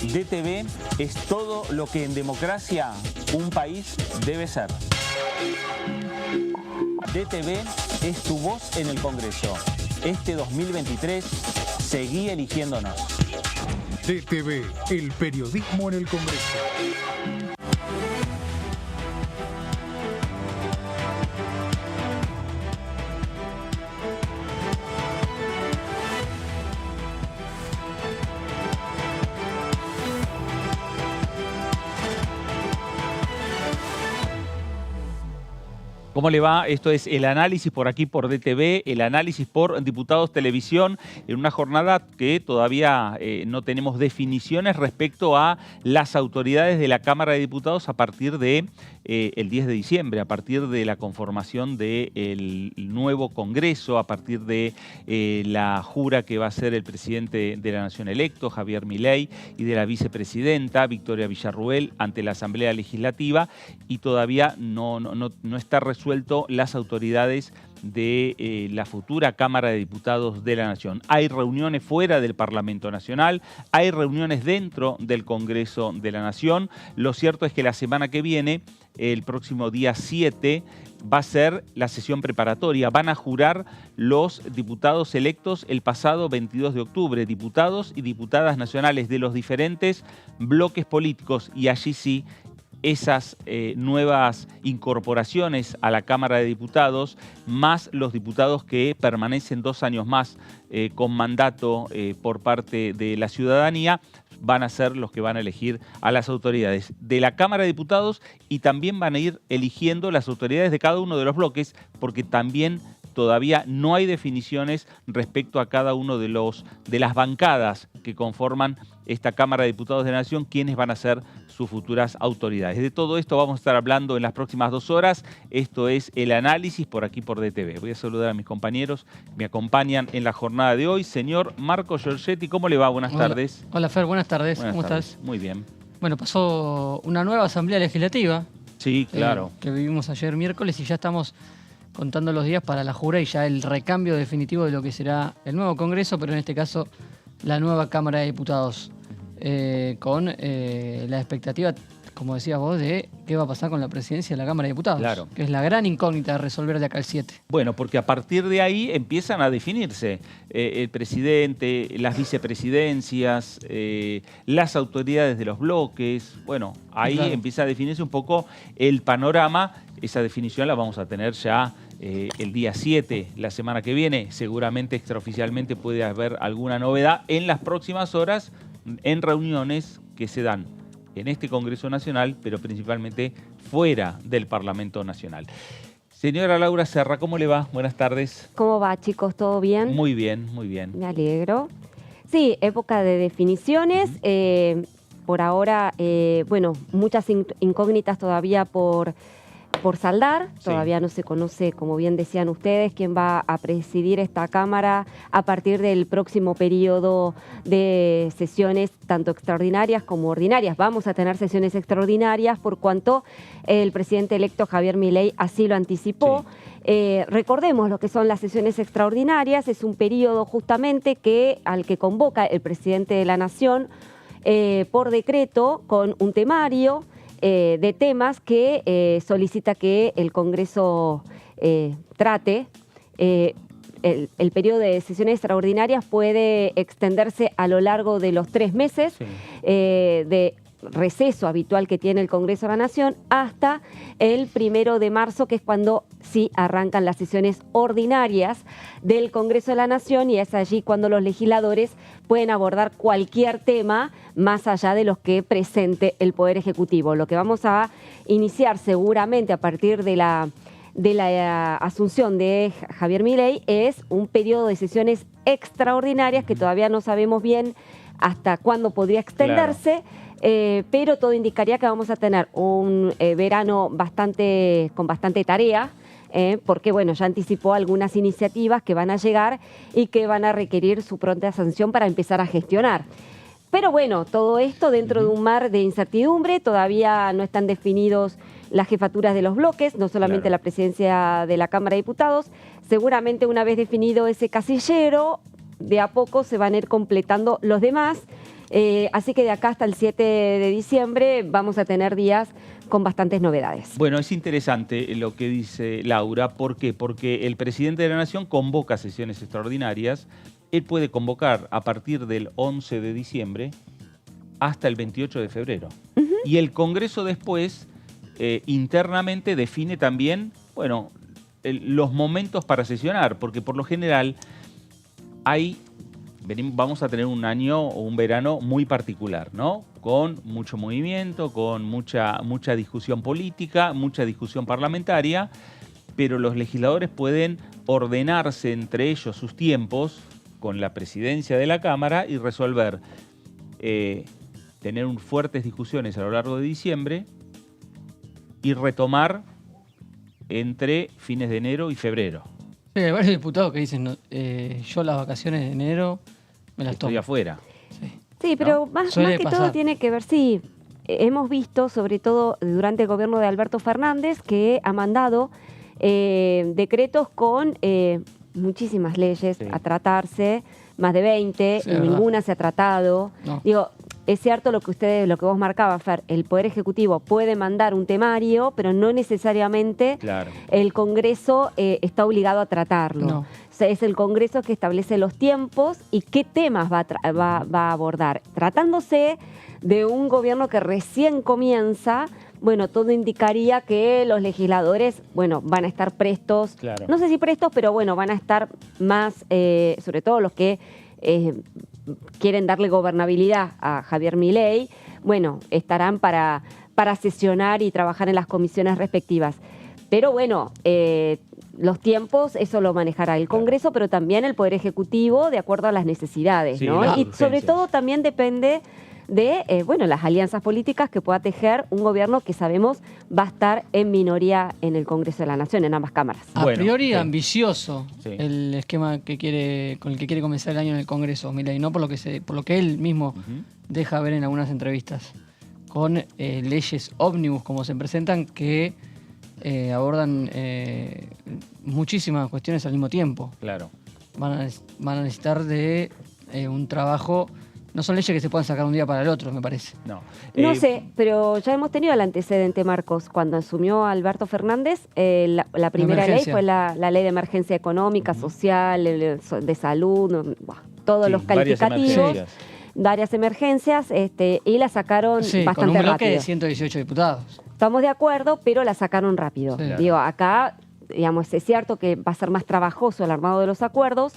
DTV es todo lo que en democracia un país debe ser. DTV es tu voz en el Congreso. Este 2023, seguí eligiéndonos. DTV, el periodismo en el Congreso. ¿Cómo le va? Esto es el análisis por aquí por DTV, el análisis por Diputados Televisión, en una jornada que todavía no tenemos definiciones respecto a las autoridades de la Cámara de Diputados a partir de el 10 de diciembre, a partir de la conformación del nuevo Congreso, a partir de la jura que va a ser el presidente de la Nación electo, Javier Milei, y de la vicepresidenta, Victoria Villarruel, ante la Asamblea Legislativa, y todavía no está resuelto las autoridades de la futura Cámara de Diputados de la Nación. Hay reuniones fuera del Parlamento Nacional, hay reuniones dentro del Congreso de la Nación. Lo cierto es que la semana que viene, el próximo día 7, va a ser la sesión preparatoria. Van a jurar los diputados electos el pasado 22 de octubre, diputados y diputadas nacionales de los diferentes bloques políticos, y allí sí, esas nuevas incorporaciones a la Cámara de Diputados, más los diputados que permanecen 2 años más con mandato por parte de la ciudadanía, van a ser los que van a elegir a las autoridades de la Cámara de Diputados, y también van a ir eligiendo las autoridades de cada uno de los bloques, porque también todavía no hay definiciones respecto a cada uno de las bancadas que conforman esta Cámara de Diputados de la Nación, quiénes van a ser sus futuras autoridades. De todo esto vamos a estar hablando en las próximas 2 horas. Esto es el análisis por aquí por DTV. Voy a saludar a mis compañeros que me acompañan en la jornada de hoy. Señor Marco Giorgetti, ¿cómo le va? Buenas tardes. Hola Fer, buenas tardes. ¿Cómo estás? Muy bien. Bueno, pasó una nueva Asamblea Legislativa. Sí, claro. Que vivimos ayer miércoles, y ya estamos contando los días para la jura y ya el recambio definitivo de lo que será el nuevo Congreso, pero en este caso la nueva Cámara de Diputados, con la expectativa, como decías vos, de qué va a pasar con la presidencia de la Cámara de Diputados, claro, que es la gran incógnita de resolver de acá al 7. Bueno, porque a partir de ahí empiezan a definirse el presidente, las vicepresidencias, las autoridades de los bloques. Bueno, ahí claro, empieza a definirse un poco el panorama. Esa definición la vamos a tener ya el día 7, la semana que viene. Seguramente extraoficialmente puede haber alguna novedad en las próximas horas, en reuniones que se dan en este Congreso Nacional, pero principalmente fuera del Parlamento Nacional. Señora Laura Serra, ¿cómo le va? Buenas tardes. ¿Cómo va, chicos? ¿Todo bien? Muy bien, muy bien. Me alegro. Sí, época de definiciones. Por ahora, bueno, muchas incógnitas todavía por saldar. Sí. Todavía no se conoce, como bien decían ustedes, quién va a presidir esta Cámara a partir del próximo periodo de sesiones, tanto extraordinarias como ordinarias. Vamos a tener sesiones extraordinarias por cuanto el presidente electo Javier Milei así lo anticipó. Sí. Recordemos lo que son las sesiones extraordinarias. Es un periodo justamente al que convoca el presidente de la Nación por decreto, con un temario de temas que solicita que el Congreso trate. El periodo de sesiones extraordinarias puede extenderse a lo largo de los 3 meses, sí, de receso habitual que tiene el Congreso de la Nación, hasta el 1 de marzo, que es cuando sí arrancan las sesiones ordinarias del Congreso de la Nación, y es allí cuando los legisladores pueden abordar cualquier tema más allá de los que presente el Poder Ejecutivo. Lo que vamos a iniciar seguramente a partir de la asunción de Javier Milei es un periodo de sesiones extraordinarias que todavía no sabemos bien hasta cuándo podría extenderse. Claro. Pero todo indicaría que vamos a tener un verano con bastante tarea, porque bueno, ya anticipó algunas iniciativas que van a llegar y que van a requerir su pronta sanción para empezar a gestionar. Pero bueno, todo esto dentro de un mar de incertidumbre. Todavía no están definidos las jefaturas de los bloques, no solamente claro, la presidencia de la Cámara de Diputados. Seguramente una vez definido ese casillero, de a poco se van a ir completando los demás. Así que de acá hasta el 7 de diciembre vamos a tener días con bastantes novedades. Bueno, es interesante lo que dice Laura. ¿Por qué? Porque el presidente de la Nación convoca sesiones extraordinarias. Él puede convocar a partir del 11 de diciembre hasta el 28 de febrero. Y el Congreso después internamente define también, bueno, los momentos para sesionar, porque por lo general vamos a tener un año o un verano muy particular, ¿no? Con mucho movimiento, con mucha discusión política, mucha discusión parlamentaria, pero los legisladores pueden ordenarse entre ellos sus tiempos con la presidencia de la Cámara y resolver, tener fuertes discusiones a lo largo de diciembre y retomar entre fines de enero y febrero. Sí, hay varios diputados que dicen, yo las vacaciones de enero me las tomo. Estoy afuera. Sí, pero ¿no? más Suele que pasar. todo tiene que ver, sí, hemos visto, sobre todo durante el gobierno de Alberto Fernández, que ha mandado decretos con muchísimas leyes a tratarse, más de 20, Sí, y ninguna se ha tratado. No. Digo, es cierto lo que vos marcabas, Fer, el Poder Ejecutivo puede mandar un temario, pero no necesariamente Claro. el Congreso está obligado a tratarlo. No. O sea, es el Congreso que establece los tiempos y qué temas va a abordar. Tratándose de un gobierno que recién comienza, bueno, todo indicaría que los legisladores, bueno, van a estar prestos, Claro. no sé si prestos, pero bueno, van a estar más, sobre todo los que quieren darle gobernabilidad a Javier Milei, bueno, estarán para sesionar y trabajar en las comisiones respectivas. Pero bueno, los tiempos, eso lo manejará el Congreso, pero también el Poder Ejecutivo de acuerdo a las necesidades, Sí, ¿no? las Y sobre urgencias. todo también depende de bueno, las alianzas políticas que pueda tejer un gobierno que sabemos va a estar en minoría en el Congreso de la Nación, en ambas cámaras. A Bueno, priori sí. ambicioso Sí. el esquema con el que quiere comenzar el año en el Congreso, Milei, no por lo que él mismo deja ver en algunas entrevistas, con leyes ómnibus como se presentan que abordan muchísimas cuestiones al mismo tiempo. Claro. Van a necesitar de un trabajo. No son leyes que se puedan sacar un día para el otro, me parece. No. No sé, pero ya hemos tenido el antecedente, Marcos. Cuando asumió Alberto Fernández, la primera ley emergencia. fue la ley de emergencia económica, social, de salud, todos Sí, los varias calificativos, emergencias. varias emergencias, y la sacaron Sí, con un bastante bloque rápido. de 118 diputados. Estamos de acuerdo, pero la sacaron rápido. Sí. Digo, acá, digamos, es cierto que va a ser más trabajoso el armado de los acuerdos,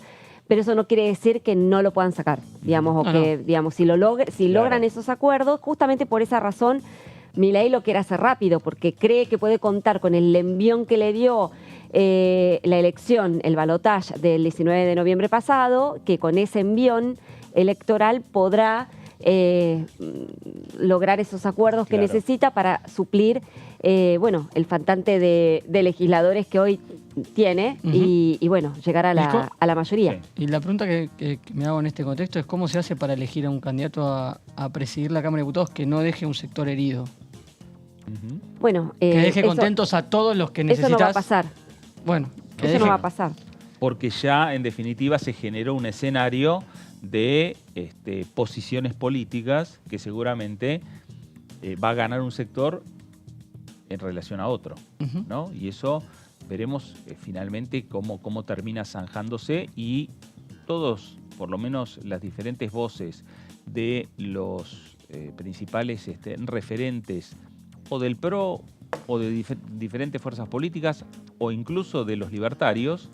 pero eso no quiere decir que no lo puedan sacar, digamos, o No, que, digamos, si logran esos acuerdos, justamente por esa razón, Milei lo quiere hacer rápido, porque cree que puede contar con el envión que le dio la elección, el balotaje del 19 de noviembre pasado, que con ese envión electoral podrá lograr esos acuerdos que Claro. necesita para suplir, bueno, el faltante de legisladores que hoy tiene y bueno, llegar a ¿Y la mayoría. Sí. Y la pregunta que me hago en este contexto es cómo se hace para elegir a un candidato a presidir la Cámara de Diputados que no deje un sector herido. Bueno, Que deje eso- contentos a todos los que Eso necesitas. no va a pasar. Bueno, que Eso deje- no va a pasar. Porque ya en definitiva se generó un escenario de posiciones políticas que seguramente va a ganar un sector en relación a otro, Ujú. ¿no? Y eso veremos finalmente cómo termina zanjándose y todos, por lo menos las diferentes voces de los principales referentes o del PRO o de diferentes fuerzas políticas o incluso de los libertarios,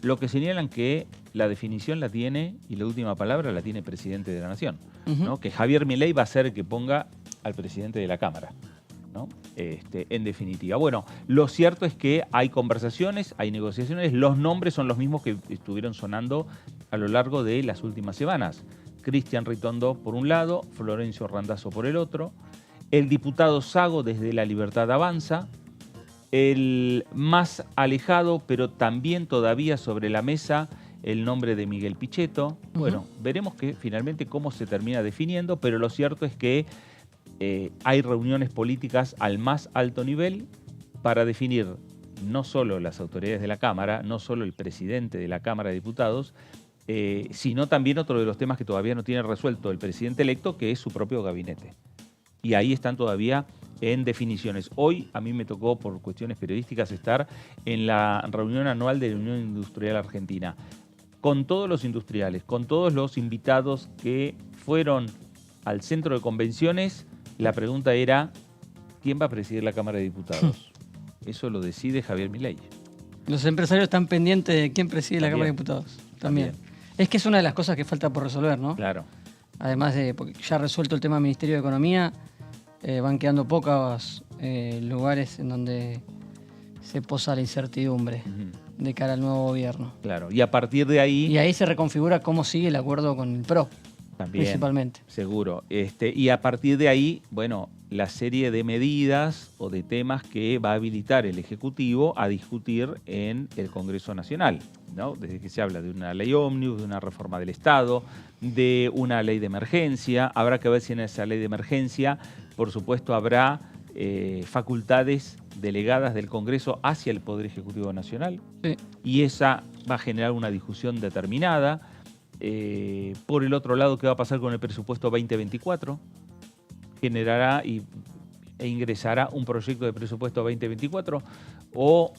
lo que señalan que la definición la tiene y la última palabra la tiene el presidente de la Nación, Ujú. ¿no? Que Javier Milei va a ser el que ponga al presidente de la Cámara, ¿no? En definitiva. Bueno, lo cierto es que hay conversaciones, hay negociaciones, los nombres son los mismos que estuvieron sonando a lo largo de las últimas semanas. Cristian Ritondo por un lado, Florencio Randazzo por el otro, el diputado Sago desde La Libertad Avanza, el más alejado, pero también todavía sobre la mesa, el nombre de Miguel Pichetto. Bueno, veremos que finalmente cómo se termina definiendo, pero lo cierto es que hay reuniones políticas al más alto nivel para definir no solo las autoridades de la Cámara, no solo el presidente de la Cámara de Diputados, sino también otro de los temas que todavía no tiene resuelto el presidente electo, que es su propio gabinete. Y ahí están todavía en definiciones. Hoy a mí me tocó, por cuestiones periodísticas, estar en la reunión anual de la Unión Industrial Argentina, con todos los industriales, con todos los invitados que fueron al centro de convenciones. La pregunta era, ¿quién va a presidir la Cámara de Diputados? Eso lo decide Javier Milei. Los empresarios están pendientes de quién preside la Cámara de Diputados. También. Es que es una de las cosas que falta por resolver, ¿no? Claro. Además de, porque ya resuelto el tema del Ministerio de Economía, van quedando pocos lugares en donde se posa la incertidumbre de cara al nuevo gobierno. Claro, y a partir de ahí... Y ahí se reconfigura cómo sigue el acuerdo con el PRO, también, principalmente. Seguro. Y a partir de ahí, bueno, la serie de medidas o de temas que va a habilitar el Ejecutivo a discutir en el Congreso Nacional, ¿no? Desde que se habla de una ley ómnibus, de una reforma del Estado, de una ley de emergencia. Habrá que ver si en esa ley de emergencia, por supuesto, habrá facultades delegadas del Congreso hacia el Poder Ejecutivo Nacional. Sí. Y esa va a generar una discusión determinada. Por el otro lado, ¿qué va a pasar con el presupuesto 2024? Generará e ingresará un proyecto de presupuesto 2024 o,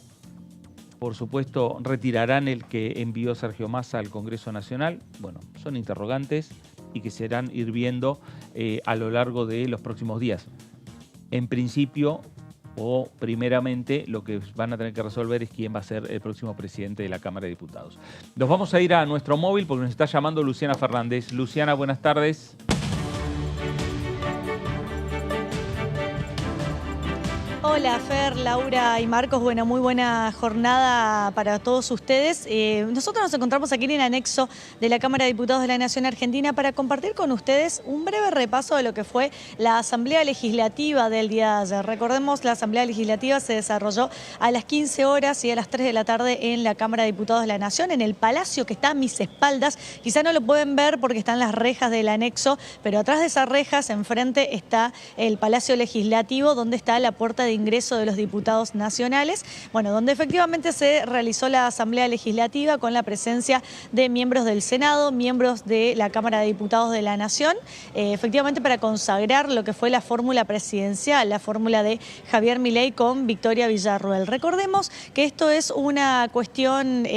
por supuesto, retirarán el que envió Sergio Massa al Congreso Nacional. Bueno, son interrogantes y que se irán ir viendo a lo largo de los próximos días. En principio, o primeramente, lo que van a tener que resolver es quién va a ser el próximo presidente de la Cámara de Diputados. Nos vamos a ir a nuestro móvil porque nos está llamando Luciana Fernández. Luciana, buenas tardes. Hola Fer, Laura y Marcos, bueno, muy buena jornada para todos ustedes. Nosotros nos encontramos aquí en el anexo de la Cámara de Diputados de la Nación Argentina para compartir con ustedes un breve repaso de lo que fue la Asamblea Legislativa del día de ayer. Recordemos, la Asamblea Legislativa se desarrolló a las 15 horas y a las 3 de la tarde en la Cámara de Diputados de la Nación, en el Palacio que está a mis espaldas. Quizá no lo pueden ver porque están las rejas del anexo, pero atrás de esas rejas, enfrente, está el Palacio Legislativo, donde está la puerta de ingreso de los diputados nacionales, bueno, donde efectivamente se realizó la Asamblea Legislativa con la presencia de miembros del Senado, miembros de la Cámara de Diputados de la Nación, efectivamente para consagrar lo que fue la fórmula presidencial, la fórmula de Javier Milei con Victoria Villarruel. Recordemos que esto es una cuestión,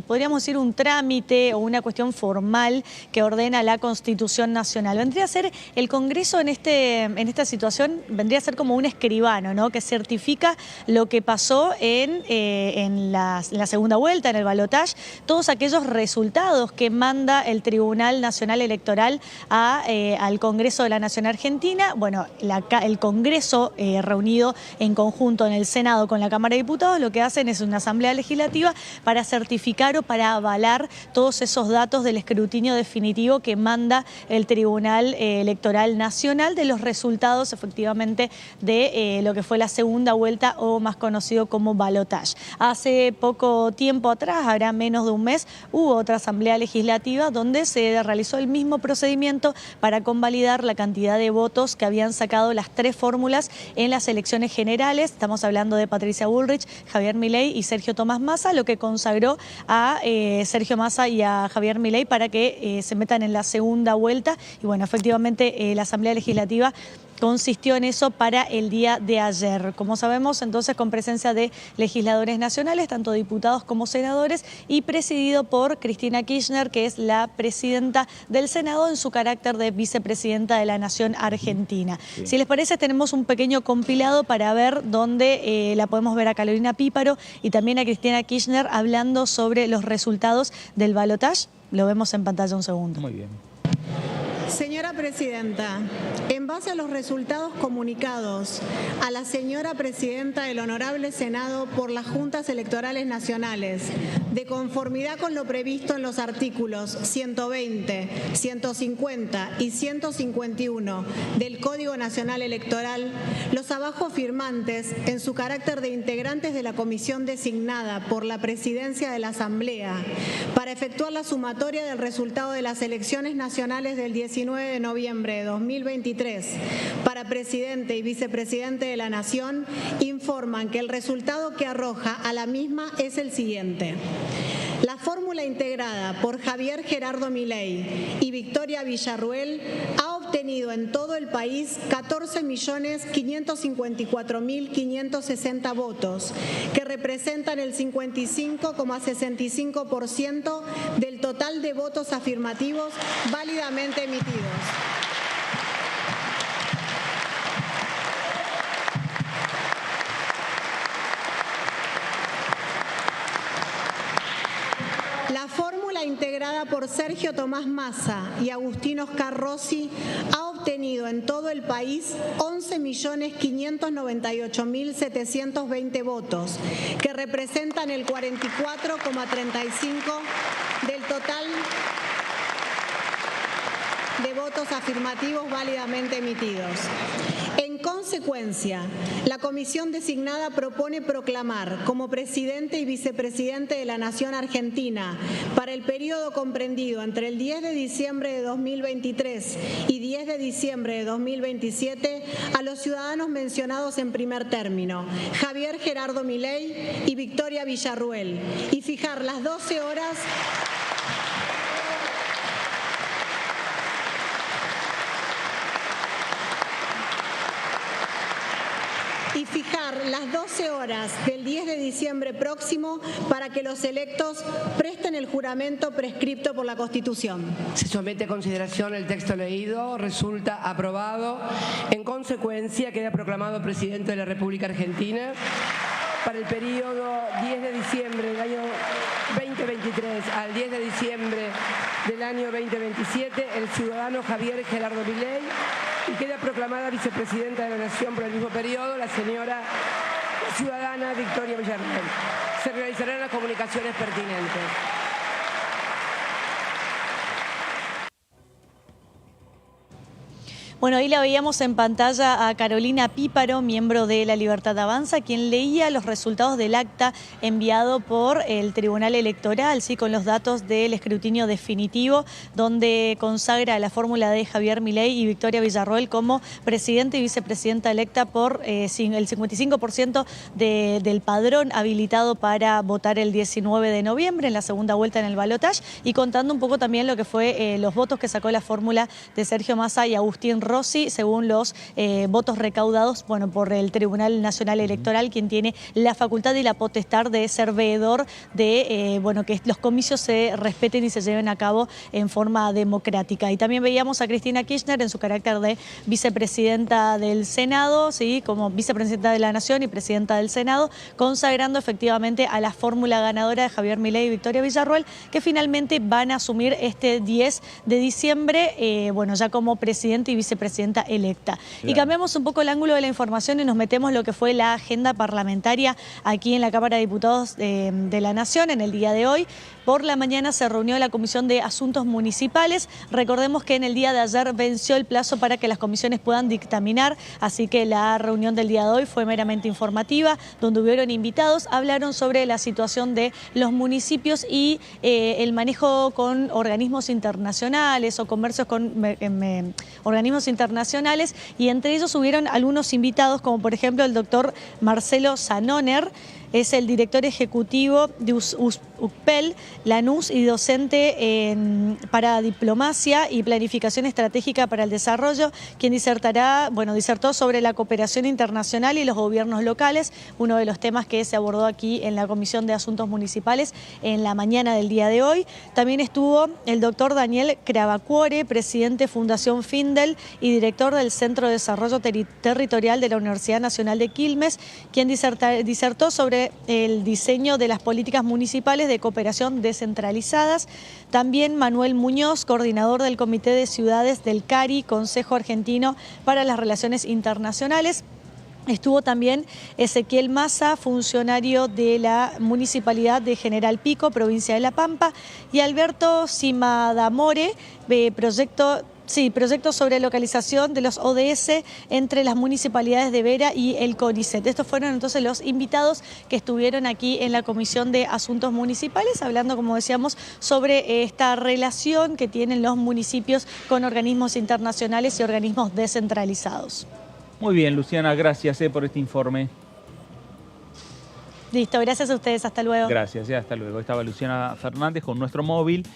podríamos decir un trámite o una cuestión formal que ordena la Constitución Nacional. Vendría a ser el Congreso en esta situación, vendría a ser como un escribano, ¿no? Que certifica lo que pasó en la segunda vuelta, en el balotaje, todos aquellos resultados que manda el Tribunal Nacional Electoral al Congreso de la Nación Argentina. Bueno, el Congreso reunido en conjunto en el Senado con la Cámara de Diputados, lo que hacen es una asamblea legislativa para certificar o para avalar todos esos datos del escrutinio definitivo que manda el Tribunal Electoral Nacional de los resultados efectivamente de lo que fue la segunda vuelta o más conocido como balotaje. Hace poco tiempo atrás, habrá menos de un mes, hubo otra asamblea legislativa donde se realizó el mismo procedimiento para convalidar la cantidad de votos que habían sacado las tres fórmulas en las elecciones generales. Estamos hablando de Patricia Bullrich, Javier Milei y Sergio Tomás Massa, lo que consagró a Sergio Massa y a Javier Milei para que se metan en la segunda vuelta. Y bueno, efectivamente la asamblea legislativa consistió en eso para el día de ayer. Como sabemos, entonces, con presencia de legisladores nacionales, tanto diputados como senadores, y presidido por Cristina Kirchner, que es la presidenta del Senado en su carácter de vicepresidenta de la Nación Argentina. Sí. Si les parece, tenemos un pequeño compilado para ver dónde la podemos ver a Carolina Píparo y también a Cristina Kirchner hablando sobre los resultados del balotaje. Lo vemos en pantalla un segundo. Muy bien. Señora Presidenta, en base a los resultados comunicados a la señora Presidenta del Honorable Senado por las Juntas Electorales Nacionales, de conformidad con lo previsto en los artículos 120, 150 y 151 del Código Nacional Electoral, los abajo firmantes, en su carácter de integrantes de la comisión designada por la Presidencia de la Asamblea para efectuar la sumatoria del resultado de las elecciones nacionales del 19 de noviembre de 2023 para presidente y vicepresidente de la Nación, informan que el resultado que arroja a la misma es el siguiente. La fórmula integrada por Javier Gerardo Milei y Victoria Villarruel ha obtenido en todo el país 14.554.560 votos, que representan el 55,65% del total de votos afirmativos válidamente emitidos. La fórmula integrada por Sergio Tomás Massa y Agustín Oscar Rossi ha obtenido en todo el país 11.598.720 votos, que representan el 44,35% del total de votos afirmativos válidamente emitidos. En consecuencia, la comisión designada propone proclamar como presidente y vicepresidente de la Nación Argentina para el periodo comprendido entre el 10 de diciembre de 2023 y 10 de diciembre de 2027 a los ciudadanos mencionados en primer término, Javier Gerardo Milei y Victoria Villarruel, y fijar las 12 horas del 10 de diciembre próximo para que los electos presten el juramento prescripto por la Constitución. Se somete a consideración el texto leído, resulta aprobado. En consecuencia, queda proclamado presidente de la República Argentina para el periodo 10 de diciembre del año 2023 al 10 de diciembre del año 2027 el ciudadano Javier Gerardo Milei, y queda proclamada vicepresidenta de la Nación por el mismo periodo la señora ciudadana Victoria Villarruel. Se realizarán las comunicaciones pertinentes. Bueno, ahí la veíamos en pantalla a Carolina Píparo, miembro de La Libertad Avanza, quien leía los resultados del acta enviado por el Tribunal Electoral, ¿sí?, con los datos del escrutinio definitivo, donde consagra la fórmula de Javier Milei y Victoria Villarruel como presidente y vicepresidenta electa por el 55% del padrón habilitado para votar el 19 de noviembre en la segunda vuelta en el balotaje, y contando un poco también lo que fue los votos que sacó la fórmula de Sergio Massa y Agustín Rossi, según los votos recaudados por el Tribunal Nacional Electoral, quien tiene la facultad y la potestad de ser veedor de que los comicios se respeten y se lleven a cabo en forma democrática. Y también veíamos a Cristina Kirchner en su carácter de vicepresidenta del Senado, ¿sí?, como vicepresidenta de la Nación y presidenta del Senado, consagrando efectivamente a la fórmula ganadora de Javier Milei y Victoria Villarruel, que finalmente van a asumir este 10 de diciembre, ya como presidente y vicepresidenta electa. Claro. Y cambiamos un poco el ángulo de la información y nos metemos en lo que fue la agenda parlamentaria aquí en la Cámara de Diputados de la Nación en el día de hoy. Por la mañana se reunió la Comisión de Asuntos Municipales. Recordemos que en el día de ayer venció el plazo para que las comisiones puedan dictaminar, así que la reunión del día de hoy fue meramente informativa, donde hubieron invitados, hablaron sobre la situación de los municipios y el manejo con organismos internacionales o comercios con organismos internacionales, y entre ellos hubieron algunos invitados, como por ejemplo el doctor Marcelo Sanoner, es el director ejecutivo de UCPEL, Lanús, y docente para diplomacia y planificación estratégica para el desarrollo, quien disertó sobre la cooperación internacional y los gobiernos locales, uno de los temas que se abordó aquí en la Comisión de Asuntos Municipales en la mañana del día de hoy. También estuvo el doctor Daniel Cravacuore, presidente Fundación Findel y director del Centro de Desarrollo Territorial de la Universidad Nacional de Quilmes, quien disertó sobre el diseño de las políticas municipales de cooperación descentralizadas. También Manuel Muñoz, coordinador del Comité de Ciudades del CARI, Consejo Argentino para las Relaciones Internacionales. Estuvo también Ezequiel Massa, funcionario de la Municipalidad de General Pico, provincia de La Pampa, y Alberto Simadamore, proyecto sobre localización de los ODS entre las municipalidades de Vera y el CONICET. Estos fueron entonces los invitados que estuvieron aquí en la Comisión de Asuntos Municipales, hablando, como decíamos, sobre esta relación que tienen los municipios con organismos internacionales y organismos descentralizados. Muy bien, Luciana, gracias por este informe. Listo, gracias a ustedes, hasta luego. Gracias, hasta luego. Estaba Luciana Fernández con nuestro móvil,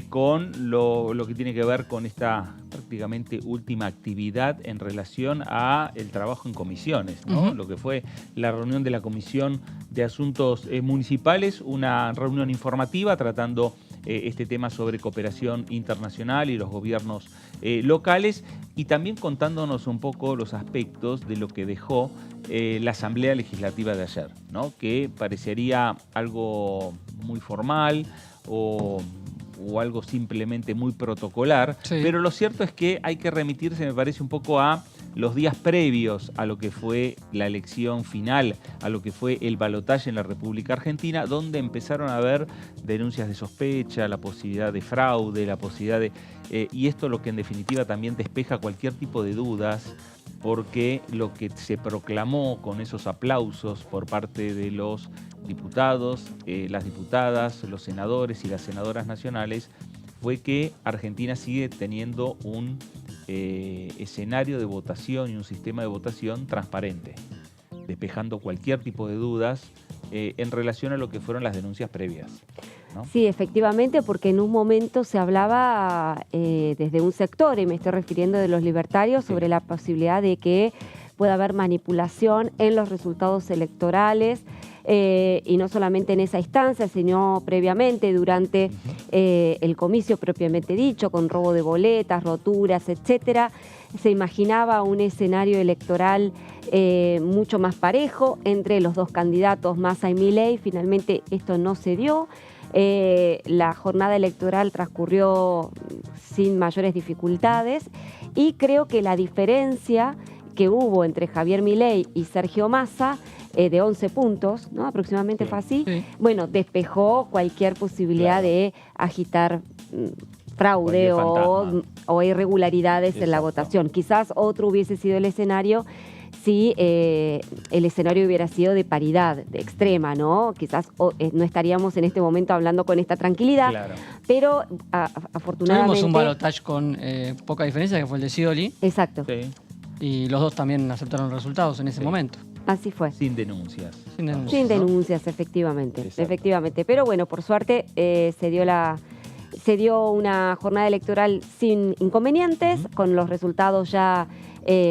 con lo que tiene que ver con esta prácticamente última actividad en relación a el trabajo en comisiones, ¿no? Lo que fue la reunión de la Comisión de Asuntos Municipales, una reunión informativa tratando este tema sobre cooperación internacional y los gobiernos locales, y también contándonos un poco los aspectos de lo que dejó la Asamblea Legislativa de ayer, ¿no? Que parecería algo muy formal o algo simplemente muy protocolar, pero lo cierto es que hay que remitirse, me parece, un poco a los días previos a lo que fue la elección final, a lo que fue el balotaje en la República Argentina, donde empezaron a haber denuncias de sospecha, la posibilidad de fraude, la posibilidad de... y esto lo que en definitiva también despeja cualquier tipo de dudas, porque lo que se proclamó con esos aplausos por parte de los diputados, las diputadas, los senadores y las senadoras nacionales, fue que Argentina sigue teniendo un escenario de votación y un sistema de votación transparente, despejando cualquier tipo de dudas en relación a lo que fueron las denuncias previas, ¿no? Sí, efectivamente, porque en un momento se hablaba desde un sector, y me estoy refiriendo de los libertarios, sobre la posibilidad de que pueda haber manipulación en los resultados electorales, y no solamente en esa instancia, sino previamente durante el comicio propiamente dicho, con robo de boletas, roturas, etcétera. Se imaginaba un escenario electoral mucho más parejo entre los dos candidatos, Massa y Milei. Finalmente esto no se dio. La jornada electoral transcurrió sin mayores dificultades, y creo que la diferencia que hubo entre Javier Milei y Sergio Massa, de 11 puntos, ¿no? Aproximadamente fue así, bueno, despejó cualquier posibilidad de agitar fraude o irregularidades en la votación. Quizás otro hubiese sido el escenario si el escenario hubiera sido de paridad, de extrema, ¿no? Quizás no estaríamos en este momento hablando con esta tranquilidad, pero afortunadamente... Tuvimos un balotaje con poca diferencia, que fue el de Scioli. Exacto. Y los dos también aceptaron los resultados en ese momento. Así fue. Sin denuncias. Sin denuncias, efectivamente. Efectivamente. Pero bueno, por suerte se dio una jornada electoral sin inconvenientes, con los resultados ya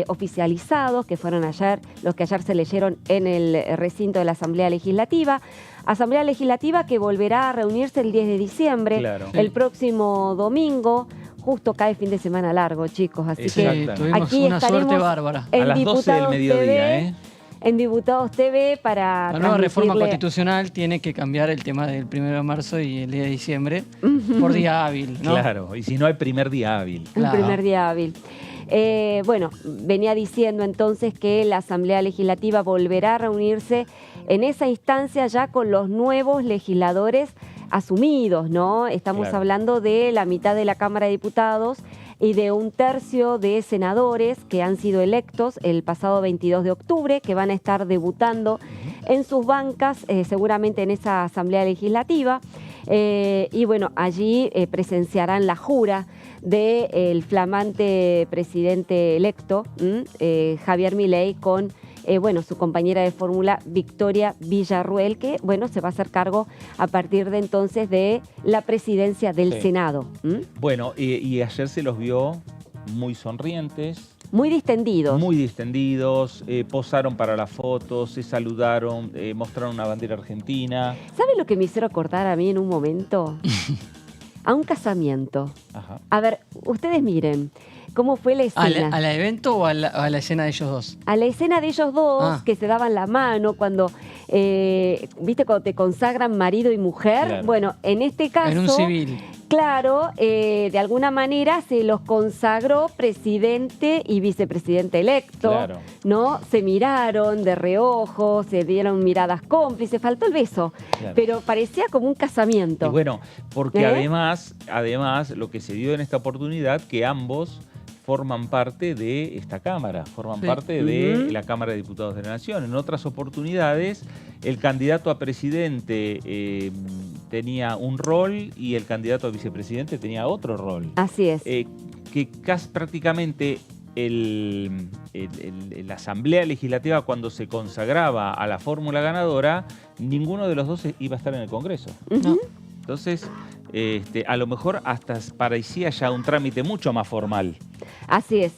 oficializados, que fueron ayer, los que ayer se leyeron en el recinto de la Asamblea Legislativa. Asamblea Legislativa que volverá a reunirse el 10 de diciembre, el próximo domingo. Justo cae fin de semana largo, chicos, así que tuvimos una suerte bárbara. A las 12 del mediodía, en Diputados TV para la nueva reforma constitucional tiene que cambiar el tema del 1 de marzo y el día de diciembre por día hábil, ¿no? Claro, y si no hay primer día hábil. El primer día hábil. Bueno, venía diciendo entonces que la Asamblea Legislativa volverá a reunirse en esa instancia ya con los nuevos legisladores asumidos, ¿no? Estamos hablando de la mitad de la Cámara de Diputados y de un tercio de senadores que han sido electos el pasado 22 de octubre, que van a estar debutando en sus bancas, seguramente en esa Asamblea Legislativa. Y bueno, allí presenciarán la jura del flamante presidente electo, Javier Milei, con su compañera de fórmula, Victoria Villarruel, que se va a hacer cargo a partir de entonces de la presidencia del Senado. Bueno, y ayer se los vio muy sonrientes. Muy distendidos. Muy distendidos, posaron para las fotos, se saludaron, mostraron una bandera argentina. ¿Saben lo que me hicieron acordar a mí en un momento? A un casamiento. A ver, ustedes miren. ¿Cómo fue la escena? ¿Al evento o a la escena de ellos dos? A la escena de ellos dos, que se daban la mano cuando, ¿viste? Cuando te consagran marido y mujer. Bueno, en este caso... En un civil. Claro, de alguna manera se los consagró presidente y vicepresidente electo, ¿no? Se miraron de reojo, se dieron miradas cómplices, faltó el beso, pero parecía como un casamiento. Y bueno, porque además lo que se dio en esta oportunidad, que ambos forman parte de esta Cámara, forman parte de la Cámara de Diputados de la Nación. En otras oportunidades, el candidato a presidente tenía un rol y el candidato a vicepresidente tenía otro rol. Así es. Que casi prácticamente la Asamblea Legislativa, cuando se consagraba a la fórmula ganadora, ninguno de los dos iba a estar en el Congreso. No. Entonces, a lo mejor hasta parecía ya un trámite mucho más formal. Así es.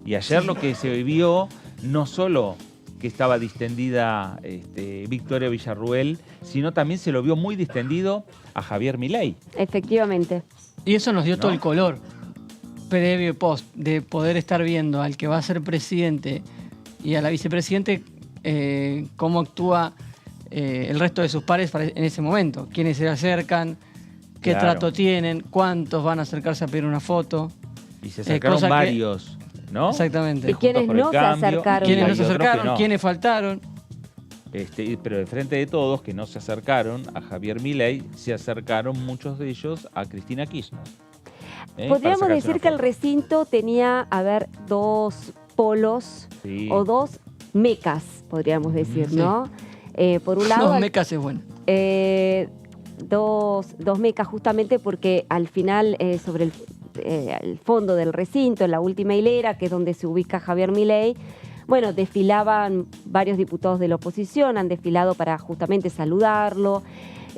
Y ayer lo que se vio, no solo que estaba distendida Victoria Villarruel, sino también se lo vio muy distendido a Javier Milei. Efectivamente. Y eso nos dio todo ¿No? el color previo y post de poder estar viendo al que va a ser presidente y a la vicepresidente cómo actúa el resto de sus pares en ese momento. Quiénes se acercan, qué Claro. trato tienen, cuántos van a acercarse a pedir una foto. Y se acercaron cosa que- varios, ¿no? Exactamente. ¿Y quiénes Juntos por el no se Cambio, acercaron? ¿Quiénes no y se otros que acercaron? no. ¿Quiénes faltaron? Pero de frente de todos que no se acercaron a Javier Milei, se acercaron muchos de ellos a Cristina Kirchner. Podríamos Para sacarse decir una que el foto. recinto tenía, a ver, dos polos Sí. o dos mecas, podríamos decir, Sí. ¿no? Por un lado, Los mecas es bueno. dos mecas justamente porque al final sobre el fondo del recinto, en la última hilera, que es donde se ubica Javier Milei, bueno, desfilaban varios diputados de la oposición, han desfilado para justamente saludarlo.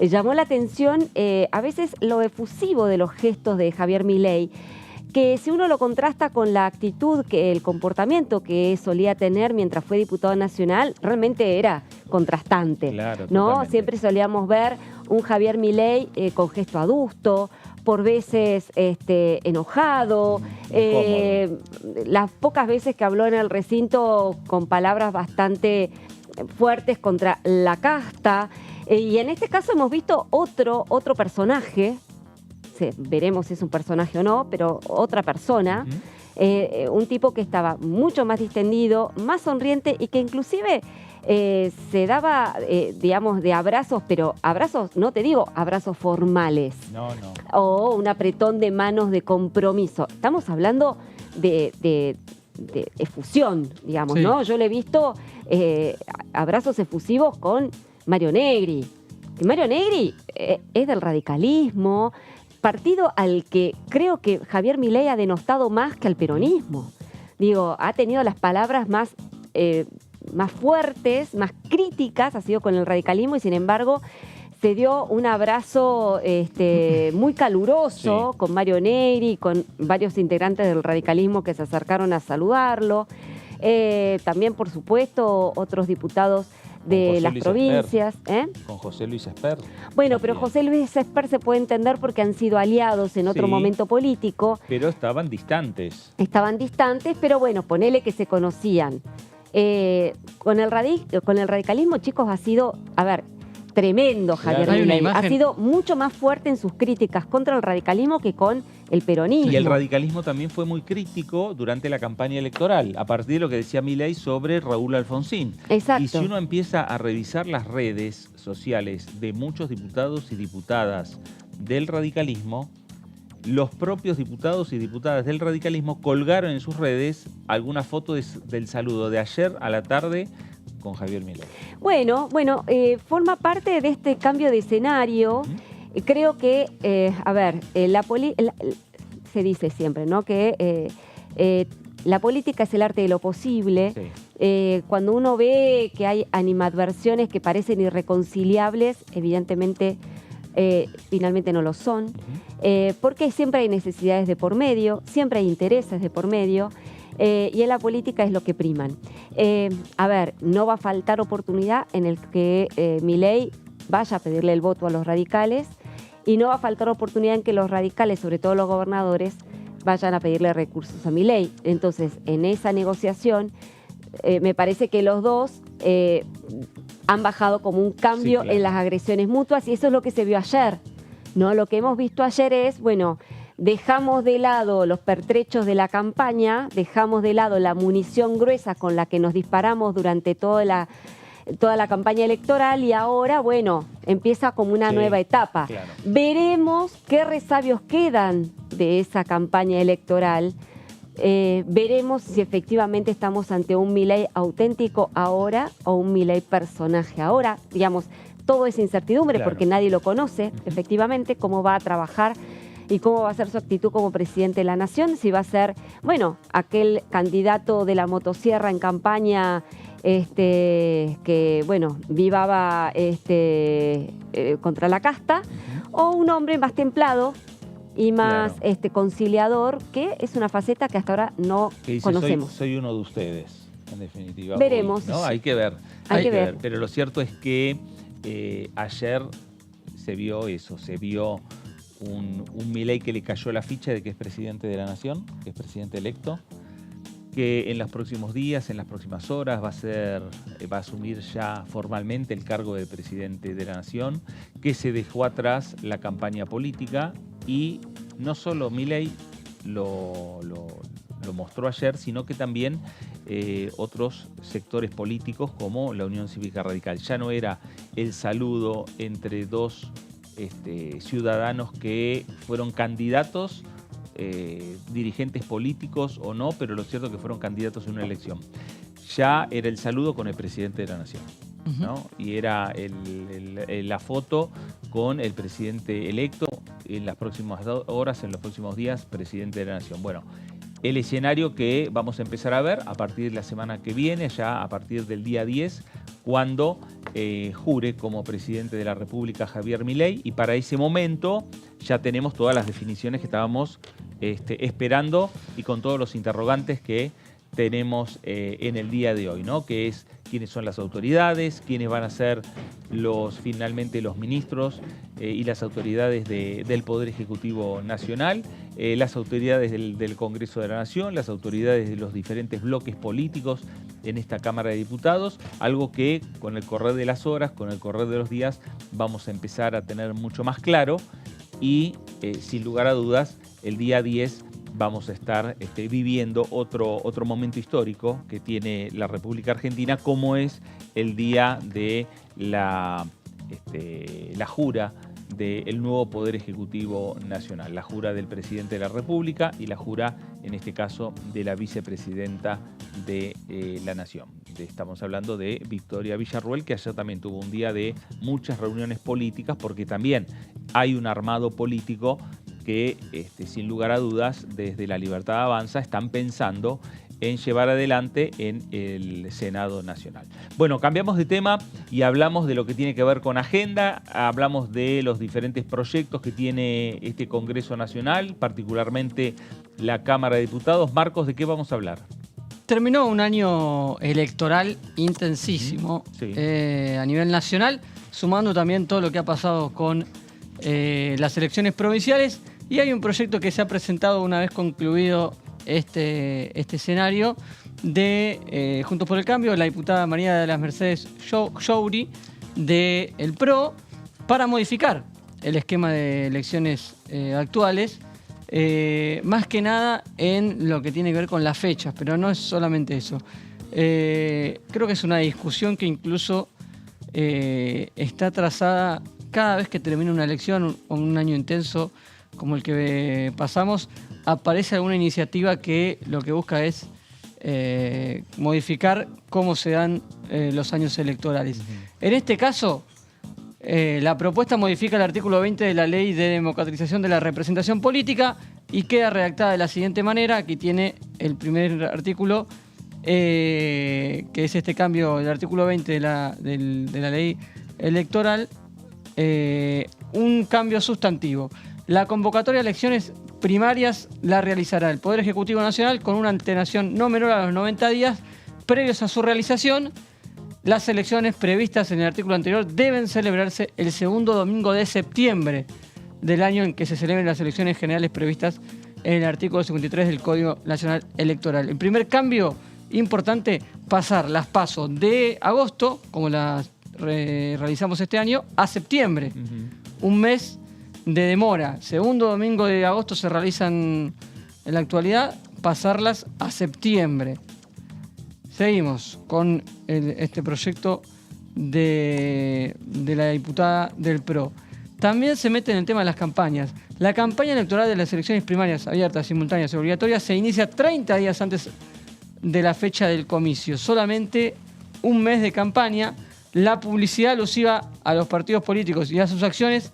Llamó la atención a veces lo efusivo de los gestos de Javier Milei, que si uno lo contrasta con la actitud, el comportamiento que solía tener mientras fue diputado nacional, realmente era contrastante. Claro, ¿no? totalmente. Siempre solíamos ver un Javier Milei con gesto adusto, por veces enojado, las pocas veces que habló en el recinto con palabras bastante fuertes contra la casta. Y en este caso hemos visto otro personaje, veremos si es un personaje o no, pero otra persona, un tipo que estaba mucho más distendido, más sonriente y que inclusive se daba, digamos, de abrazos, pero abrazos, no te digo abrazos formales, No, no. o un apretón de manos de compromiso. Estamos hablando de efusión, digamos, Sí. ¿no? Yo le he visto abrazos efusivos con Mario Negri. Y Mario Negri es del radicalismo, partido al que creo que Javier Milei ha denostado más que al peronismo. Digo, ha tenido las palabras más fuertes, más críticas, ha sido con el radicalismo y sin embargo se dio un abrazo muy caluroso con Mario Negri, con varios integrantes del radicalismo que se acercaron a saludarlo. También, por supuesto, otros diputados de José las Luis provincias. Con José Luis Esper. Bueno, pero también. José Luis Esper se puede entender porque han sido aliados en otro Sí. momento político. Pero estaban distantes. Estaban distantes, pero bueno, ponele que se conocían. Con el radicalismo, chicos, ha sido, a ver, tremendo Javier Claro. Hay una Milei. Ha imagen. sido mucho más fuerte en sus críticas contra el radicalismo que con el peronismo. Y el radicalismo también fue muy crítico durante la campaña electoral, a partir de lo que decía Milei sobre Raúl Alfonsín. Exacto. Y si uno empieza a revisar las redes sociales de muchos diputados y diputadas del radicalismo, los propios diputados y diputadas del radicalismo colgaron en sus redes alguna foto del saludo de ayer a la tarde con Javier Milei. Bueno, forma parte de este cambio de escenario. Creo que, se dice siempre, ¿no? Que la política es el arte de lo posible. Sí. Cuando uno ve que hay animadversiones que parecen irreconciliables, evidentemente finalmente no lo son, porque siempre hay necesidades de por medio, siempre hay intereses de por medio. Y en la política es lo que priman. No va a faltar oportunidad en el que Milei vaya a pedirle el voto a los radicales y no va a faltar oportunidad en que los radicales, sobre todo los gobernadores, vayan a pedirle recursos a Milei. Entonces, en esa negociación, me parece que los dos han bajado como un cambio Sí, claro. en las agresiones mutuas y eso es lo que se vio ayer, ¿no? Lo que hemos visto ayer es, bueno, dejamos de lado los pertrechos de la campaña, dejamos de lado la munición gruesa con la que nos disparamos durante toda la campaña electoral y ahora, bueno, empieza como una Sí, nueva etapa. claro. Veremos qué resabios quedan de esa campaña electoral. Veremos si efectivamente estamos ante un Milei auténtico ahora o un Milei personaje ahora. Digamos, todo es incertidumbre Claro. porque nadie lo conoce, efectivamente, cómo va a trabajar y cómo va a ser su actitud como presidente de la Nación, si va a ser, bueno, aquel candidato de la motosierra en campaña que, bueno, vivaba contra la casta, o un hombre más templado y más conciliador, que es una faceta que hasta ahora no conocemos. Soy uno de ustedes, en definitiva. Veremos. Hoy, ¿no? Hay que ver. Hay que ver. Pero lo cierto es que ayer se vio eso, se vio un Milei que le cayó la ficha de que es presidente de la Nación, que es presidente electo, que en los próximos días, en las próximas horas, va a asumir ya formalmente el cargo de presidente de la Nación, que se dejó atrás la campaña política y no solo Milei lo mostró ayer, sino que también otros sectores políticos como la Unión Cívica Radical. Ya no era el saludo entre dos ciudadanos que fueron candidatos, dirigentes políticos o no, pero lo cierto es que fueron candidatos en una elección. Ya era el saludo con el presidente de la Nación, ¿no? Y era la foto con el presidente electo en las próximas horas, en los próximos días, presidente de la Nación. Bueno, el escenario que vamos a empezar a ver a partir de la semana que viene, ya a partir del día 10, cuando jure como presidente de la República Javier Milei, y para ese momento ya tenemos todas las definiciones que estábamos esperando y con todos los interrogantes que tenemos en el día de hoy, ¿no? Que es quiénes son las autoridades, quiénes van a ser finalmente los ministros y las autoridades del Poder Ejecutivo Nacional, las autoridades del Congreso de la Nación, las autoridades de los diferentes bloques políticos en esta Cámara de Diputados, algo que con el correr de las horas, con el correr de los días, vamos a empezar a tener mucho más claro y sin lugar a dudas, el día 10 vamos a estar viviendo otro momento histórico que tiene la República Argentina, como es el día de la jura del nuevo Poder Ejecutivo Nacional, la jura del presidente de la República y la jura, en este caso, de la vicepresidenta de la Nación. Estamos hablando de Victoria Villarruel, que ayer también tuvo un día de muchas reuniones políticas, porque también hay un armado político que, sin lugar a dudas, desde La Libertad Avanza están pensando en llevar adelante en el Senado Nacional. Bueno, cambiamos de tema y hablamos de lo que tiene que ver con agenda, hablamos de los diferentes proyectos que tiene este Congreso Nacional, particularmente la Cámara de Diputados. Marcos, ¿de qué vamos a hablar? Terminó un año electoral intensísimo a nivel nacional, sumando también todo lo que ha pasado con las elecciones provinciales, y hay un proyecto que se ha presentado una vez concluido este escenario de Juntos por el Cambio, la diputada María de las Mercedes Youri del PRO, para modificar el esquema de elecciones actuales, más que nada en lo que tiene que ver con las fechas, pero no es solamente eso. Creo que es una discusión que incluso está trazada cada vez que termina una elección o un año intenso como el que pasamos, aparece alguna iniciativa que lo que busca es modificar cómo se dan los años electorales. En este caso, la propuesta modifica el artículo 20 de la Ley de Democratización de la Representación Política y queda redactada de la siguiente manera. Aquí tiene el primer artículo, que es este cambio del artículo 20 de la Ley Electoral, un cambio sustantivo. La convocatoria de elecciones primarias la realizará el Poder Ejecutivo Nacional con una antelación no menor a los 90 días previos a su realización. Las elecciones previstas en el artículo anterior deben celebrarse el segundo domingo de septiembre del año en que se celebren las elecciones generales previstas en el artículo 53 del Código Nacional Electoral. El primer cambio importante, pasar las PASO de agosto, como las realizamos este año, a septiembre. Un mes de demora. Segundo domingo de agosto se realizan en la actualidad, pasarlas a septiembre. Seguimos con este proyecto de la diputada del PRO. También se mete en el tema de las campañas. La campaña electoral de las elecciones primarias abiertas, simultáneas y obligatorias se inicia 30 días antes de la fecha del comicio. Solamente un mes de campaña. La publicidad alusiva a los partidos políticos y a sus acciones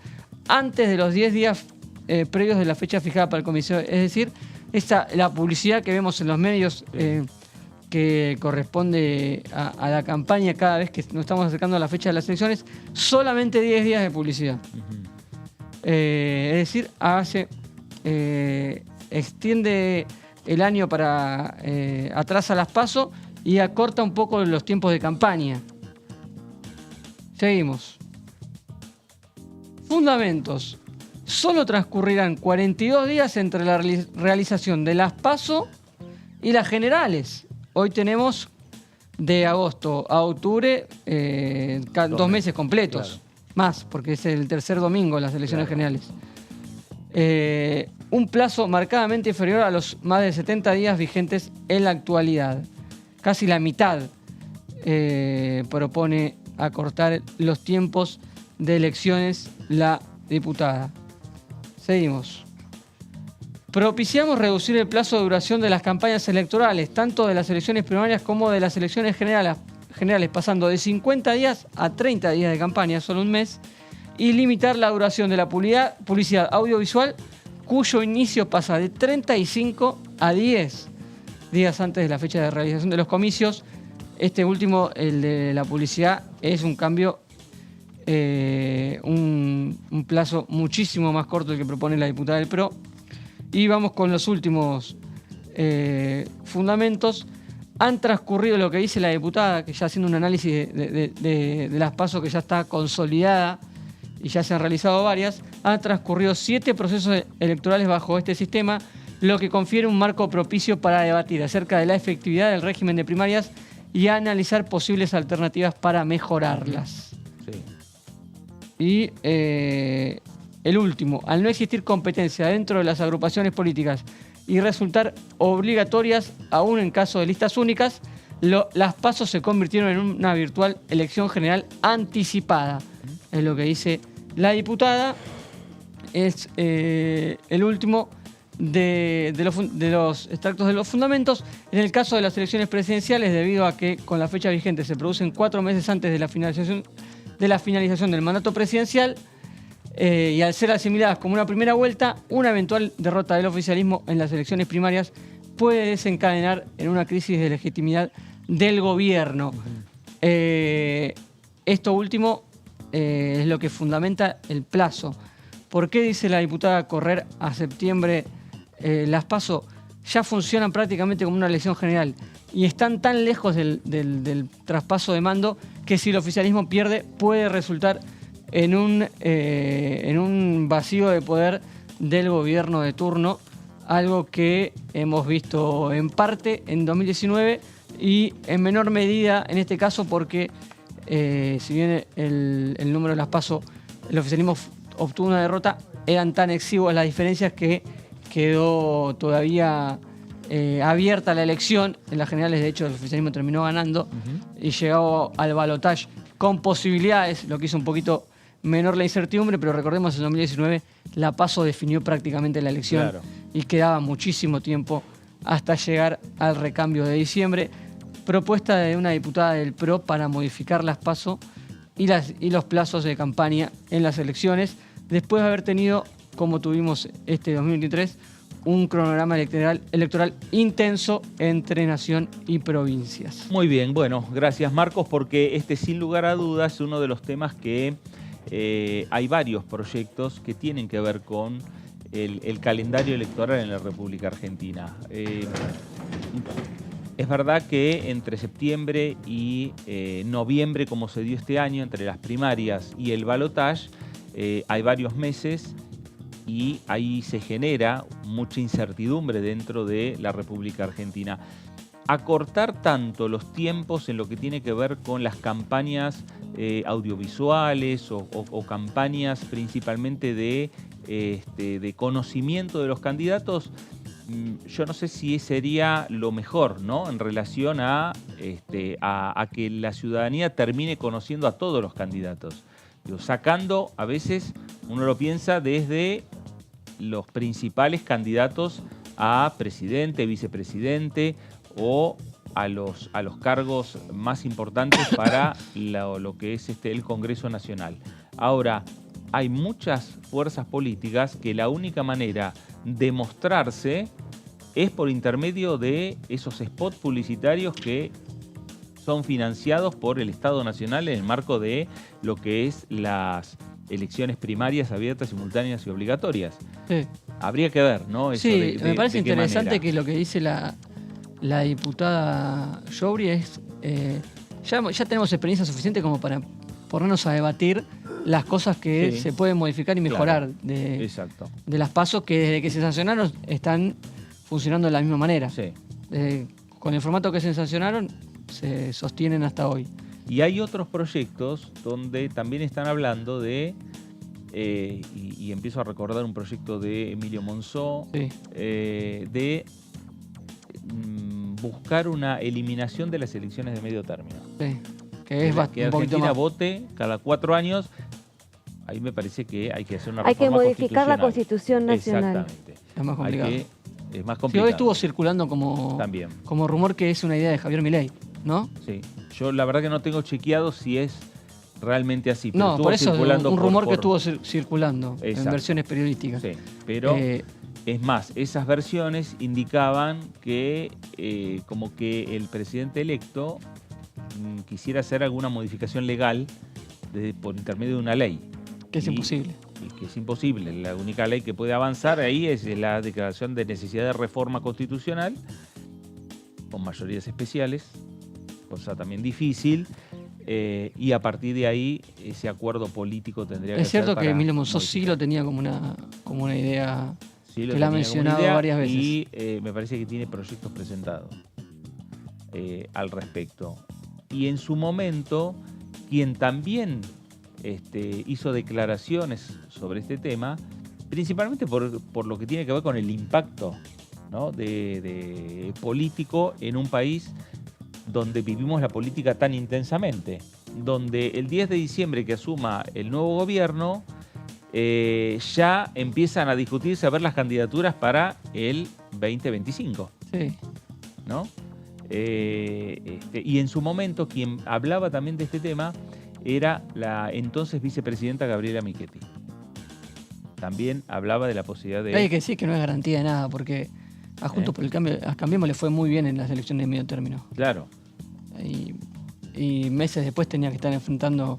antes de los 10 días previos de la fecha fijada para el comicio. Es decir, la publicidad que vemos en los medios que corresponde a la campaña cada vez que nos estamos acercando a la fecha de las elecciones, solamente 10 días de publicidad. Es decir, extiende el año para atrasa las PASO y acorta un poco los tiempos de campaña. Seguimos. Fundamentos. Solo transcurrirán 42 días entre la realización de las PASO y las generales. Hoy tenemos de agosto a octubre 2 meses completos. Claro. Más, porque es el tercer domingo de las elecciones generales. Un plazo marcadamente inferior a los más de 70 días vigentes en la actualidad. Casi la mitad propone acortar los tiempos de elecciones la diputada. Seguimos. Propiciamos reducir el plazo de duración de las campañas electorales, tanto de las elecciones primarias como de las elecciones generales, pasando de 50 días a 30 días de campaña, solo un mes, y limitar la duración de la publicidad audiovisual, cuyo inicio pasa de 35 a 10 días antes de la fecha de realización de los comicios. Este último, el de la publicidad, es un cambio, un plazo muchísimo más corto del que propone la diputada del PRO. Y vamos con los últimos fundamentos. Han transcurrido lo que dice la diputada, que ya haciendo un análisis de las PASO que ya está consolidada y ya se han realizado varias, han transcurrido 7 procesos electorales bajo este sistema, lo que confiere un marco propicio para debatir acerca de la efectividad del régimen de primarias y analizar posibles alternativas para mejorarlas. Sí. Y el último, al no existir competencia dentro de las agrupaciones políticas y resultar obligatorias, aún en caso de listas únicas, las PASO se convirtieron en una virtual elección general anticipada. Es lo que dice la diputada. Es el último de los extractos de los fundamentos. En el caso de las elecciones presidenciales, debido a que con la fecha vigente se producen 4 meses antes de la finalización del mandato presidencial, y al ser asimiladas como una primera vuelta, una eventual derrota del oficialismo en las elecciones primarias puede desencadenar en una crisis de legitimidad del gobierno. Esto último es lo que fundamenta el plazo. ¿Por qué dice la diputada correr a septiembre las PASO? Ya funcionan prácticamente como una elección general y están tan lejos del traspaso de mando que si el oficialismo pierde puede resultar en un vacío de poder del gobierno de turno, algo que hemos visto en parte en 2019 y en menor medida en este caso porque si bien el número de las PASO, el oficialismo obtuvo una derrota, eran tan exiguas las diferencias que quedó todavía abierta la elección. En las generales, de hecho, el oficialismo terminó ganando y llegó al balotaje con posibilidades, lo que hizo un poquito menor la incertidumbre, pero recordemos en 2019 la PASO definió prácticamente la elección. Claro. Y quedaba muchísimo tiempo hasta llegar al recambio de diciembre. Propuesta de una diputada del PRO para modificar las PASO y los plazos de campaña en las elecciones, después de haber tenido, como tuvimos este 2023, un cronograma electoral intenso entre nación y provincias. Muy bien, bueno, gracias Marcos, porque sin lugar a dudas es uno de los temas que hay varios proyectos que tienen que ver con el calendario electoral en la República Argentina. Es verdad que entre septiembre y noviembre, como se dio este año, entre las primarias y el balotaje, hay varios meses y ahí se genera mucha incertidumbre dentro de la República Argentina. Acortar tanto los tiempos en lo que tiene que ver con las campañas audiovisuales o campañas principalmente de conocimiento de los candidatos, yo no sé si sería lo mejor, ¿no? En relación a que la ciudadanía termine conociendo a todos los candidatos. Digo, sacando, a veces uno lo piensa desde los principales candidatos a presidente, vicepresidente o a los cargos más importantes para lo que es el Congreso Nacional. Ahora, hay muchas fuerzas políticas que la única manera de mostrarse es por intermedio de esos spots publicitarios que son financiados por el Estado Nacional en el marco de lo que es las elecciones primarias abiertas, simultáneas y obligatorias. Sí. Habría que ver, ¿no? Eso Sí, me parece de qué interesante manera. que lo que dice la diputada Jouri es... ya tenemos experiencia suficiente como para ponernos a debatir las cosas que Sí. se pueden modificar y mejorar Exacto. de las PASO que desde que se sancionaron están funcionando de la misma manera. Sí. Con el formato que se sancionaron se sostienen hasta hoy. Y hay otros proyectos donde también están hablando de, y empiezo a recordar un proyecto de Emilio Monzó, Sí. de buscar una eliminación de las elecciones de medio término. Sí. Que es Que un poquito Argentina más. vote cada 4 años. Ahí me parece que hay que hacer una Hay que reforma modificar la constitucional. Constitución Nacional. Exactamente. Es más complicado. Es más Sí, complicado. hoy estuvo circulando como También. rumor que es una idea de Javier Milei, ¿no? Sí. Yo la verdad que no tengo chequeado si es realmente así. Pero No, estuvo por eso circulando un rumor que por- estuvo circulando en Exacto. versiones periodísticas. Sí, pero Eh, es más, esas versiones indicaban que como que el presidente electo quisiera hacer alguna modificación legal por intermedio de una ley. que es Y- imposible. Y que es imposible. La única ley que puede avanzar ahí es la declaración de necesidad de reforma constitucional con mayorías especiales, cosa también difícil, y a partir de ahí ese acuerdo político tendría que Es ser cierto que para Emilio Monzó sí modificar. lo tenía como una idea Sí, lo que la ha tenía como mencionado idea varias veces. Y me parece que tiene proyectos presentados al respecto. Y en su momento, quien también hizo declaraciones sobre este tema, principalmente por lo que tiene que ver con el impacto, ¿no? de político en un país donde vivimos la política tan intensamente, donde el 10 de diciembre que asuma el nuevo gobierno, ya empiezan a discutirse a ver las candidaturas para el 2025, Sí. ¿no? Y en su momento quien hablaba también de este tema era la entonces vicepresidenta Gabriela Michetti. También hablaba de la posibilidad de... Hay que decir que no es garantía de nada, porque a Juntos por el Cambio, a Cambiemos le fue muy bien en las elecciones de medio término. Claro, Y meses después tenía que estar enfrentando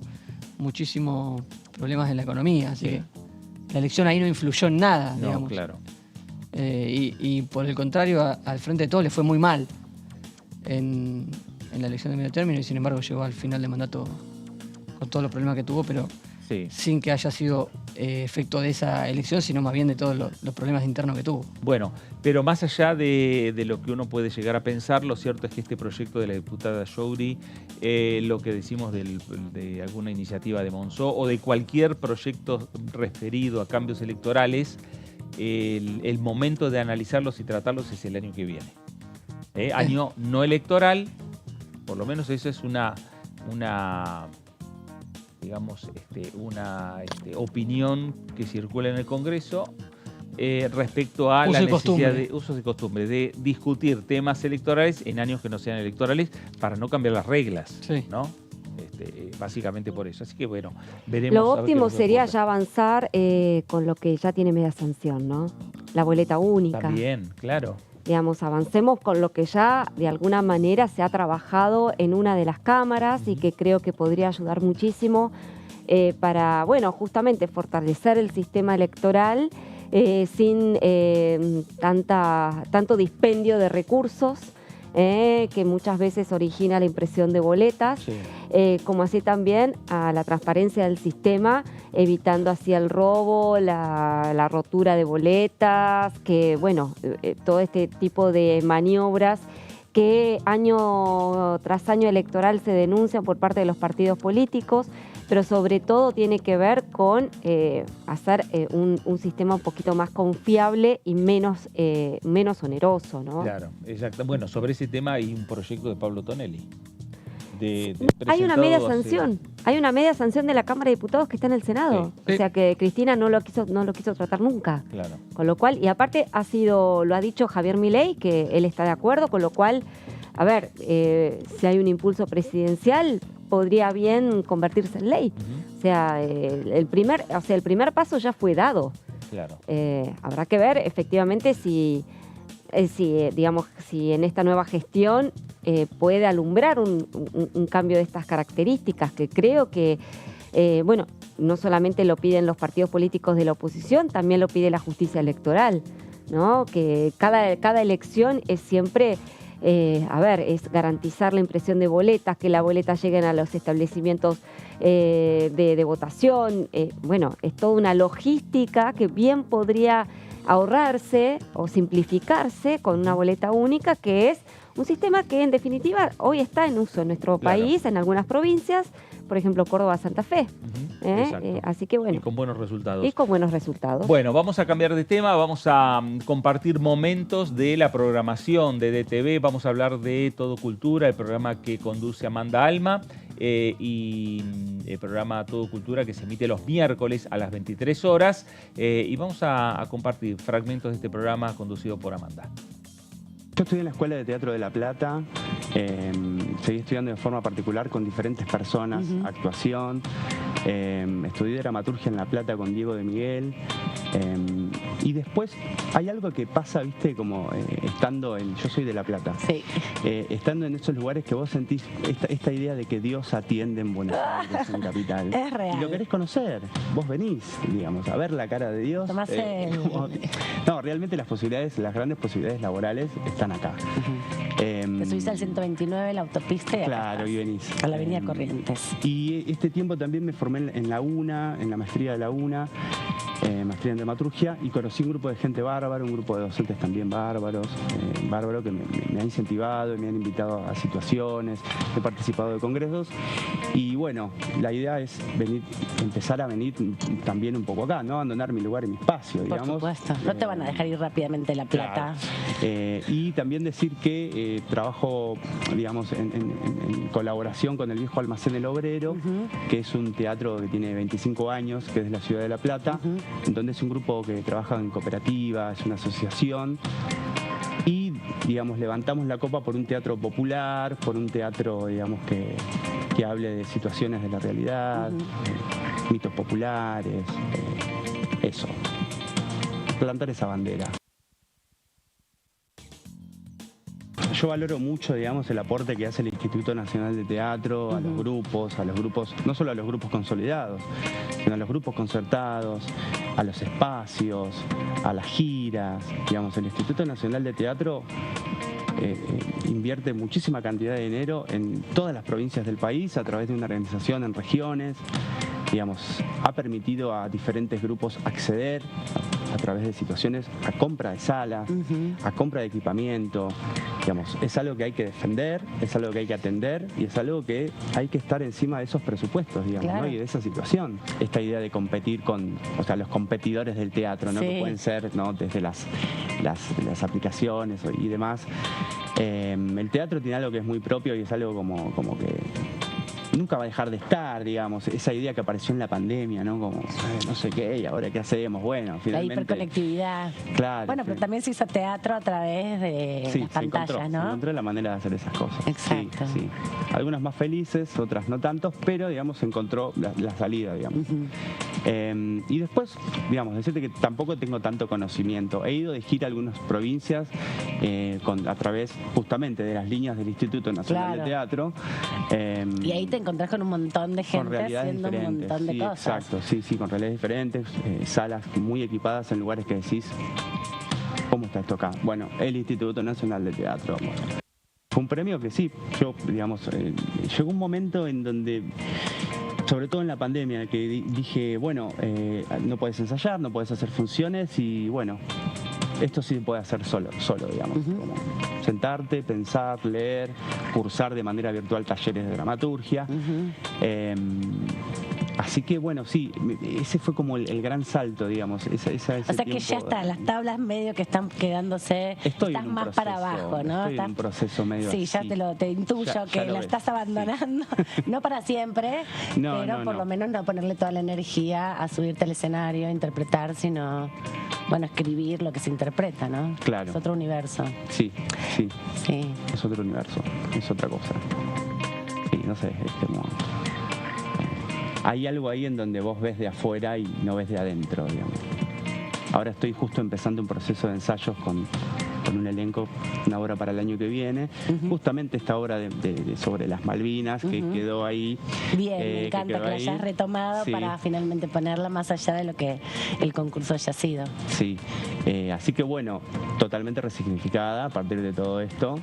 muchísimos problemas en la economía, así Sí. que la elección ahí no influyó en nada, no, digamos. claro. Y por el contrario, al Frente de Todos le fue muy mal en la elección de medio término y sin embargo llegó al final de mandato con todos los problemas que tuvo, pero Sí. sin que haya sido efecto de esa elección, sino más bien de todos los problemas internos que tuvo. Bueno, pero más allá de lo que uno puede llegar a pensar, lo cierto es que este proyecto de la diputada Jouri, lo que decimos de alguna iniciativa de Monzó o de cualquier proyecto referido a cambios electorales, el momento de analizarlos y tratarlos es el año que viene. Año no electoral, por lo menos esa es una digamos, una opinión que circula en el Congreso respecto a Uso la y necesidad costumbre. de usos y costumbres, de discutir temas electorales en años que no sean electorales para no cambiar las reglas, Sí. ¿no? Básicamente por eso. Así que bueno, veremos. Lo a ver qué óptimo nos sería ocurre. ya avanzar con lo que ya tiene media sanción, ¿no? La boleta única. También, claro. Digamos, avancemos con lo que ya de alguna manera se ha trabajado en una de las cámaras y que creo que podría ayudar muchísimo para, bueno, justamente fortalecer el sistema electoral sin tanto dispendio de recursos que muchas veces origina la impresión de boletas, Sí. como así también a la transparencia del sistema, evitando así el robo, la rotura de boletas, que bueno, todo este tipo de maniobras que año tras año electoral se denuncian por parte de los partidos políticos, pero sobre todo tiene que ver con hacer un sistema un poquito más confiable y menos oneroso, ¿no? Claro, exacto. Bueno, sobre ese tema hay un proyecto de Pablo Tonelli. Hay una media presentado hace- sanción. Hay una media sanción de la Cámara de Diputados que está en el Senado. Sí. O sea que Cristina no lo quiso tratar nunca. Claro. Con lo cual, y aparte lo ha dicho Javier Milei, que él está de acuerdo, con lo cual, a ver, si hay un impulso presidencial, podría bien convertirse en ley. O sea, el primer paso ya fue dado. Claro. Habrá que ver efectivamente si en esta nueva gestión puede alumbrar un cambio de estas características, que creo que, no solamente lo piden los partidos políticos de la oposición, también lo pide la justicia electoral, ¿no? Que cada elección es siempre, es garantizar la impresión de boletas, que las boletas lleguen a los establecimientos de votación. Es toda una logística que bien podría ahorrarse o simplificarse con una boleta única, que es un sistema que en definitiva hoy está en uso en nuestro país, en algunas provincias, por ejemplo Córdoba, Santa Fe. Así que Y con buenos resultados. Y con buenos resultados. Bueno, vamos a cambiar de tema, vamos a compartir momentos de la programación de DTV, vamos a hablar de Todo Cultura, el programa que conduce Amanda Alma, y el programa Todo Cultura que se emite los miércoles a las 23 horas, y vamos a compartir fragmentos de este programa conducido por Amanda. Yo estudié en la Escuela de Teatro de La Plata, seguí estudiando de forma particular con diferentes personas, actuación, estudié dramaturgia en La Plata con Diego de Miguel, y después hay algo que pasa, viste, como estando en... Yo soy de La Plata. Sí. Estando en esos lugares que vos sentís esta idea de que Dios atiende en Buenos Aires, en Capital. Es real. Y lo querés conocer. Vos venís, digamos, a ver la cara de Dios. No, realmente las grandes posibilidades laborales están acá. Te subís al 129, la autopista, y claro, y venís. A la avenida Corrientes. Y este tiempo también me formé en la UNA, en la maestría de la UNA, maestría en dramaturgia, y conocí un grupo de gente bárbaro, un grupo de docentes también bárbaros, que me han incentivado, me han invitado a situaciones, he participado de congresos, y bueno, la idea es empezar a venir también un poco acá, no abandonar mi lugar y mi espacio, digamos. Por supuesto, no te van a dejar ir rápidamente a La Plata. Claro. Y también decir que trabajo, digamos, en colaboración con el viejo Almacén El Obrero, que es un teatro que tiene 25 años, que es de la ciudad de La Plata, donde es un grupo que trabaja en cooperativa, es una asociación, y, digamos, levantamos la copa por un teatro popular, por un teatro, digamos, que hable de situaciones de la realidad, mitos populares, eso, plantar esa bandera. Yo valoro mucho, digamos, el aporte que hace el Instituto Nacional de Teatro a los grupos, no solo a los grupos consolidados, sino a los grupos concertados, a los espacios, a las giras. Digamos, el Instituto Nacional de Teatro invierte muchísima cantidad de dinero en todas las provincias del país a través de una organización en regiones. Digamos, ha permitido a diferentes grupos acceder a través de situaciones a compra de salas, a compra de equipamiento. Digamos, es algo que hay que defender, es algo que hay que atender y es algo que hay que estar encima de esos presupuestos, digamos, claro, ¿no? Y de esa situación. Esta idea de competir con, los competidores del teatro, ¿no? Que pueden ser, ¿no? Desde las aplicaciones y demás. El teatro tiene algo que es muy propio y es algo como que nunca va a dejar de estar, digamos, esa idea que apareció en la pandemia, ¿no? Como, no sé qué, y ahora qué hacemos, bueno, finalmente... La hiperconectividad. Claro. Bueno, pero también se hizo teatro a través de las pantallas, ¿no? Se encontró la manera de hacer esas cosas. Exacto. Sí. Algunas más felices, otras no tantos, pero, digamos, se encontró la salida, digamos. Y después, digamos, decirte que tampoco tengo tanto conocimiento. He ido de gira a algunas provincias a través, justamente, de las líneas del Instituto Nacional de Teatro. Y ahí te encontrás con un montón de gente haciendo un montón de cosas. Exacto, sí, con realidades diferentes, salas muy equipadas en lugares que decís, ¿cómo está esto acá? Bueno, el Instituto Nacional de Teatro. Bueno, fue un premio que sí, yo, digamos, llegó un momento en donde, sobre todo en la pandemia, que dije, bueno, no puedes ensayar, no puedes hacer funciones y bueno, esto sí se puede hacer solo, digamos. Como sentarte, pensar, leer, cursar de manera virtual talleres de dramaturgia. Así que bueno, sí, ese fue como el gran salto, digamos. O sea que ya está, las tablas medio que están quedándose, estás más para abajo, ¿no? Estoy en un proceso medio sí, así. ya te intuyo que la estás abandonando, no para siempre, pero por lo menos no ponerle toda la energía a subirte al escenario, a interpretar, sino, bueno, escribir lo que se interpreta, ¿no? Claro. Es otro universo. Sí. Es otro universo, es otra cosa. Sí, no sé, es como... hay algo ahí en donde vos ves de afuera y no ves de adentro, digamos. Ahora estoy justo empezando un proceso de ensayos con un elenco, una obra para el año que viene. Justamente esta obra sobre las Malvinas, que quedó ahí. Bien, me encanta que la hayas retomado para finalmente ponerla más allá de lo que el concurso haya sido. Sí, así que bueno, totalmente resignificada a partir de todo esto.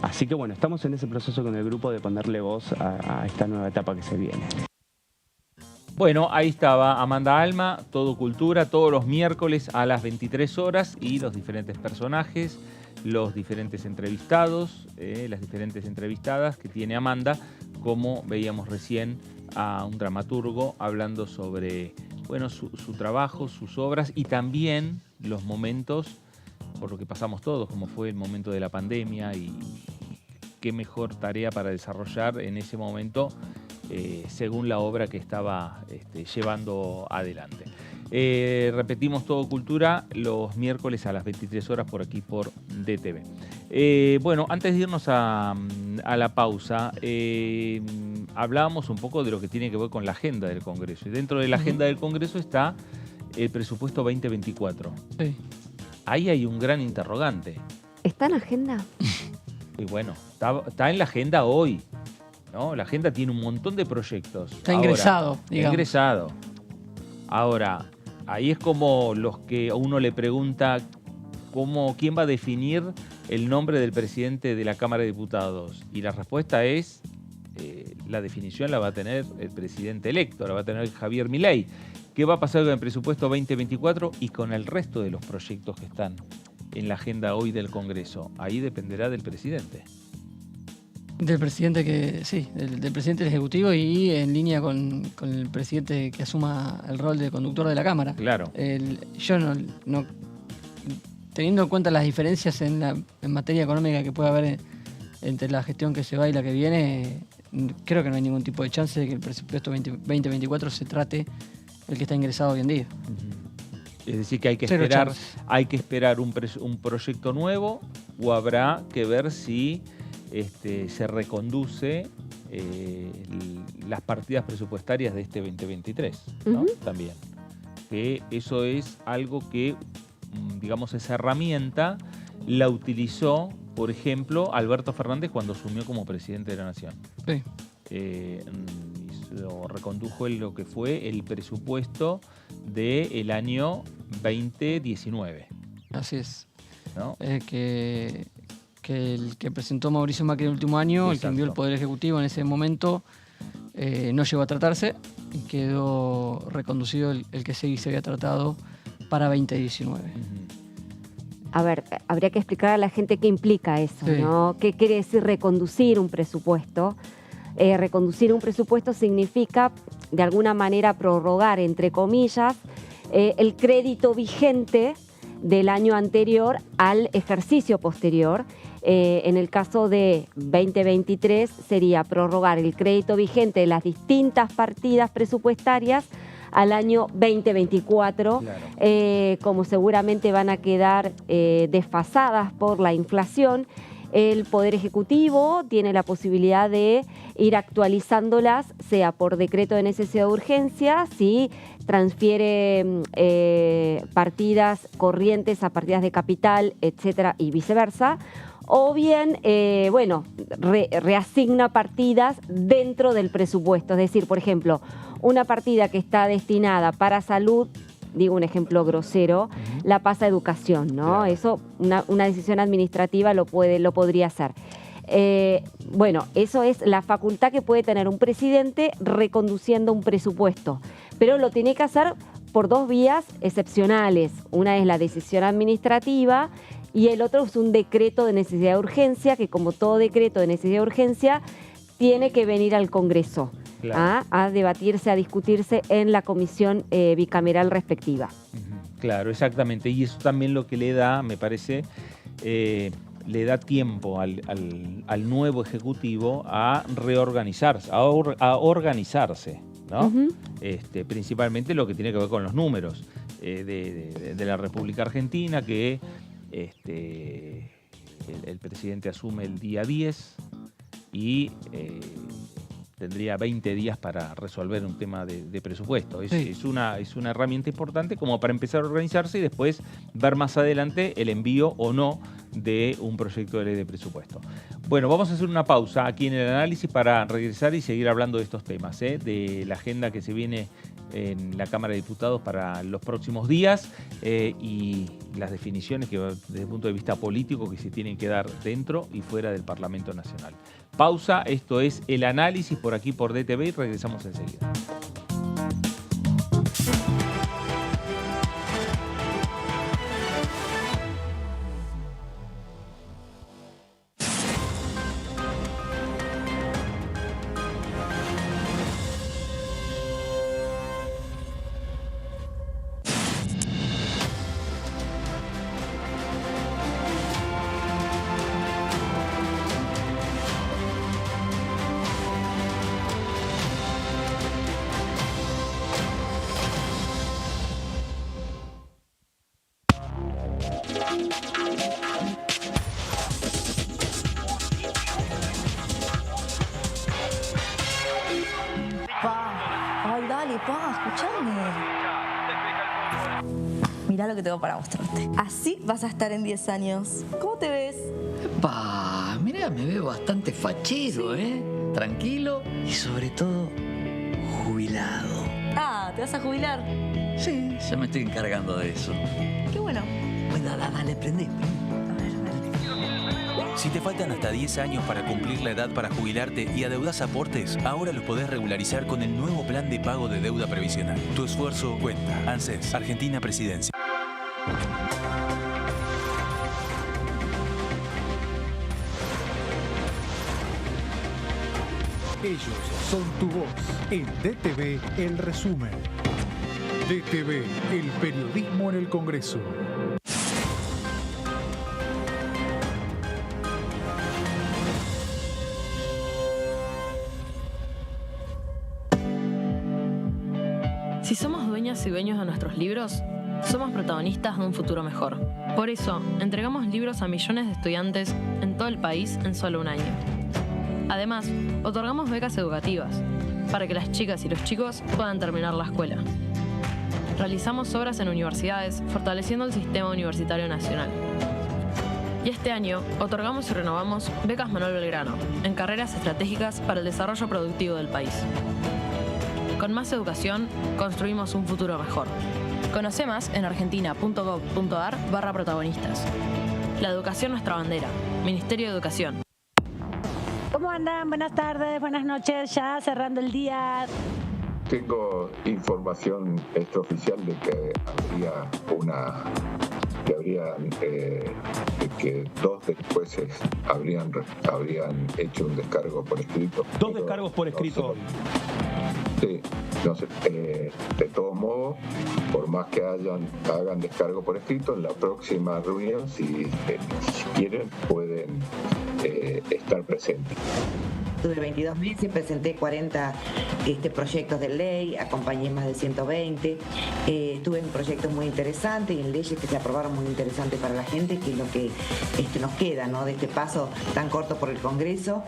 Así que bueno, estamos en ese proceso con el grupo de ponerle voz a esta nueva etapa que se viene. Bueno, ahí estaba Amanda Alma, Todo Cultura, todos los miércoles a las 23 horas y los diferentes personajes, los diferentes entrevistados, las diferentes entrevistadas que tiene Amanda, como veíamos recién a un dramaturgo hablando sobre bueno, su trabajo, sus obras y también los momentos por lo que pasamos todos, como fue el momento de la pandemia y qué mejor tarea para desarrollar en ese momento según la obra que estaba llevando adelante. Repetimos Todo Cultura los miércoles a las 23 horas por aquí por DTV. Bueno, antes de irnos a la pausa, hablábamos un poco de lo que tiene que ver con la agenda del Congreso. Y dentro de la agenda del Congreso está el presupuesto 2024. Sí. Ahí hay un gran interrogante. ¿Está en la agenda? Y bueno, está en la agenda hoy, ¿no? La agenda tiene un montón de proyectos. Está ingresado, digamos. Ingresado. Ahora, ahí es como los que a uno le pregunta quién va a definir el nombre del presidente de la Cámara de Diputados. Y la respuesta es, la definición la va a tener el presidente electo, la va a tener Javier Milei. ¿Qué va a pasar con el presupuesto 2024 y con el resto de los proyectos que están en la agenda hoy del Congreso? Ahí dependerá del presidente. Del presidente del presidente del Ejecutivo y en línea con el presidente que asuma el rol de conductor de la Cámara. Claro. Yo no teniendo en cuenta las diferencias en materia económica que puede haber entre la gestión que se va y la que viene, creo que no hay ningún tipo de chance de que el presupuesto 2024 se trate el que está ingresado hoy en día. Es decir, que hay que esperar un proyecto nuevo o habrá que ver si se reconduce las partidas presupuestarias de este 2023, ¿no? También. Que eso es algo que, digamos, esa herramienta la utilizó, por ejemplo, Alberto Fernández cuando asumió como presidente de la Nación. Sí. Recondujo lo que fue el presupuesto del año 2019. Así es. ¿No? Que el que presentó Mauricio Macri el último año, el que envió el Poder Ejecutivo en ese momento, no llegó a tratarse y quedó reconducido el que se había tratado para 2019. A ver, habría que explicar a la gente qué implica eso, Sí. ¿no? ¿Qué quiere decir reconducir un presupuesto? Reconducir un presupuesto significa, de alguna manera, prorrogar, entre comillas, el crédito vigente del año anterior al ejercicio posterior. En el caso de 2023 sería prorrogar el crédito vigente de las distintas partidas presupuestarias al año 2024, claro. Como seguramente van a quedar desfasadas por la inflación. El Poder Ejecutivo tiene la posibilidad de ir actualizándolas, sea por decreto de necesidad de urgencia, si transfiere partidas corrientes a partidas de capital, etcétera, y viceversa, o bien, reasigna partidas dentro del presupuesto. Es decir, por ejemplo, una partida que está destinada para salud, digo un ejemplo grosero, la pasa a educación, ¿no? Claro. Eso, una decisión administrativa lo podría hacer. Eso es la facultad que puede tener un presidente reconduciendo un presupuesto, pero lo tiene que hacer por dos vías excepcionales. Una es la decisión administrativa y el otro es un decreto de necesidad de urgencia, que como todo decreto de necesidad de urgencia, tiene que venir al Congreso. Claro. A debatirse, a discutirse en la comisión bicameral respectiva. Claro, exactamente. Y eso también lo que le da, me parece, le da tiempo al nuevo Ejecutivo a reorganizarse, a organizarse, ¿no? Principalmente lo que tiene que ver con los números de la República Argentina, que el presidente asume el día 10. y tendría 20 días para resolver un tema de presupuesto. Es una herramienta importante como para empezar a organizarse y después ver más adelante el envío o no de un proyecto de ley de presupuesto. Bueno, vamos a hacer una pausa aquí en el análisis para regresar y seguir hablando de estos temas, de la agenda que se viene en la Cámara de Diputados para los próximos días y las definiciones que desde el punto de vista político que se tienen que dar dentro y fuera del Parlamento Nacional. Pausa, esto es el análisis por aquí por DTV y regresamos enseguida. Ay, dale, escuchame. Mirá lo que tengo para mostrarte. Así vas a estar en 10 años. ¿Cómo te ves? Mirá, me veo bastante fachero, tranquilo y sobre todo jubilado. Ah, ¿te vas a jubilar? Sí, ya me estoy encargando de eso. Qué bueno. Bueno, dale, prende. Si te faltan hasta 10 años para cumplir la edad para jubilarte y adeudás aportes, ahora los podés regularizar con el nuevo plan de pago de deuda previsional. Tu esfuerzo cuenta. ANSES, Argentina Presidencia. Ellos son tu voz. En DTV, el resumen. DTV, el periodismo en el Congreso. Si somos dueñas y dueños de nuestros libros, somos protagonistas de un futuro mejor. Por eso, entregamos libros a millones de estudiantes en todo el país en solo un año. Además, otorgamos becas educativas para que las chicas y los chicos puedan terminar la escuela. Realizamos obras en universidades, fortaleciendo el sistema universitario nacional. Y este año, otorgamos y renovamos becas Manuel Belgrano en carreras estratégicas para el desarrollo productivo del país. Con más educación, construimos un futuro mejor. Conoce más en argentina.gov.ar/protagonistas. La educación nuestra bandera. Ministerio de Educación. ¿Cómo andan? Buenas tardes, buenas noches, ya cerrando el día. Tengo información extraoficial de que que 2 jueces habrían hecho un descargo por escrito. 2 descargos por escrito. Sí, no sé, de todos modos, por más que hagan descargo por escrito, en la próxima reunión, si quieren, pueden estar presentes. Tuve 22 meses, presenté 40 proyectos de ley, acompañé más de 120, estuve en proyectos muy interesantes y en leyes que se aprobaron muy interesantes para la gente, que es lo que nos queda, ¿no?, de este paso tan corto por el Congreso,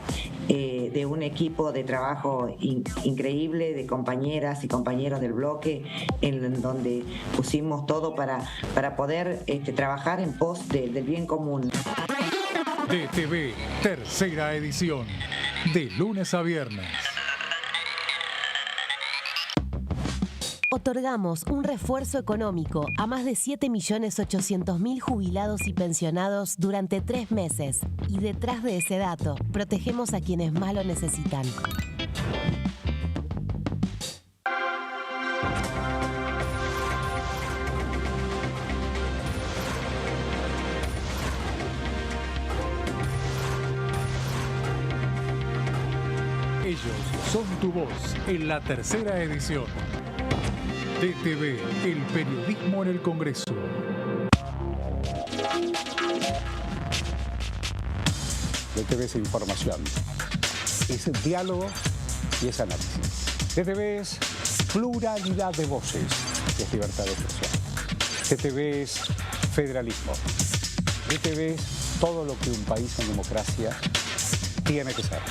de un equipo de trabajo increíble, de compañeras y compañeros del bloque, en donde pusimos todo para poder trabajar en pos del bien común. DTV, tercera edición, de lunes a viernes. Otorgamos un refuerzo económico a más de 7.800.000 jubilados y pensionados durante 3 meses. Y detrás de ese dato, protegemos a quienes más lo necesitan. Ellos son tu voz en la tercera edición. DTV, el periodismo en el Congreso. DTV es información, es diálogo y es análisis. DTV es pluralidad de voces, es libertad de expresión. DTV es federalismo. DTV es todo lo que un país en democracia tiene que ser.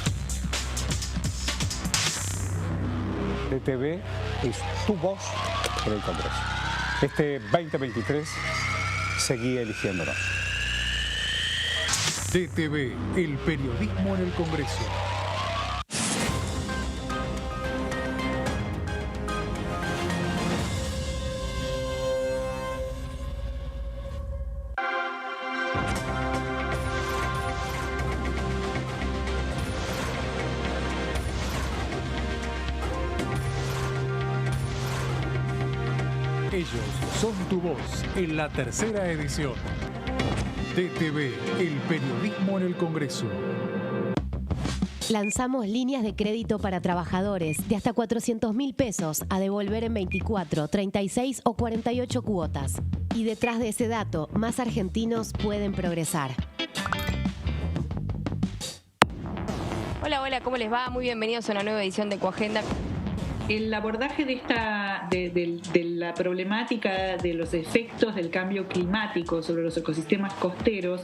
DTV es tu voz en el Congreso. Este 2023 seguí eligiéndonos. DTV, el periodismo en el Congreso. Ellos son tu voz en la tercera edición. DTV, el periodismo en el Congreso. Lanzamos líneas de crédito para trabajadores de hasta 400.000 pesos a devolver en 24, 36 o 48 cuotas. Y detrás de ese dato, más argentinos pueden progresar. Hola, hola, ¿cómo les va? Muy bienvenidos a una nueva edición de Coagenda. El abordaje de la problemática de los efectos del cambio climático sobre los ecosistemas costeros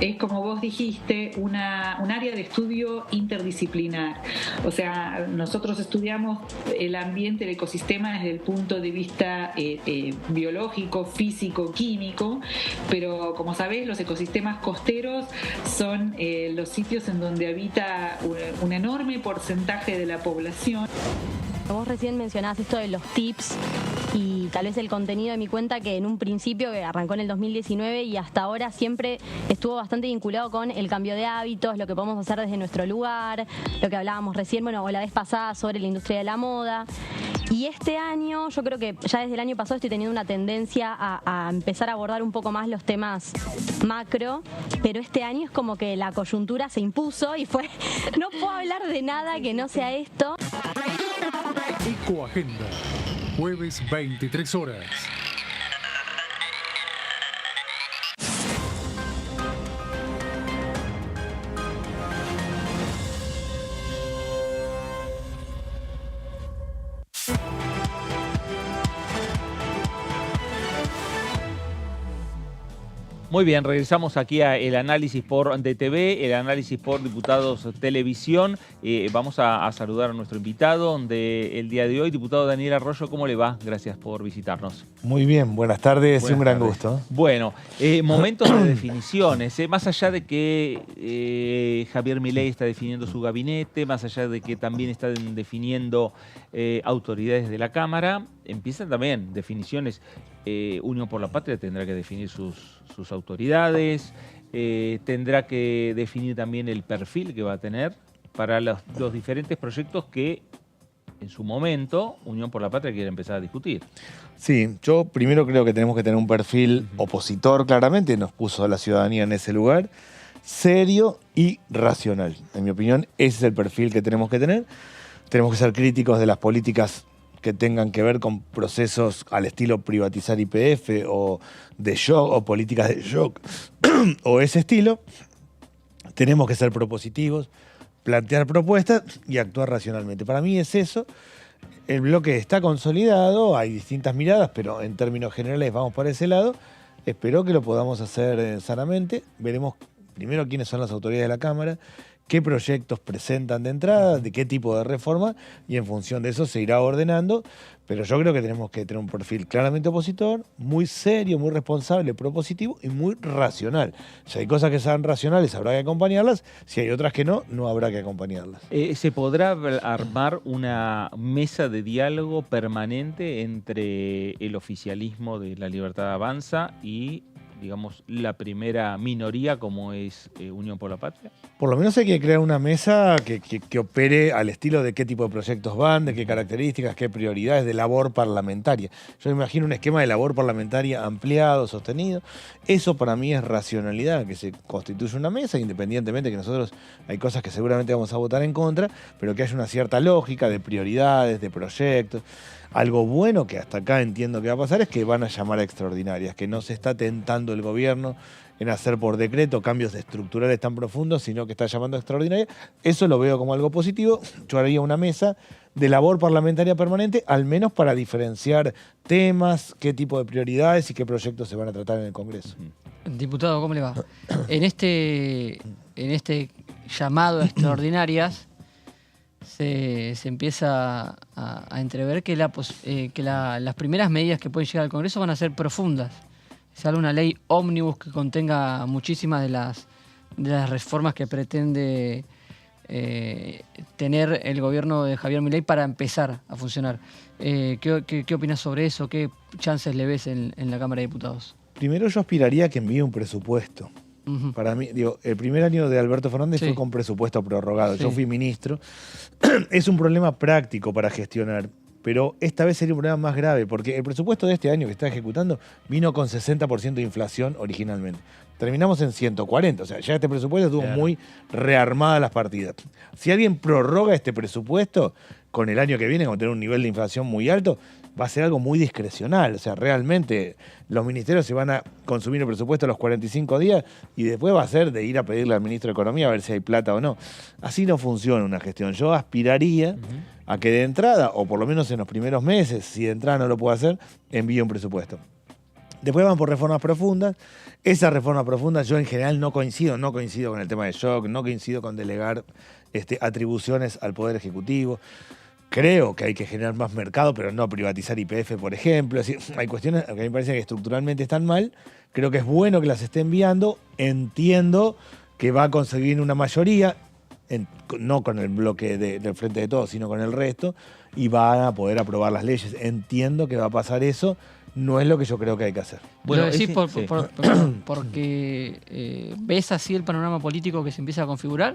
es, como vos dijiste, un área de estudio interdisciplinar. O sea, nosotros estudiamos el ambiente, el ecosistema desde el punto de vista biológico, físico, químico, pero como sabés, los ecosistemas costeros son los sitios en donde habita un enorme porcentaje de la población. Vos recién mencionabas esto de los tips y tal vez el contenido de mi cuenta, que en un principio que arrancó en el 2019 y hasta ahora siempre estuvo bastante vinculado con el cambio de hábitos, lo que podemos hacer desde nuestro lugar, lo que hablábamos recién, bueno, o la vez pasada sobre la industria de la moda. Y este año, yo creo que ya desde el año pasado estoy teniendo una tendencia a empezar a abordar un poco más los temas macro, pero este año es como que la coyuntura se impuso y fue, no puedo hablar de nada que no sea esto. Ecoagenda, jueves 23 horas. Muy bien, regresamos aquí a el análisis por DTV, el análisis por Diputados Televisión. Vamos a saludar a nuestro invitado del día de hoy, diputado Daniel Arroyo. ¿Cómo le va? Gracias por visitarnos. Muy bien, buenas tardes y un gran gusto. Bueno, momentos de definiciones. Más allá de que Javier Milei está definiendo su gabinete, más allá de que también están definiendo autoridades de la Cámara, empiezan también definiciones. Unión por la Patria tendrá que definir sus autoridades, tendrá que definir también el perfil que va a tener para los diferentes proyectos que en su momento Unión por la Patria quiere empezar a discutir. Sí, yo primero creo que tenemos que tener un perfil opositor, claramente, nos puso a la ciudadanía en ese lugar, serio y racional. En mi opinión, ese es el perfil que tenemos que tener. Tenemos que ser críticos de las políticas que tengan que ver con procesos al estilo privatizar YPF o de shock o políticas de shock o ese estilo. Tenemos que ser propositivos, plantear propuestas y actuar racionalmente. Para mí es eso. El bloque está consolidado, hay distintas miradas, pero en términos generales vamos por ese lado. Espero que lo podamos hacer sanamente. Veremos primero quiénes son las autoridades de la Cámara, qué proyectos presentan de entrada, de qué tipo de reforma, y en función de eso se irá ordenando. Pero yo creo que tenemos que tener un perfil claramente opositor, muy serio, muy responsable, propositivo y muy racional. Si hay cosas que sean racionales, habrá que acompañarlas. Si hay otras que no, no habrá que acompañarlas. ¿Se podrá armar una mesa de diálogo permanente entre el oficialismo de La Libertad Avanza y, digamos, la primera minoría como es Unión por la Patria? Por lo menos hay que crear una mesa que opere al estilo de qué tipo de proyectos van, de qué características, qué prioridades, de labor parlamentaria. Yo me imagino un esquema de labor parlamentaria ampliado, sostenido. Eso para mí es racionalidad, que se constituya una mesa, independientemente que nosotros hay cosas que seguramente vamos a votar en contra, pero que haya una cierta lógica de prioridades, de proyectos. Algo bueno que hasta acá entiendo que va a pasar es que van a llamar a extraordinarias, que no se está tentando el gobierno en hacer por decreto cambios estructurales tan profundos, sino que está llamando a extraordinarias. Eso lo veo como algo positivo. Yo haría una mesa de labor parlamentaria permanente, al menos para diferenciar temas, qué tipo de prioridades y qué proyectos se van a tratar en el Congreso. Diputado, ¿cómo le va? En este llamado a extraordinarias se empieza a entrever que, las primeras medidas que pueden llegar al Congreso van a ser profundas. Sale una ley ómnibus que contenga muchísimas de las reformas que pretende tener el gobierno de Javier Milei para empezar a funcionar. ¿Qué opinas sobre eso? ¿Qué chances le ves en la Cámara de Diputados? Primero yo aspiraría a que envíe un presupuesto. Para mí, el primer año de Alberto Fernández fue con presupuesto prorrogado. Yo fui ministro. Es un problema práctico para gestionar, pero esta vez sería un problema más grave, porque el presupuesto de este año que está ejecutando vino con 60% de inflación originalmente. Terminamos en 140, o sea, ya este presupuesto estuvo muy rearmada las partidas. Si alguien prorroga este presupuesto con el año que viene, con tener un nivel de inflación muy alto, va a ser algo muy discrecional. O sea, realmente los ministerios se van a consumir el presupuesto a los 45 días y después va a ser de ir a pedirle al ministro de Economía a ver si hay plata o no. Así no funciona una gestión. Yo aspiraría a que de entrada, o por lo menos en los primeros meses, si de entrada no lo puedo hacer, envíe un presupuesto. Después van por reformas profundas. Esas reformas profundas yo en general no coincido con el tema de shock, no coincido con delegar atribuciones al Poder Ejecutivo. Creo que hay que generar más mercado, pero no privatizar YPF, por ejemplo. Es decir, hay cuestiones que a mí me parece que estructuralmente están mal. Creo que es bueno que las esté enviando. Entiendo que va a conseguir una mayoría, no con el bloque del Frente de Todos, sino con el resto, y van a poder aprobar las leyes. Entiendo que va a pasar eso. No es lo que yo creo que hay que hacer. Bueno, ¿lo decís porque ves así el panorama político que se empieza a configurar?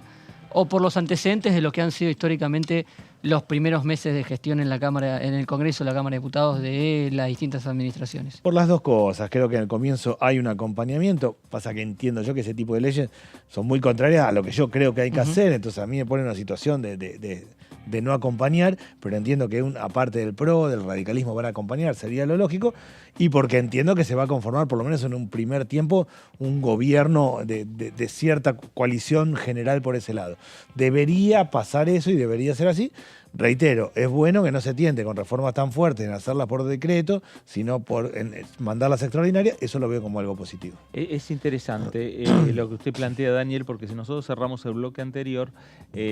¿O por los antecedentes de lo que han sido históricamente los primeros meses de gestión en la Cámara, en el Congreso, la Cámara de Diputados de las distintas administraciones? Por las dos cosas. Creo que en el comienzo hay un acompañamiento. Pasa que entiendo yo que ese tipo de leyes son muy contrarias a lo que yo creo que hay que hacer. Entonces a mí me pone en una situación de no acompañar, pero entiendo que aparte del PRO, del radicalismo, van a acompañar, sería lo lógico, y porque entiendo que se va a conformar, por lo menos en un primer tiempo, un gobierno de cierta coalición general por ese lado. Debería pasar eso y debería ser así. Reitero, es bueno que no se tiente con reformas tan fuertes en hacerlas por decreto, sino en mandarlas extraordinarias. Eso lo veo como algo positivo. Es interesante lo que usted plantea, Daniel, porque si nosotros cerramos el bloque anterior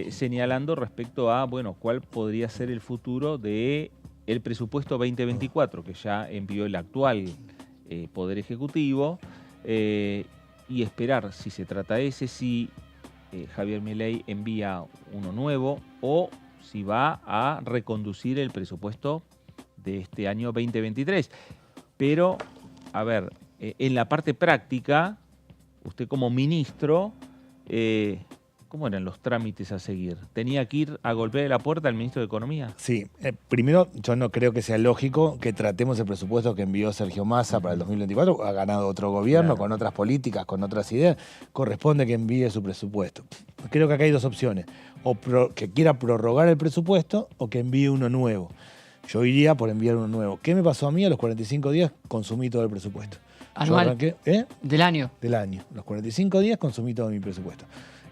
señalando respecto a, bueno, cuál podría ser el futuro del presupuesto 2024, que ya envió el actual Poder Ejecutivo, y esperar si se trata si Javier Milei envía uno nuevo o si va a reconducir el presupuesto de este año 2023. Pero, a ver, en la parte práctica, usted como ministro, ¿cómo eran los trámites a seguir? ¿Tenía que ir a golpear la puerta al ministro de Economía? Sí. Primero, yo no creo que sea lógico que tratemos el presupuesto que envió Sergio Massa para el 2024. Ha ganado otro gobierno, con otras políticas, con otras ideas. Corresponde que envíe su presupuesto. Creo que acá hay dos opciones. O que quiera prorrogar el presupuesto o que envíe uno nuevo. Yo iría por enviar uno nuevo. ¿Qué me pasó a mí? A los 45 días consumí todo el presupuesto. ¿Anual? Del año. Del año. Los 45 días consumí todo mi presupuesto.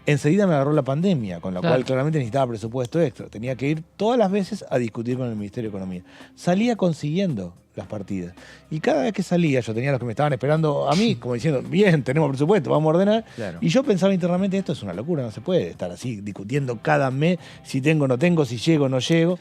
Enseguida me agarró la pandemia, con la cual claramente necesitaba presupuesto extra. Tenía que ir todas las veces a discutir con el Ministerio de Economía. Salía consiguiendo las partidas. Y cada vez que salía, yo tenía los que me estaban esperando a mí, como diciendo, bien, tenemos presupuesto, vamos a ordenar. Claro. Y yo pensaba internamente, esto es una locura, no se puede estar así discutiendo cada mes si tengo o no tengo, si llego o no llego.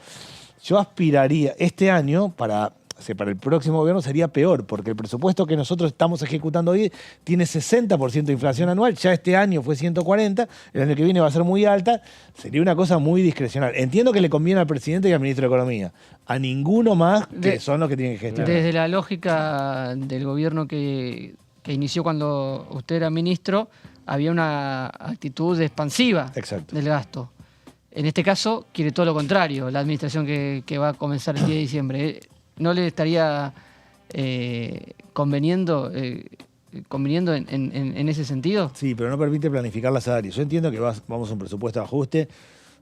Yo aspiraría este año para el próximo gobierno sería peor, porque el presupuesto que nosotros estamos ejecutando hoy tiene 60% de inflación anual, ya este año fue 140, el año que viene va a ser muy alta, sería una cosa muy discrecional. Entiendo que le conviene al presidente y al ministro de Economía, a ninguno más que son los que tienen que gestionar. Desde la lógica del gobierno que inició cuando usted era ministro, había una actitud expansiva del gasto. En este caso, quiere todo lo contrario, la administración que va a comenzar el 10 de diciembre. ¿No le estaría conveniendo en ese sentido? Sí, pero no permite planificar las áreas. Yo entiendo que vamos a un presupuesto de ajuste,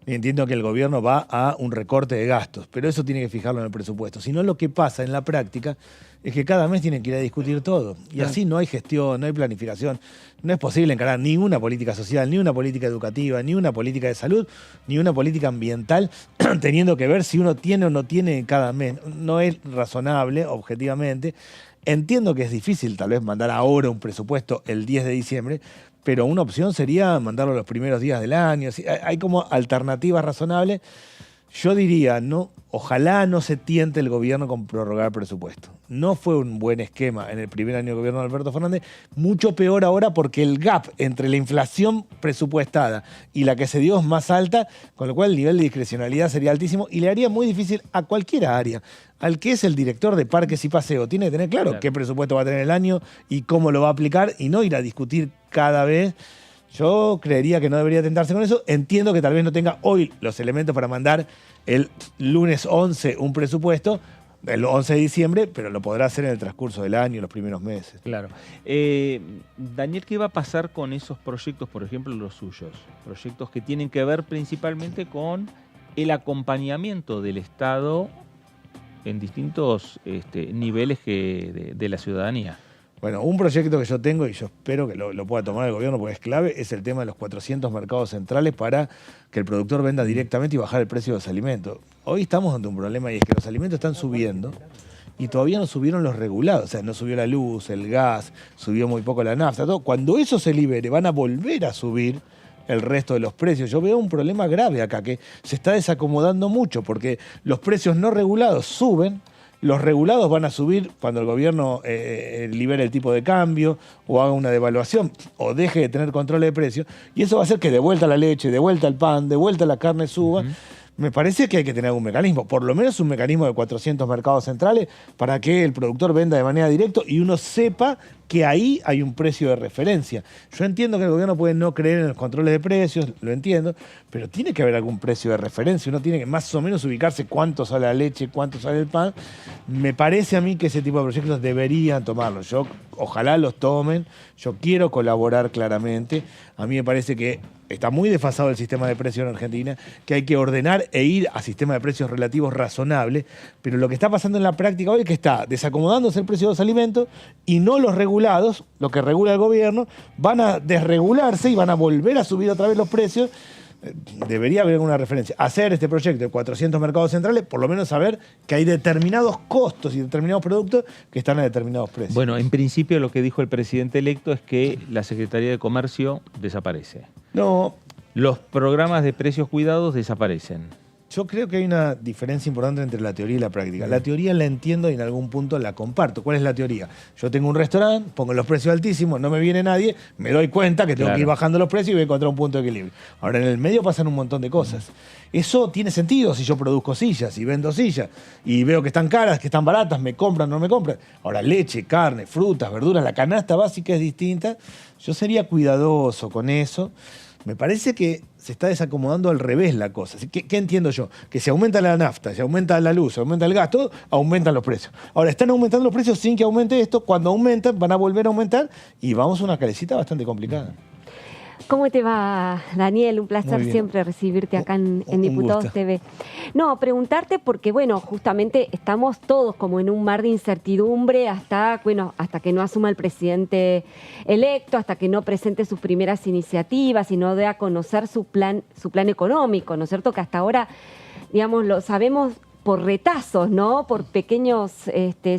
y entiendo que el gobierno va a un recorte de gastos, pero eso tiene que fijarlo en el presupuesto. Si no, lo que pasa en la práctica es que cada mes tienen que ir a discutir todo. Y así no hay gestión, no hay planificación. No es posible encarar ni una política social, ni una política educativa, ni una política de salud, ni una política ambiental, teniendo que ver si uno tiene o no tiene cada mes. No es razonable, objetivamente. Entiendo que es difícil tal vez mandar ahora un presupuesto el 10 de diciembre, pero una opción sería mandarlo los primeros días del año. Hay como alternativas razonables. Yo diría, no, ojalá no se tiente el gobierno con prorrogar presupuesto. No fue un buen esquema en el primer año de gobierno de Alberto Fernández, mucho peor ahora porque el gap entre la inflación presupuestada y la que se dio es más alta, con lo cual el nivel de discrecionalidad sería altísimo y le haría muy difícil a cualquier área. Al que es el director de Parques y Paseo, tiene que tener claro qué presupuesto va a tener el año y cómo lo va a aplicar y no ir a discutir cada vez. Yo creería que no debería tentarse con eso. Entiendo que tal vez no tenga hoy los elementos para mandar el lunes 11 un presupuesto, el 11 de diciembre, pero lo podrá hacer en el transcurso del año, los primeros meses. Claro. Daniel, ¿qué va a pasar con esos proyectos, por ejemplo, los suyos? Proyectos que tienen que ver principalmente con el acompañamiento del Estado en distintos niveles de la ciudadanía. Bueno, un proyecto que yo tengo, y yo espero que lo pueda tomar el gobierno porque es clave, es el tema de los 400 mercados centrales para que el productor venda directamente y bajar el precio de los alimentos. Hoy estamos ante un problema y es que los alimentos están subiendo y todavía no subieron los regulados. O sea, no subió la luz, el gas, subió muy poco la nafta, todo. Cuando eso se libere van a volver a subir el resto de los precios. Yo veo un problema grave acá, que se está desacomodando mucho porque los precios no regulados suben. Los regulados van a subir cuando el gobierno libere el tipo de cambio o haga una devaluación o deje de tener control de precios. Y eso va a hacer que de vuelta la leche, de vuelta el pan, de vuelta la carne suba. Me parece que hay que tener algún mecanismo, por lo menos un mecanismo de 400 mercados centrales para que el productor venda de manera directa y uno sepa que ahí hay un precio de referencia. Yo entiendo que el gobierno puede no creer en los controles de precios, lo entiendo, pero tiene que haber algún precio de referencia. Uno tiene que más o menos ubicarse cuánto sale la leche, cuánto sale el pan. Me parece a mí que ese tipo de proyectos deberían tomarlos. Yo ojalá los tomen. Yo quiero colaborar claramente. A mí me parece que está muy desfasado el sistema de precios en Argentina, que hay que ordenar e ir a sistema de precios relativos razonables, pero lo que está pasando en la práctica hoy es que está desacomodándose el precio de los alimentos y no los regulados, lo que regula el gobierno, van a desregularse y van a volver a subir otra vez los precios. Debería haber alguna referencia. Hacer este proyecto de 400 mercados centrales, por lo menos saber que hay determinados costos y determinados productos que están a determinados precios. Bueno, en principio lo que dijo el presidente electo es que la Secretaría de Comercio desaparece. No. Los programas de precios cuidados desaparecen. Yo creo que hay una diferencia importante entre la teoría y la práctica. La teoría la entiendo y en algún punto la comparto. ¿Cuál es la teoría? Yo tengo un restaurante, pongo los precios altísimos, no me viene nadie, me doy cuenta que tengo que ir bajando los precios y voy a encontrar un punto de equilibrio. Ahora, en el medio pasan un montón de cosas. Eso tiene sentido si yo produzco sillas y vendo sillas y veo que están caras, que están baratas, me compran, no me compran. Ahora, leche, carne, frutas, verduras, la canasta básica es distinta. Yo sería cuidadoso con eso. Me parece que se está desacomodando al revés la cosa. ¿Qué entiendo yo? Que si aumenta la nafta, si aumenta la luz, si aumenta el gas, todo, aumentan los precios. Ahora, están aumentando los precios sin que aumente esto. Cuando aumentan, van a volver a aumentar y vamos a una calecita bastante complicada. ¿Cómo te va, Daniel? Un placer siempre recibirte acá en Diputados TV. No, preguntarte porque, bueno, justamente estamos todos como en un mar de incertidumbre hasta que no asuma el presidente electo, hasta que no presente sus primeras iniciativas y no dé a conocer su plan económico, ¿no es cierto? Que hasta ahora, digamos, lo sabemos por retazos, ¿no? Por pequeños,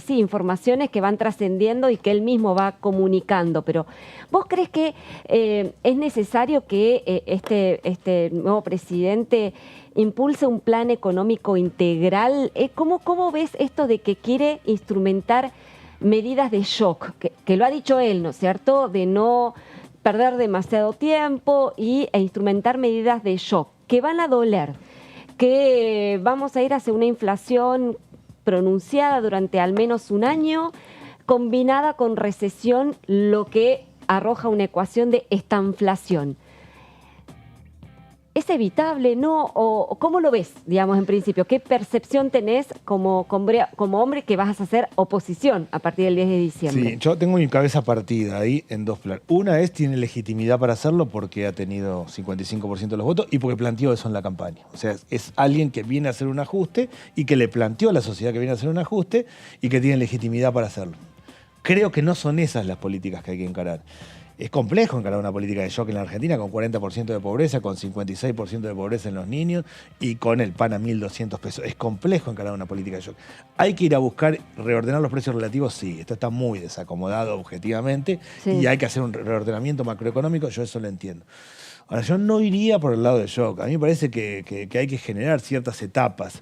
informaciones que van trascendiendo y que él mismo va comunicando. Pero, ¿vos crees que es necesario que este nuevo presidente impulse un plan económico integral? ¿Cómo ves esto de que quiere instrumentar medidas de shock? Que lo ha dicho él, ¿no es cierto? De no perder demasiado tiempo e instrumentar medidas de shock que van a doler, que vamos a ir hacia una inflación pronunciada durante al menos un año, combinada con recesión, lo que arroja una ecuación de estanflación. ¿Es evitable, no? ¿O cómo lo ves, digamos, en principio? ¿Qué percepción tenés como hombre que vas a hacer oposición a partir del 10 de diciembre? Sí, yo tengo mi cabeza partida ahí en dos planos. Una es, tiene legitimidad para hacerlo porque ha tenido 55% de los votos y porque planteó eso en la campaña. O sea, es alguien que viene a hacer un ajuste y que le planteó a la sociedad que viene a hacer un ajuste y que tiene legitimidad para hacerlo. Creo que no son esas las políticas que hay que encarar. Es complejo encarar una política de shock en la Argentina con 40% de pobreza, con 56% de pobreza en los niños y con el pan a 1.200 pesos. Es complejo encarar una política de shock. Hay que ir a buscar reordenar los precios relativos, sí. Esto está muy desacomodado objetivamente y hay que hacer un reordenamiento macroeconómico, yo eso lo entiendo. Ahora, yo no iría por el lado del shock. A mí me parece que hay que generar ciertas etapas.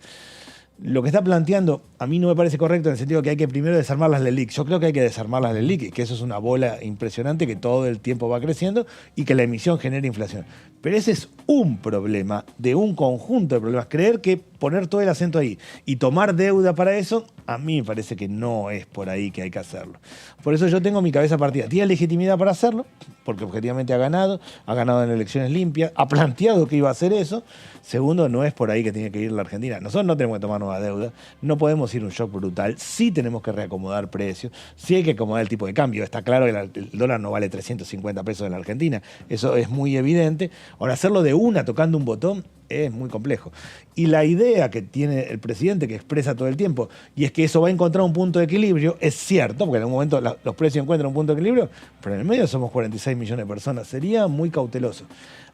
Lo que está planteando a mí no me parece correcto en el sentido que hay que primero desarmar las LELIC. Yo creo que hay que desarmar las LELIC y que eso es una bola impresionante que todo el tiempo va creciendo y que la emisión genera inflación. Pero ese es un problema de un conjunto de problemas. Creer que poner todo el acento ahí y tomar deuda para eso, a mí me parece que no es por ahí que hay que hacerlo. Por eso yo tengo mi cabeza partida. Tiene legitimidad para hacerlo, porque objetivamente ha ganado en elecciones limpias, ha planteado que iba a hacer eso. Segundo, no es por ahí que tiene que ir la Argentina. Nosotros no tenemos que tomar nueva deuda, no podemos ir a un shock brutal, sí tenemos que reacomodar precios, sí hay que acomodar el tipo de cambio. Está claro que el dólar no vale 350 pesos en la Argentina, eso es muy evidente. Ahora, hacerlo de una, tocando un botón, es muy complejo. Y la idea que tiene el presidente, que expresa todo el tiempo, y es que eso va a encontrar un punto de equilibrio, es cierto, porque en algún momento los precios encuentran un punto de equilibrio, pero en el medio somos 46 millones de personas. Sería muy cauteloso.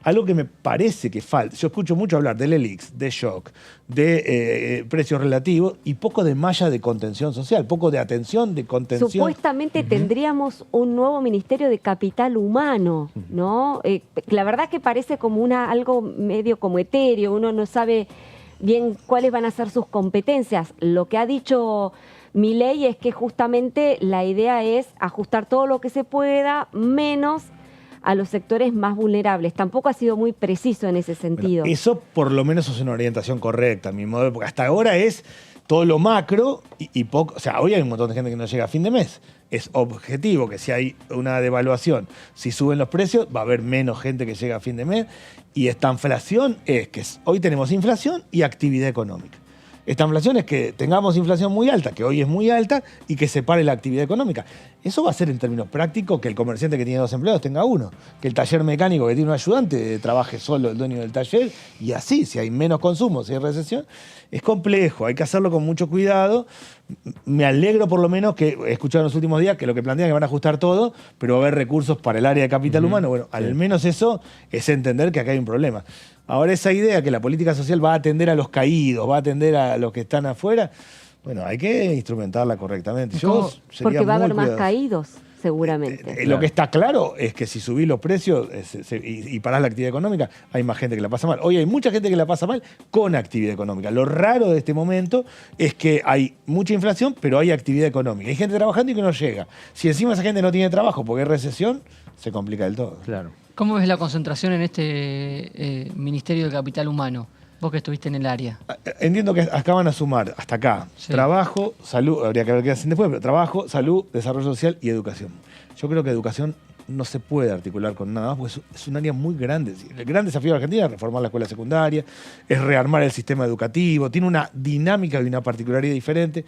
Algo que me parece que falta, yo escucho mucho hablar del ELIX, de shock, de precios relativos y poco de malla de contención social, poco de atención, de contención. Supuestamente tendríamos un nuevo Ministerio de Capital Humano, ¿no? La verdad que parece como algo medio como etéreo, uno no sabe bien cuáles van a ser sus competencias. Lo que ha dicho Milei es que justamente la idea es ajustar todo lo que se pueda, menos a los sectores más vulnerables. Tampoco ha sido muy preciso en ese sentido. Bueno, eso por lo menos es una orientación correcta, a mi modo, porque hasta ahora es todo lo macro y poco. O sea, hoy hay un montón de gente que no llega a fin de mes. Es objetivo que si hay una devaluación, si suben los precios, va a haber menos gente que llega a fin de mes. Y esta inflación es que hoy tenemos inflación y actividad económica. Esta inflación es que tengamos inflación muy alta, que hoy es muy alta, y que se pare la actividad económica. Eso va a ser en términos prácticos que el comerciante que tiene 2 empleados tenga uno, que el taller mecánico que tiene un ayudante trabaje solo el dueño del taller, y así, si hay menos consumo, si hay recesión, es complejo, hay que hacerlo con mucho cuidado. Me alegro por lo menos que he escuchado en los últimos días que lo que plantean es que van a ajustar todo, pero va a haber recursos para el área de capital humano. Bueno, al menos eso es entender que acá hay un problema. Ahora, esa idea que la política social va a atender a los caídos, va a atender a los que están afuera, bueno, hay que instrumentarla correctamente. Porque va a haber más caídos, seguramente. Lo que está claro es que si subís los precios y parás la actividad económica, hay más gente que la pasa mal. Hoy hay mucha gente que la pasa mal con actividad económica. Lo raro de este momento es que hay mucha inflación, pero hay actividad económica. Hay gente trabajando y que no llega. Si encima esa gente no tiene trabajo porque hay recesión, se complica del todo. Claro. ¿Cómo ves la concentración en este Ministerio de Capital Humano? Vos que estuviste en el área. Entiendo que acá van a sumar, hasta acá, trabajo, salud, habría que ver qué hacen después, pero trabajo, salud, desarrollo social y educación. Yo creo que educación no se puede articular con nada más, porque es un área muy grande. El gran desafío de Argentina es reformar la escuela secundaria, es rearmar el sistema educativo, tiene una dinámica y una particularidad diferente.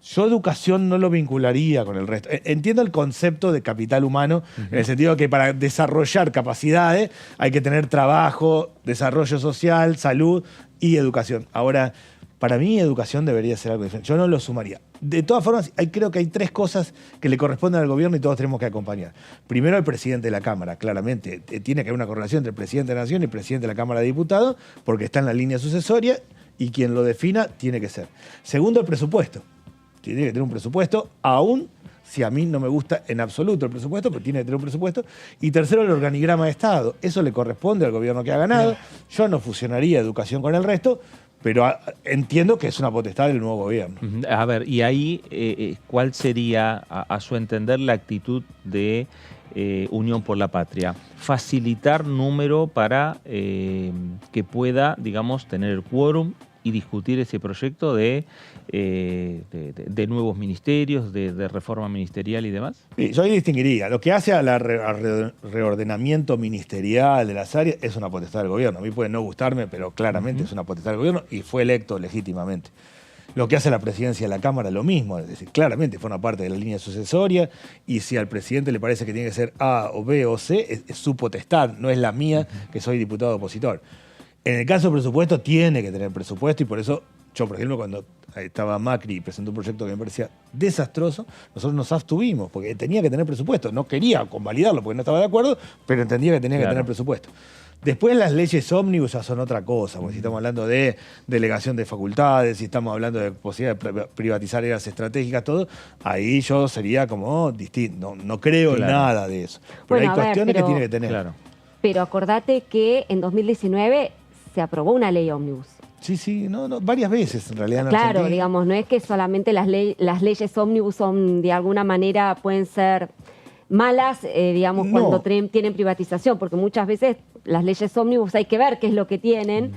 Yo educación no lo vincularía con el resto. Entiendo el concepto de capital humano, en el sentido de que para desarrollar capacidades hay que tener trabajo, desarrollo social, salud y educación. Ahora, para mí educación debería ser algo diferente. Yo no lo sumaría. De todas formas, creo que hay 3 cosas que le corresponden al gobierno y todos tenemos que acompañar. Primero, el presidente de la Cámara, claramente. Tiene que haber una correlación entre el presidente de la Nación y el presidente de la Cámara de Diputados, porque está en la línea sucesoria y quien lo defina tiene que ser. Segundo, el presupuesto. Tiene que tener un presupuesto, aún si a mí no me gusta en absoluto el presupuesto, pero tiene que tener un presupuesto. Y tercero, el organigrama de Estado. Eso le corresponde al gobierno que ha ganado. Yo no fusionaría educación con el resto, pero entiendo que es una potestad del nuevo gobierno. A ver, y ahí, ¿cuál sería, a su entender, la actitud de Unión por la Patria? Facilitar número para que pueda, digamos, tener quórum y discutir ese proyecto de nuevos ministerios, de reforma ministerial y demás? Sí, yo ahí distinguiría. Lo que hace al reordenamiento ministerial de las áreas es una potestad del gobierno. A mí puede no gustarme, pero claramente es una potestad del gobierno y fue electo legítimamente. Lo que hace la presidencia de la Cámara, lo mismo. Es decir, claramente forma parte de la línea sucesoria y si al presidente le parece que tiene que ser A o B o C, es su potestad, no es la mía, que soy diputado opositor. En el caso del presupuesto, tiene que tener presupuesto y por eso yo, por ejemplo, cuando estaba Macri y presentó un proyecto que me parecía desastroso, nosotros nos abstuvimos porque tenía que tener presupuesto. No quería convalidarlo porque no estaba de acuerdo, pero entendía que tenía que tener presupuesto. Después las leyes ómnibus ya son otra cosa, porque si estamos hablando de delegación de facultades, si estamos hablando de posibilidad de privatizar áreas estratégicas, todo, ahí yo sería como distinto. No creo nada de eso. Pero bueno, hay cuestiones que tiene que tener. Claro. pero acordate que en 2019 se aprobó una ley ómnibus. Sí, no, varias veces en realidad. En claro, Argentina. digamos, no es que solamente las leyes ómnibus son, de alguna manera, pueden ser malas, digamos, cuando tienen privatización, porque muchas veces las leyes ómnibus hay que ver qué es lo que tienen,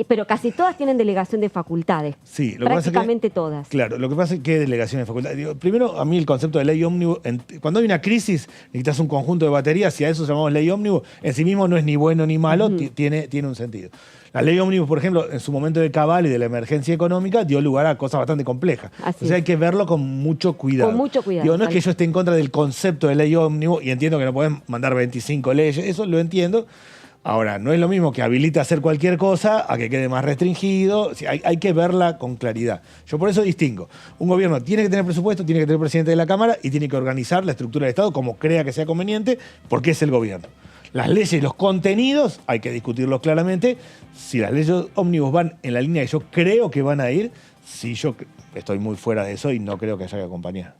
pero casi todas tienen delegación de facultades. Sí, prácticamente todas. Claro, lo que pasa es que delegación de facultades. Digo, primero, a mí el concepto de ley ómnibus, cuando hay una crisis, necesitas un conjunto de baterías, y a eso llamamos ley ómnibus, en sí mismo no es ni bueno ni malo, tiene un sentido. La ley ómnibus, por ejemplo, en su momento de cabal y de la emergencia económica, dio lugar a cosas bastante complejas. O sea, hay que verlo con mucho cuidado. Con mucho cuidado. Digo, no es que yo esté en contra del concepto de ley ómnibus, y entiendo que no pueden mandar 25 leyes, eso lo entiendo. Ahora, no es lo mismo que habilite a hacer cualquier cosa a que quede más restringido. O sea, hay que verla con claridad. Yo por eso distingo. Un gobierno tiene que tener presupuesto, tiene que tener presidente de la Cámara y tiene que organizar la estructura del Estado como crea que sea conveniente, porque es el gobierno. Las leyes y los contenidos hay que discutirlos claramente. Si las leyes ómnibus van en la línea que yo creo que van a ir, sí, yo estoy muy fuera de eso y no creo que haya que acompañar.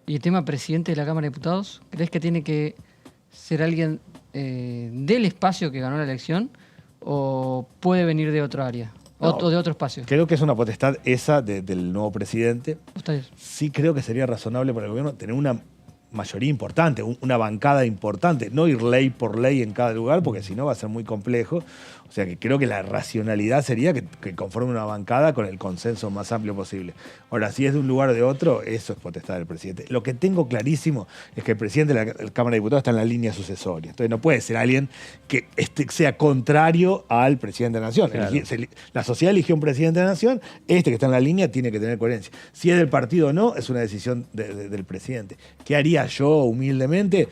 ¿Y el tema presidente de la Cámara de Diputados? ¿Crees que tiene que ser alguien del espacio que ganó la elección o puede venir de otra área o de otro espacio? Creo que es una potestad esa del nuevo presidente. Sí creo que sería razonable para el gobierno tener una mayoría importante, una bancada importante, no ir ley por ley en cada lugar, porque si no va a ser muy complejo. O sea que creo que la racionalidad sería que conforme una bancada con el consenso más amplio posible. Ahora, si es de un lugar o de otro, eso es potestad del presidente. Lo que tengo clarísimo es que el presidente de la Cámara de Diputados está en la línea sucesoria. Entonces no puede ser alguien que sea contrario al presidente de la Nación. Claro. La sociedad eligió un presidente de la Nación, que está en la línea tiene que tener coherencia. Si es del partido o no, es una decisión del presidente. ¿Qué haría yo humildemente?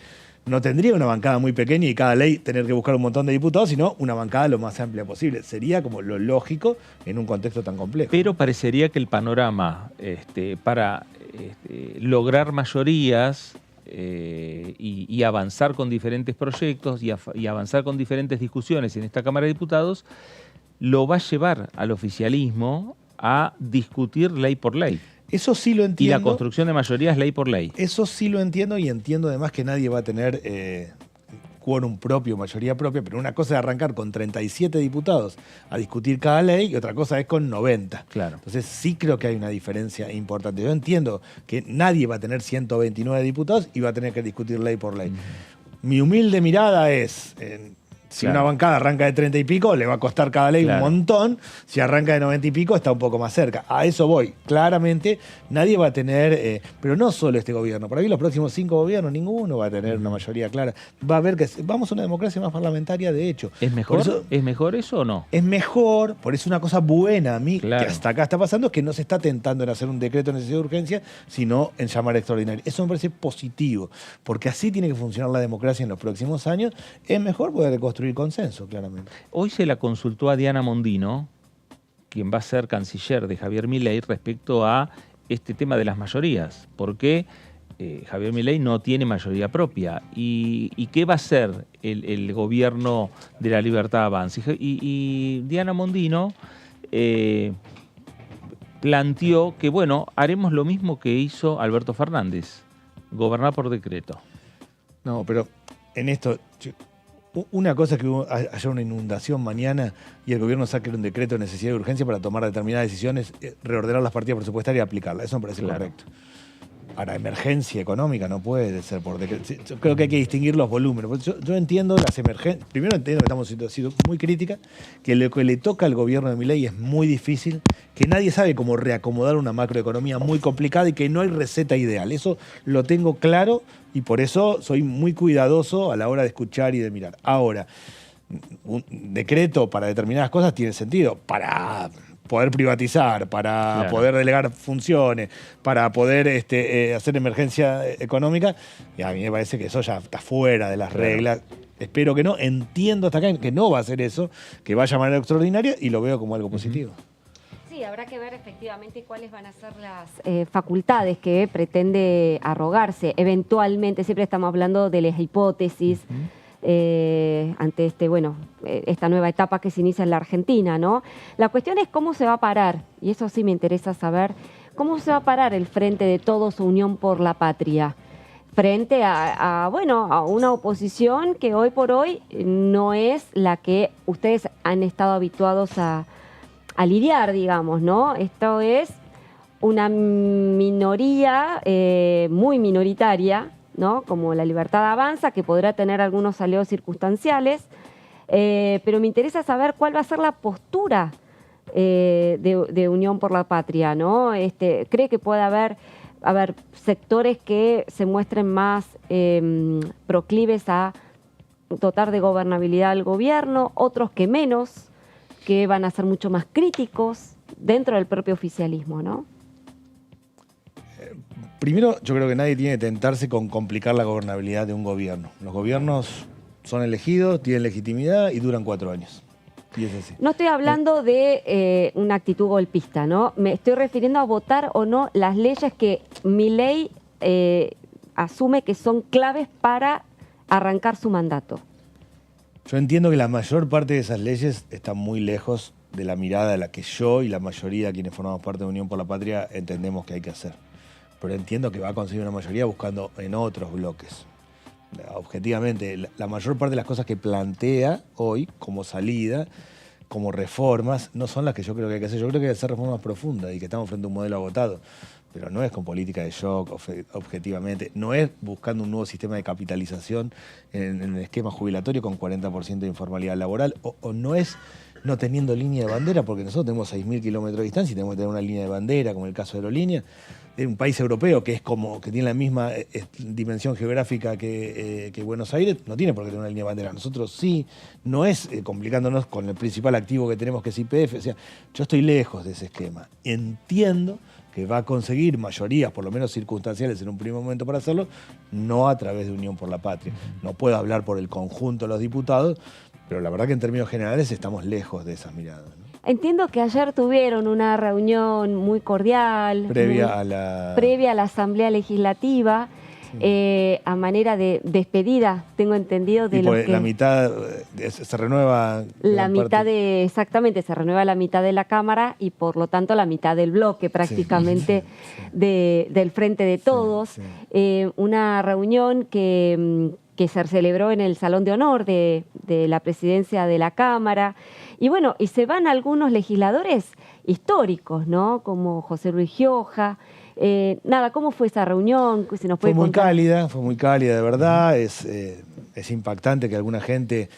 No tendría una bancada muy pequeña y cada ley tener que buscar un montón de diputados, sino una bancada lo más amplia posible. Sería como lo lógico en un contexto tan complejo. Pero parecería que el panorama para lograr mayorías y avanzar con diferentes proyectos y avanzar con diferentes discusiones en esta Cámara de Diputados lo va a llevar al oficialismo a discutir ley por ley. Eso sí lo entiendo. Y la construcción de mayorías ley por ley. Eso sí lo entiendo y entiendo además que nadie va a tener quórum propio, mayoría propia, pero una cosa es arrancar con 37 diputados a discutir cada ley y otra cosa es con 90. Claro. Entonces sí creo que hay una diferencia importante. Yo entiendo que nadie va a tener 129 diputados y va a tener que discutir ley por ley. Mi humilde mirada es... Si una bancada arranca de 30 y pico, le va a costar cada ley un montón. Si arranca de 90 y pico, está un poco más cerca. A eso voy. Claramente, nadie va a tener, pero no solo este gobierno. Para mí los próximos 5 gobiernos, ninguno va a tener una mayoría clara. Va a haber que vamos a una democracia más parlamentaria, de hecho. ¿Es mejor? ¿Es mejor eso o no? Es mejor, por eso una cosa buena a mí, que hasta acá está pasando, es que no se está tentando en hacer un decreto de necesidad de urgencia, sino en llamar extraordinario. Eso me parece positivo, porque así tiene que funcionar la democracia en los próximos años. Es mejor poder construir consenso, claramente. Hoy se la consultó a Diana Mondino, quien va a ser canciller de Javier Milei, respecto a este tema de las mayorías, porque Javier Milei no tiene mayoría propia. ¿Y qué va a hacer el gobierno de la Libertad Avanza? Y Diana Mondino planteó que, bueno, haremos lo mismo que hizo Alberto Fernández, gobernar por decreto. No, pero en esto... Una cosa es que haya una inundación mañana y el gobierno saque un decreto de necesidad de urgencia para tomar determinadas decisiones, reordenar las partidas presupuestarias y aplicarlas. Eso me parece correcto. Ahora, emergencia económica no puede ser por decreto. Yo creo que hay que distinguir los volúmenes. Yo entiendo las emergencias. Primero entiendo que estamos siendo muy críticas, que lo que le toca al gobierno de Milei es muy difícil, que nadie sabe cómo reacomodar una macroeconomía muy complicada y que no hay receta ideal. Eso lo tengo claro y por eso soy muy cuidadoso a la hora de escuchar y de mirar. Ahora, un decreto para determinadas cosas tiene sentido. Para poder privatizar, para poder delegar funciones, para poder hacer emergencia económica, y a mí me parece que eso ya está fuera de las reglas. Espero que no. Entiendo hasta acá que no va a ser eso, que va a llamar a la extraordinaria y lo veo como algo positivo. Sí, habrá que ver efectivamente cuáles van a ser las facultades que pretende arrogarse. Eventualmente, siempre estamos hablando de las hipótesis, ante esta nueva etapa que se inicia en la Argentina, ¿no? La cuestión es cómo se va a parar, y eso sí me interesa saber, cómo se va a parar el Frente de Todos, Unión por la Patria, frente a una oposición que hoy por hoy no es la que ustedes han estado habituados a lidiar, digamos, ¿no? Esto es una minoría muy minoritaria, ¿no? Como La Libertad Avanza, que podrá tener algunos aliados circunstanciales, pero me interesa saber cuál va a ser la postura de Unión por la Patria, ¿no? ¿Cree que puede haber sectores que se muestren más proclives a dotar de gobernabilidad al gobierno, otros que menos, que van a ser mucho más críticos dentro del propio oficialismo, ¿no? Primero, yo creo que nadie tiene que tentarse con complicar la gobernabilidad de un gobierno. Los gobiernos son elegidos, tienen legitimidad y duran 4 años. Y es así. No estoy hablando de una actitud golpista, ¿no? Me estoy refiriendo a votar o no las leyes que Milei asume que son claves para arrancar su mandato. Yo entiendo que la mayor parte de esas leyes están muy lejos de la mirada de la que yo y la mayoría de quienes formamos parte de Unión por la Patria entendemos que hay que hacer. Pero entiendo que va a conseguir una mayoría buscando en otros bloques. Objetivamente, la mayor parte de las cosas que plantea hoy como salida, como reformas, no son las que yo creo que hay que hacer. Yo creo que hay que hacer reformas profundas y que estamos frente a un modelo agotado. Pero no es con política de shock, objetivamente. No es buscando un nuevo sistema de capitalización en el esquema jubilatorio con 40% de informalidad laboral. O no es no teniendo línea de bandera, porque nosotros tenemos 6.000 kilómetros de distancia y tenemos que tener una línea de bandera, como en el caso de Aerolínea. Es un país europeo que tiene la misma dimensión geográfica que Buenos Aires, no tiene por qué tener una línea de bandera. Nosotros sí, no es complicándonos con el principal activo que tenemos, que es YPF. O sea, yo estoy lejos de ese esquema. Entiendo que va a conseguir mayorías, por lo menos circunstanciales en un primer momento para hacerlo, no a través de Unión por la Patria. No puedo hablar por el conjunto de los diputados, pero la verdad que en términos generales estamos lejos de esas miradas, ¿no? Entiendo que ayer tuvieron una reunión muy cordial, previa a la Asamblea Legislativa, sí. A manera de despedida, tengo entendido, de lo que... La mitad se renueva... Exactamente, se renueva la mitad de la Cámara y por lo tanto la mitad del bloque prácticamente del Frente de Todos. Sí, sí. Una reunión que se celebró en el Salón de Honor de la Presidencia de la Cámara. Y bueno, y se van algunos legisladores históricos, ¿no? Como José Luis Gioja. ¿Cómo fue esa reunión? ¿Se nos puede contar? Fue muy cálida, de verdad. Es impactante que alguna gente...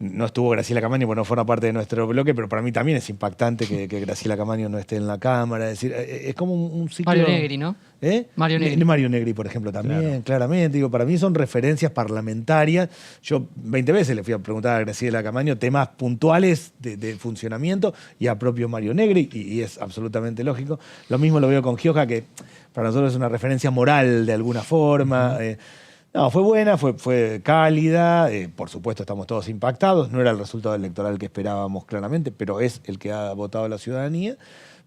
No estuvo Graciela Camaño porque no forma parte de nuestro bloque, pero para mí también es impactante que Graciela Camaño no esté en la Cámara. Es decir, es como un ciclo... Mario Negri, ¿no? Mario Negri, por ejemplo, también, claro. Claramente. Digo, para mí son referencias parlamentarias. Yo 20 veces le fui a preguntar a Graciela Camaño temas puntuales de funcionamiento y a propio Mario Negri, y es absolutamente lógico. Lo mismo lo veo con Gioja, que para nosotros es una referencia moral de alguna forma. No, fue buena, fue cálida, por supuesto estamos todos impactados, no era el resultado electoral que esperábamos claramente, pero es el que ha votado la ciudadanía.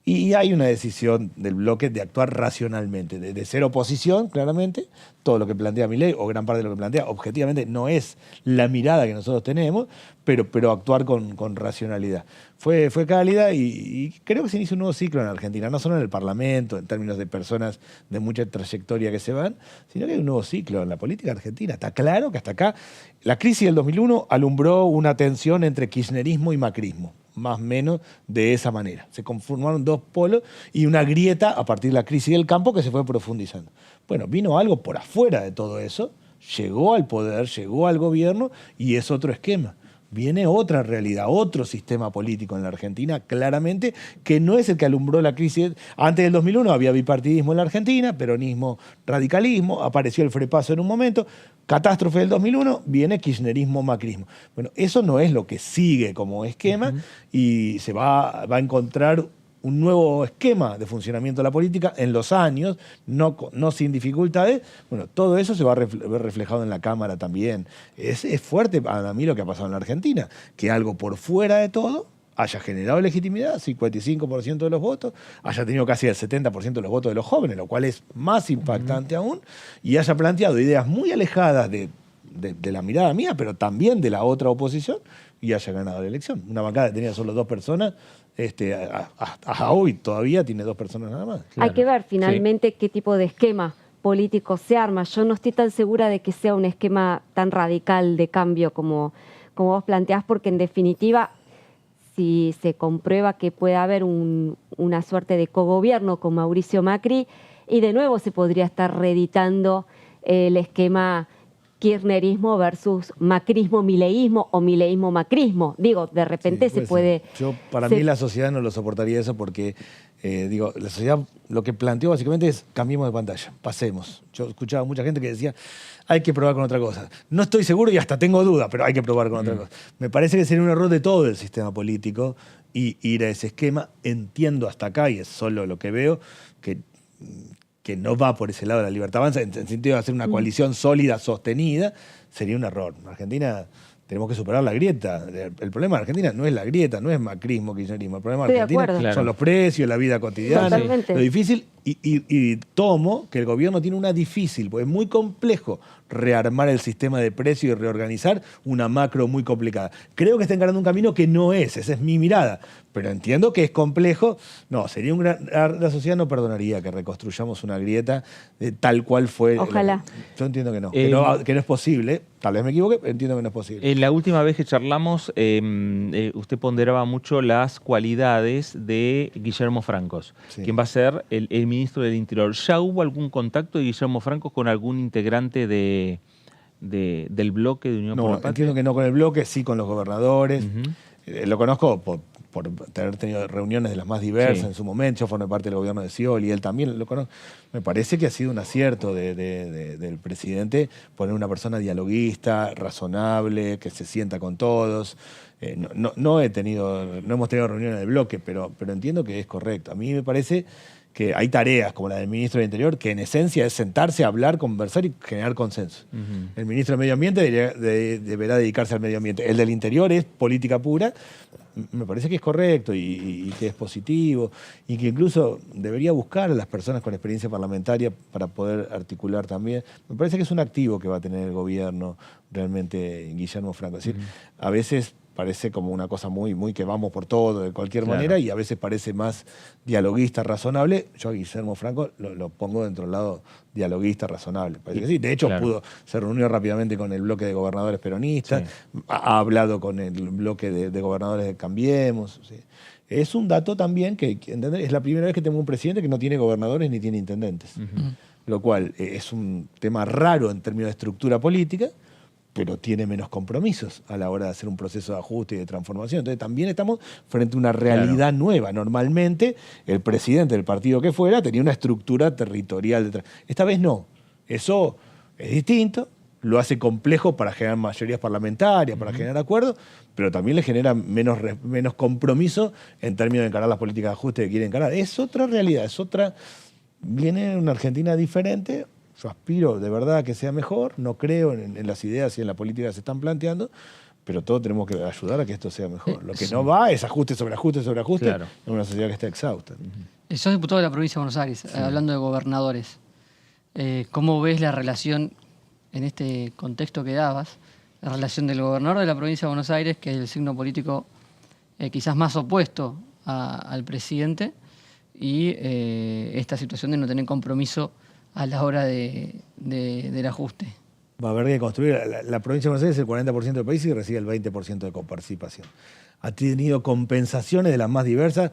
Y hay una decisión del bloque de actuar racionalmente, de ser oposición, claramente. Todo lo que plantea Milei, o gran parte de lo que plantea, objetivamente no es la mirada que nosotros tenemos, pero actuar con racionalidad. Fue cálida y creo que se inicia un nuevo ciclo en Argentina, no solo en el Parlamento, en términos de personas de mucha trayectoria que se van, sino que hay un nuevo ciclo en la política argentina. Está claro que hasta acá la crisis del 2001 alumbró una tensión entre kirchnerismo y macrismo. Más o menos de esa manera. Se conformaron dos polos y una grieta a partir de la crisis del campo que se fue profundizando. Bueno, vino algo por afuera de todo eso, llegó al poder, llegó al gobierno y es otro esquema. Viene otra realidad, otro sistema político en la Argentina, claramente, que no es el que alumbró la crisis. Antes del 2001 había bipartidismo en la Argentina, peronismo, radicalismo, apareció el frepaso en un momento, catástrofe del 2001, viene kirchnerismo, macrismo. Bueno, eso no es lo que sigue como esquema y se va a encontrar un nuevo esquema de funcionamiento de la política en los años, no sin dificultades. Bueno, todo eso se va a ver reflejado en la Cámara también. Es fuerte para mí lo que ha pasado en la Argentina, que algo por fuera de todo haya generado legitimidad, 55% de los votos, haya tenido casi el 70% de los votos de los jóvenes, lo cual es más impactante aún, y haya planteado ideas muy alejadas de la mirada mía, pero también de la otra oposición, y haya ganado la elección. Una bancada que tenía solo 2 personas, hasta hoy todavía tiene 2 personas nada más. Claro. Hay que ver finalmente qué tipo de esquema político se arma. Yo no estoy tan segura de que sea un esquema tan radical de cambio como vos planteás, porque en definitiva, si se comprueba que puede haber una suerte de cogobierno con Mauricio Macri, y de nuevo se podría estar reeditando el esquema kirchnerismo versus macrismo, mileísmo o mileísmo-macrismo. Digo, de repente se puede... Para mí la sociedad no lo soportaría eso porque, la sociedad lo que planteó básicamente es cambiemos de pantalla, pasemos. Yo escuchaba a mucha gente que decía, hay que probar con otra cosa. No estoy seguro y hasta tengo duda, pero hay que probar con otra cosa. Me parece que sería un error de todo el sistema político y ir a ese esquema. Entiendo hasta acá, y es solo lo que veo, que no va por ese lado de la libertad avanza, en el sentido de hacer una coalición sólida, sostenida, sería un error. En Argentina tenemos que superar la grieta. El problema de Argentina no es la grieta, no es macrismo, kirchnerismo. El problema de Argentina son los precios, la vida cotidiana, lo difícil. Y tomo que el gobierno tiene una difícil, porque es muy complejo rearmar el sistema de precios y reorganizar una macro muy complicada. Creo que está encarando un camino que no es, esa es mi mirada, pero entiendo que es complejo. No, sería la sociedad no perdonaría que reconstruyamos una grieta tal cual fue. Ojalá. Yo entiendo que no, que no es posible, tal vez me equivoque, pero entiendo que no es posible. La última vez que charlamos, usted ponderaba mucho las cualidades de Guillermo Francos, quien va a ser el ministro del Interior. ¿Ya hubo algún contacto de Guillermo Francos con algún integrante del bloque de Unión por la Patria? Entiendo que no con el bloque, sí con los gobernadores. Lo conozco por haber tenido reuniones de las más diversas en su momento. Yo formé parte del gobierno de Scioli y él también lo conozco. Me parece que ha sido un acierto del presidente poner una persona dialoguista, razonable, que se sienta con todos. No hemos tenido reuniones de bloque, pero entiendo que es correcto. A mí me parece que hay tareas como la del ministro del Interior que en esencia es sentarse, hablar, conversar y generar consenso. El ministro del Medio Ambiente deberá dedicarse al medio ambiente. El del Interior es política pura. Me parece que es correcto y que es positivo y que incluso debería buscar a las personas con experiencia parlamentaria para poder articular también. Me parece que es un activo que va a tener el gobierno realmente Guillermo Franco. Es decir, a veces parece como una cosa muy que vamos por todo de cualquier manera y a veces parece más dialoguista, razonable. Yo a Guillermo Franco lo pongo dentro del lado dialoguista, razonable. Parece que sí. De hecho, se reunió rápidamente con el bloque de gobernadores peronistas, ha hablado con el bloque de gobernadores de Cambiemos. ¿Sí? Es un dato también que es la primera vez que tenemos un presidente que no tiene gobernadores ni tiene intendentes. Lo cual es un tema raro en términos de estructura política, pero tiene menos compromisos a la hora de hacer un proceso de ajuste y de transformación. Entonces también estamos frente a una realidad nueva. Normalmente el presidente del partido que fuera tenía una estructura territorial detrás. Esta vez no. Eso es distinto, lo hace complejo para generar mayorías parlamentarias, para generar acuerdos, pero también le genera menos compromiso en términos de encarar las políticas de ajuste que quiere encarar. Es otra realidad, viene una Argentina diferente. Yo aspiro de verdad a que sea mejor, no creo en las ideas y en la política que se están planteando, pero todos tenemos que ayudar a que esto sea mejor. Lo que no va es ajuste sobre ajuste sobre ajuste en una sociedad que está exhausta. Sos diputado de la provincia de Buenos Aires, hablando de gobernadores. ¿Cómo ves la relación, en este contexto que dabas, la relación del gobernador de la provincia de Buenos Aires, que es el signo político quizás más opuesto al presidente, y esta situación de no tener compromiso a la hora del ajuste? Va a haber que construir. La provincia de Buenos Aires es el 40% del país y recibe el 20% de coparticipación. Ha tenido compensaciones de las más diversas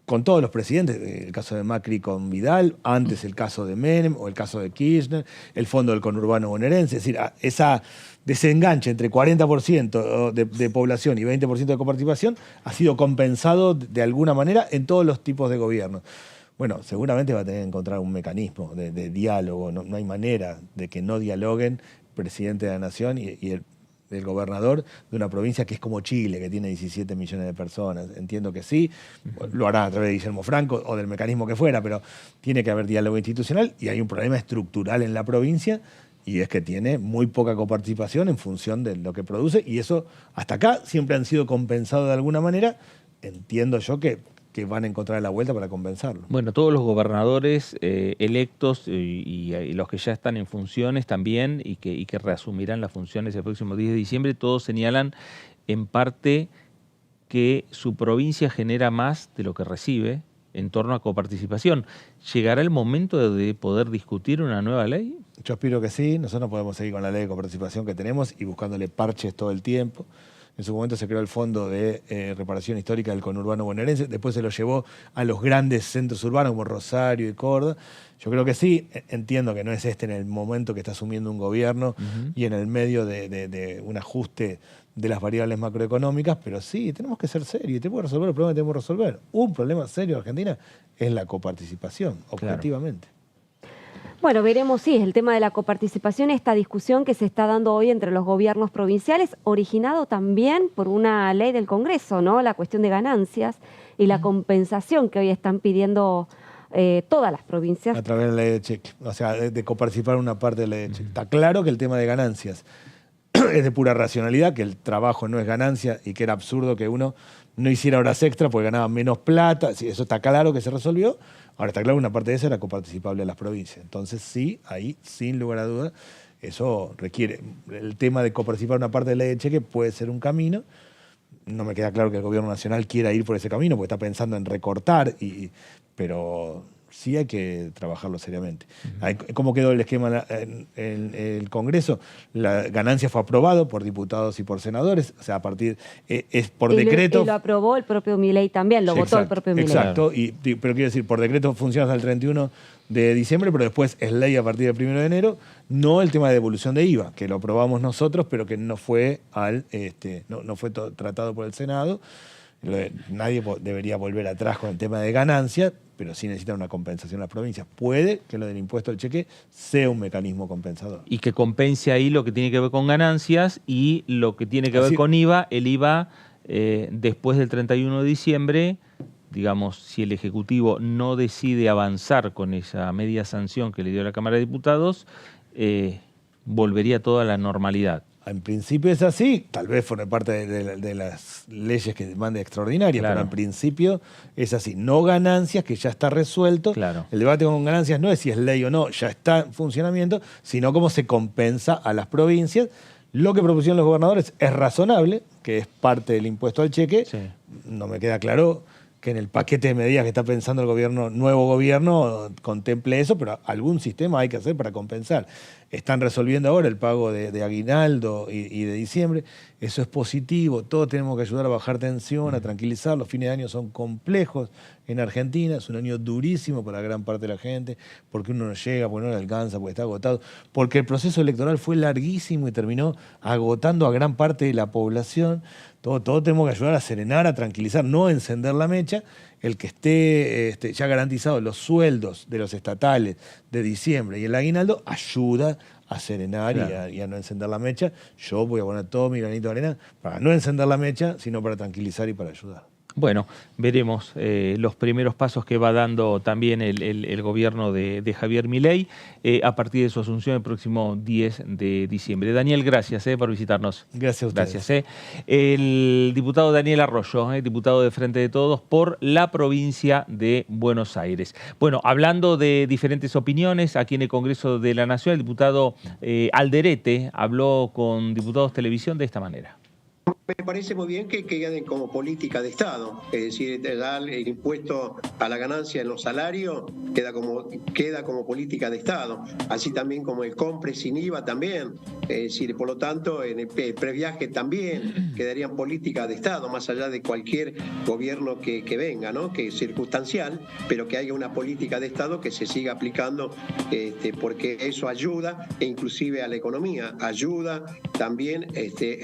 con todos los presidentes. El caso de Macri con Vidal, antes el caso de Menem o el caso de Kirchner, el fondo del conurbano bonaerense. Es decir, esa desenganche entre 40% de población y 20% de coparticipación ha sido compensado de alguna manera en todos los tipos de gobierno. Bueno, seguramente va a tener que encontrar un mecanismo de diálogo. No hay manera de que no dialoguen el presidente de la Nación y el gobernador de una provincia que es como Chile, que tiene 17 millones de personas. Entiendo que sí, lo hará a través de Guillermo Franco o del mecanismo que fuera, pero tiene que haber diálogo institucional y hay un problema estructural en la provincia y es que tiene muy poca coparticipación en función de lo que produce y eso hasta acá siempre han sido compensados de alguna manera. Entiendo yo que van a encontrar la vuelta para compensarlo. Bueno, todos los gobernadores electos y los que ya están en funciones también y que reasumirán las funciones el próximo 10 de diciembre, todos señalan en parte que su provincia genera más de lo que recibe en torno a coparticipación. ¿Llegará el momento de poder discutir una nueva ley? Yo aspiro que sí. Nosotros no podemos seguir con la ley de coparticipación que tenemos y buscándole parches todo el tiempo. En su momento se creó el Fondo de Reparación Histórica del Conurbano Bonaerense, después se lo llevó a los grandes centros urbanos como Rosario y Córdoba. Yo creo que sí, entiendo que no es en el momento que está asumiendo un gobierno y en el medio de un ajuste de las variables macroeconómicas, pero sí, tenemos que ser serios y tenemos que resolver el problema que tenemos que resolver. Un problema serio en Argentina es la coparticipación, objetivamente. Claro. Bueno, veremos, sí, el tema de la coparticipación, esta discusión que se está dando hoy entre los gobiernos provinciales, originado también por una ley del Congreso, ¿no? La cuestión de ganancias y la compensación que hoy están pidiendo todas las provincias. A través de la ley de cheque, o sea, de coparticipar una parte de la ley de cheque. Está claro que el tema de ganancias es de pura racionalidad, que el trabajo no es ganancia y que era absurdo que uno no hiciera horas extra porque ganaba menos plata. Sí, eso está claro que se resolvió. Ahora está claro que una parte de eso era coparticipable a las provincias. Entonces sí, ahí, sin lugar a dudas, eso requiere. El tema de coparticipar una parte de la ley de cheque puede ser un camino. No me queda claro que el gobierno nacional quiera ir por ese camino porque está pensando en recortar, pero sí hay que trabajarlo seriamente. ¿Cómo quedó el esquema en el Congreso? La ganancia fue aprobado por diputados y por senadores, o sea, a partir, es por decreto. Y lo aprobó el propio Milei también, lo votó el propio Milei. Exacto, pero quiero decir, por decreto funciona hasta el 31 de diciembre, pero después es ley a partir del 1 de enero, no el tema de devolución de IVA, que lo aprobamos nosotros, pero que no fue, no fue tratado por el Senado. Nadie debería volver atrás con el tema de ganancias, pero sí necesita una compensación a las provincias. Puede que lo del impuesto al cheque sea un mecanismo compensador. Y que compense ahí lo que tiene que ver con ganancias y lo que tiene que ver con IVA. El IVA, después del 31 de diciembre, digamos, si el Ejecutivo no decide avanzar con esa media sanción que le dio la Cámara de Diputados, volvería toda a la normalidad. En principio es así, tal vez forme parte de las leyes que demande extraordinarias, pero en principio es así. No ganancias, que ya está resuelto. El debate con ganancias no es si es ley o no, ya está en funcionamiento, sino cómo se compensa a las provincias. Lo que propusieron los gobernadores es razonable, que es parte del impuesto al cheque. No me queda claro que en el paquete de medidas que está pensando el gobierno, nuevo gobierno, contemple eso, pero algún sistema hay que hacer para compensar. Están resolviendo ahora el pago de aguinaldo y de diciembre. Eso es positivo. Todos tenemos que ayudar a bajar tensión, a tranquilizar. Los fines de año son complejos en Argentina. Es un año durísimo para gran parte de la gente, porque uno no llega, porque no le alcanza, porque está agotado. Porque el proceso electoral fue larguísimo y terminó agotando a gran parte de la población. Todos tenemos que ayudar a serenar, a tranquilizar, no a encender la mecha. El que esté ya garantizado los sueldos de los estatales de diciembre y el aguinaldo ayuda a serenar y a no encender la mecha. Yo voy a poner todo mi granito de arena para no encender la mecha, sino para tranquilizar y para ayudar. Bueno, veremos los primeros pasos que va dando también el gobierno de Javier Milei a partir de su asunción el próximo 10 de diciembre. Daniel, gracias por visitarnos. Gracias a ustedes. Gracias. El diputado Daniel Arroyo, diputado de Frente de Todos por la provincia de Buenos Aires. Bueno, hablando de diferentes opiniones, aquí en el Congreso de la Nación, el diputado Alderete habló con Diputados Televisión de esta manera. Me parece muy bien que queden como política de Estado, es decir, dar el impuesto a la ganancia en los salarios queda como política de Estado, así también como el compre sin IVA también, es decir, por lo tanto en el previaje también quedarían políticas de Estado, más allá de cualquier gobierno que venga, ¿no? Que es circunstancial, pero que haya una política de Estado que se siga aplicando, porque eso ayuda, e inclusive a la economía, ayuda también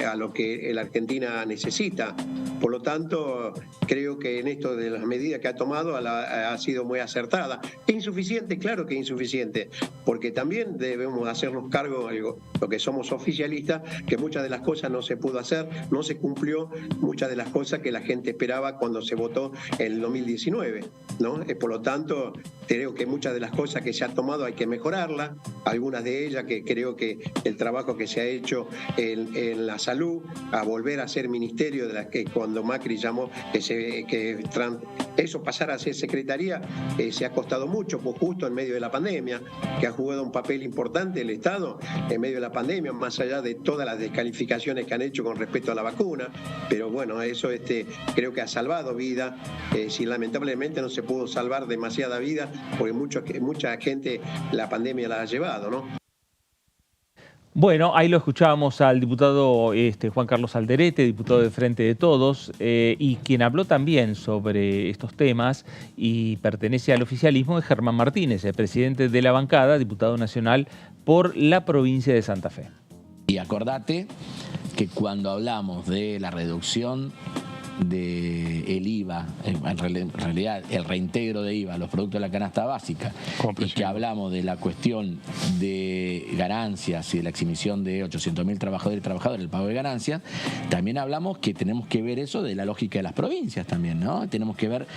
a lo que la Argentina necesita. Por lo tanto, creo que en esto de las medidas que ha tomado ha sido muy acertada. Insuficiente, claro que insuficiente, porque también debemos hacernos cargo, lo que somos oficialistas, que muchas de las cosas no se pudo hacer, no se cumplió muchas de las cosas que la gente esperaba cuando se votó en el 2019, ¿no? Por lo tanto, creo que muchas de las cosas que se ha tomado hay que mejorarlas, algunas de ellas que creo que el trabajo que se ha hecho en la salud, a volver a ser ministerio, de la que cuando Macri llamó que eso pasara a ser secretaría, se ha costado mucho, pues justo en medio de la pandemia, que ha jugado un papel importante el Estado en medio de la pandemia. pandemia, más allá de todas las descalificaciones que han hecho con respecto a la vacuna, pero bueno, eso creo que ha salvado vida. Si lamentablemente no se pudo salvar demasiada vida, porque mucha gente la pandemia la ha llevado, ¿no? Bueno, ahí lo escuchábamos al diputado Juan Carlos Alderete, diputado de Frente de Todos, y quien habló también sobre estos temas y pertenece al oficialismo es Germán Martínez, el presidente de la bancada, diputado nacional por la provincia de Santa Fe. Y acordate que cuando hablamos de la reducción del IVA, en realidad el reintegro de IVA a los productos de la canasta básica, y que hablamos de la cuestión de ganancias y de la exhibición de 800.000 trabajadores y trabajadoras, el pago de ganancias, también hablamos que tenemos que ver eso de la lógica de las provincias también, ¿no? Tenemos que ver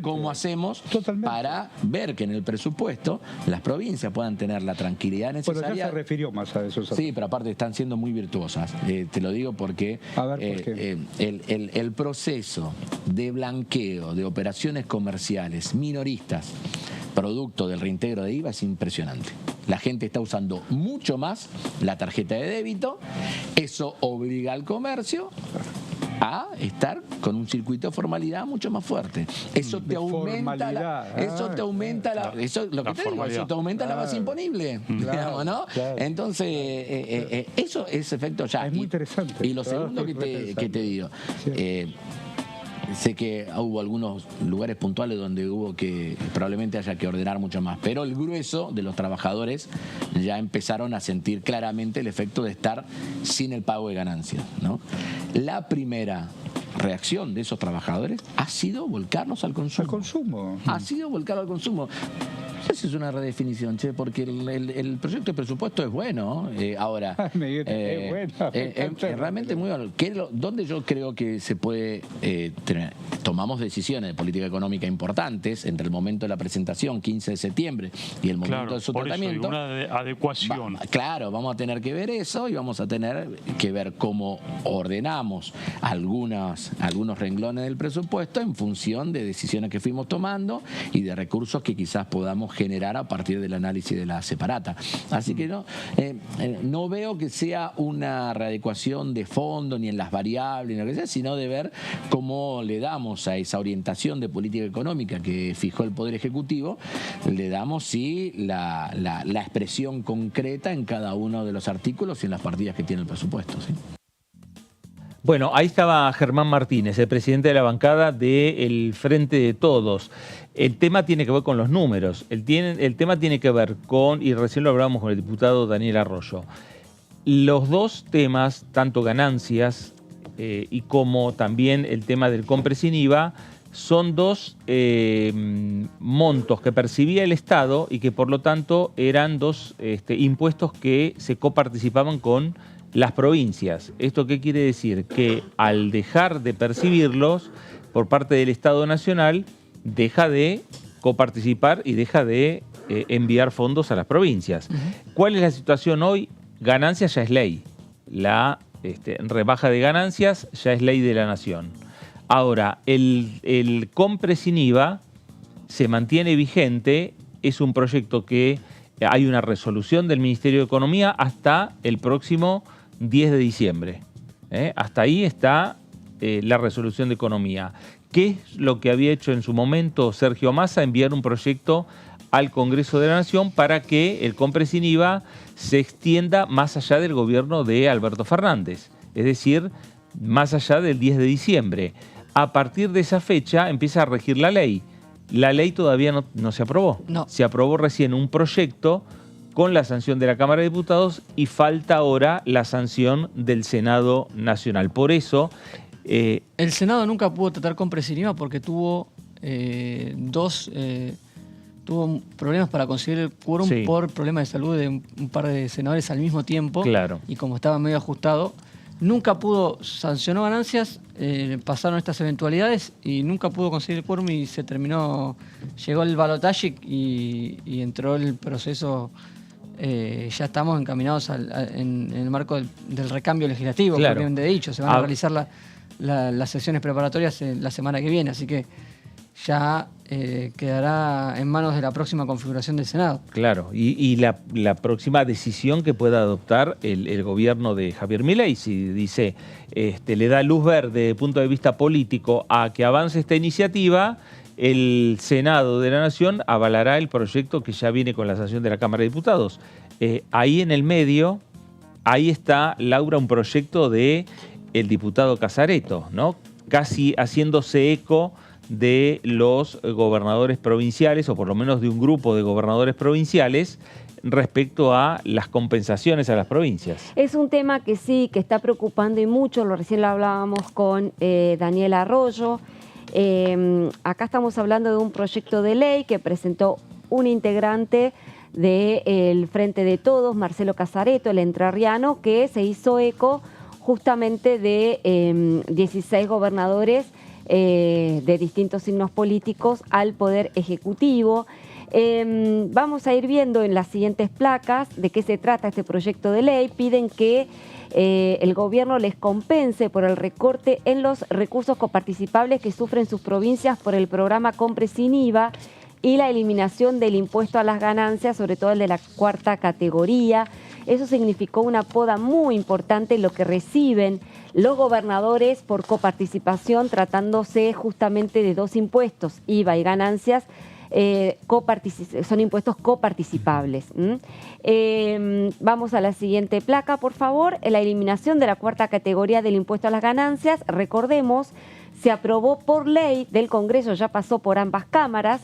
cómo hacemos para ver que en el presupuesto las provincias puedan tener la tranquilidad necesaria. Bueno, ya se refirió más a eso. Sí, pero aparte están siendo muy virtuosas. Te lo digo porque el proceso de blanqueo de operaciones comerciales minoristas producto del reintegro de IVA es impresionante. La gente está usando mucho más la tarjeta de débito, eso obliga al comercio a estar con un circuito de formalidad mucho más fuerte. Eso te aumenta la base imponible, digamos, ¿no? Claro. Entonces, eso es efecto ya. Es muy interesante. Y lo segundo que te digo, sé que hubo algunos lugares puntuales donde hubo que probablemente haya que ordenar mucho más, pero el grueso de los trabajadores ya empezaron a sentir claramente el efecto de estar sin el pago de ganancias, ¿no? La primera reacción de esos trabajadores ha sido volcarnos al consumo. Ha sido volcarlo al consumo. No sé si es una redefinición, porque el proyecto de presupuesto es bueno. Ahora, es realmente muy bueno. ¿Dónde yo creo que se puede tener? Tomamos decisiones de política económica importantes entre el momento de la presentación, 15 de septiembre, y el momento de su tratamiento. Una adecuación. Claro, vamos a tener que ver eso y vamos a tener que ver cómo ordenamos algunos renglones del presupuesto en función de decisiones que fuimos tomando y de recursos que quizás podamos generar a partir del análisis de la separata. Así que no veo que sea una readecuación de fondo ni en las variables, ni lo que sea, sino de ver cómo le damos a esa orientación de política económica que fijó el Poder Ejecutivo, le damos la expresión concreta en cada uno de los artículos y en las partidas que tiene el presupuesto, ¿sí? Bueno, ahí estaba Germán Martínez, el presidente de la bancada del Frente de Todos. El tema tiene que ver con los números, el tema tiene que ver con, y recién lo hablábamos con el diputado Daniel Arroyo, los dos temas, tanto ganancias y como también el tema del compre sin IVA, son dos montos que percibía el Estado y que por lo tanto eran dos impuestos que se coparticipaban con las provincias. ¿Esto qué quiere decir? Que al dejar de percibirlos por parte del Estado Nacional, deja de coparticipar y deja de enviar fondos a las provincias. ¿Cuál es la situación hoy? Ganancias ya es ley. La rebaja de ganancias ya es ley de la Nación. Ahora, el compre sin IVA se mantiene vigente, es un proyecto que hay una resolución del Ministerio de Economía hasta el próximo 10 de diciembre. Hasta ahí está la resolución de Economía. ¿Qué es lo que había hecho en su momento Sergio Massa? Enviar un proyecto al Congreso de la Nación para que el compre sin IVA se extienda más allá del gobierno de Alberto Fernández, es decir, más allá del 10 de diciembre. A partir de esa fecha empieza a regir la ley. La ley todavía no se aprobó. No. Se aprobó recién un proyecto con la sanción de la Cámara de Diputados y falta ahora la sanción del Senado Nacional. Por eso... el Senado nunca pudo tratar compre sin IVA porque tuvo tuvo problemas para conseguir el quórum por problemas de salud de un par de senadores al mismo tiempo. Claro. Y como estaba medio ajustado, nunca pudo, sancionó ganancias, pasaron estas eventualidades y nunca pudo conseguir el quórum y se terminó, llegó el balotaje y entró el proceso. Ya estamos encaminados en el marco del recambio legislativo, propiamente dicho. Se van a realizar las sesiones preparatorias la semana que viene, así que ya quedará en manos de la próxima configuración del Senado. Claro, y la próxima decisión que pueda adoptar el gobierno de Javier Milei, si dice, le da luz verde desde el punto de vista político a que avance esta iniciativa, el Senado de la Nación avalará el proyecto que ya viene con la sanción de la Cámara de Diputados. Ahí en el medio, ahí está, Laura, un proyecto de el diputado Casareto, ¿no? Casi haciéndose eco de los gobernadores provinciales, o por lo menos de un grupo de gobernadores provinciales, respecto a las compensaciones a las provincias. Es un tema que sí, que está preocupando y mucho, recién lo hablábamos con Daniel Arroyo. Acá estamos hablando de un proyecto de ley que presentó un integrante del Frente de Todos, Marcelo Casareto, el entrerriano, que se hizo eco justamente de 16 gobernadores de distintos signos políticos al Poder Ejecutivo. Vamos a ir viendo en las siguientes placas de qué se trata este proyecto de ley. Piden que el gobierno les compense por el recorte en los recursos coparticipables que sufren sus provincias por el programa Compre sin IVA y la eliminación del impuesto a las ganancias, sobre todo el de la cuarta categoría. Eso significó una poda muy importante en lo que reciben los gobernadores por coparticipación, tratándose justamente de dos impuestos, IVA y ganancias, son impuestos coparticipables. Vamos a la siguiente placa, por favor. La eliminación de la cuarta categoría del impuesto a las ganancias, recordemos, se aprobó por ley del Congreso, ya pasó por ambas cámaras,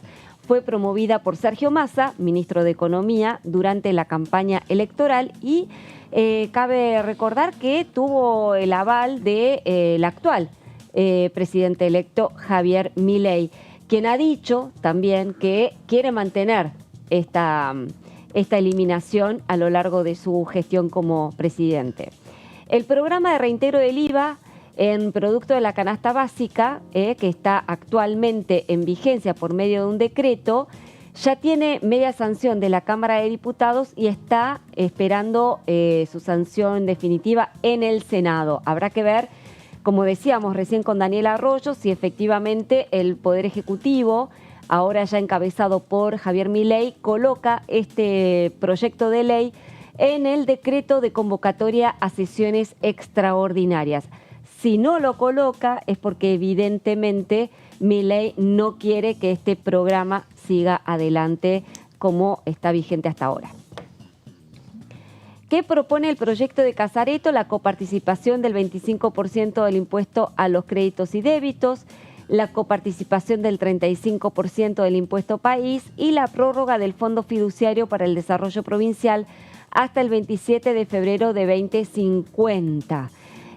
fue promovida por Sergio Massa, ministro de Economía, durante la campaña electoral y cabe recordar que tuvo el aval del actual presidente electo Javier Milei, quien ha dicho también que quiere mantener esta eliminación a lo largo de su gestión como presidente. El programa de reintegro del IVA en producto de la canasta básica, que está actualmente en vigencia por medio de un decreto, ya tiene media sanción de la Cámara de Diputados y está esperando su sanción definitiva en el Senado. Habrá que ver, como decíamos recién con Daniel Arroyo, si efectivamente el Poder Ejecutivo, ahora ya encabezado por Javier Milei, coloca este proyecto de ley en el decreto de convocatoria a sesiones extraordinarias. Si no lo coloca es porque evidentemente Milei no quiere que este programa siga adelante como está vigente hasta ahora. ¿Qué propone el proyecto de Casareto? La coparticipación del 25% del impuesto a los créditos y débitos, la coparticipación del 35% del impuesto país y la prórroga del Fondo Fiduciario para el Desarrollo Provincial hasta el 27 de febrero de 2050.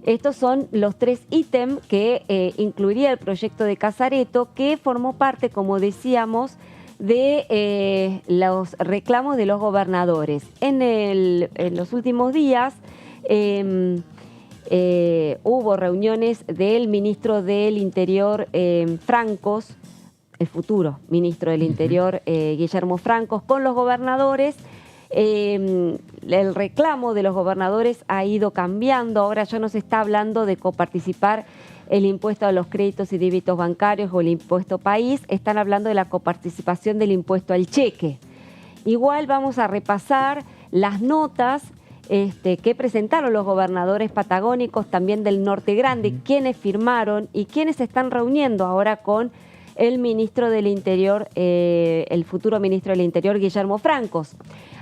Estos son los tres ítems que incluiría el proyecto de Casareto, que formó parte, como decíamos, de los reclamos de los gobernadores. En los últimos días hubo reuniones del ministro del Interior, Francos, el futuro ministro del Interior, Guillermo Francos, con los gobernadores. El reclamo de los gobernadores ha ido cambiando. Ahora ya no se está hablando de coparticipar el impuesto a los créditos y débitos bancarios o el impuesto país. Están hablando de la coparticipación del impuesto al cheque. Igual vamos a repasar las notas que presentaron los gobernadores patagónicos, también del Norte Grande, quienes firmaron y quienes se están reuniendo ahora con el ministro del Interior, el futuro ministro del Interior, Guillermo Francos.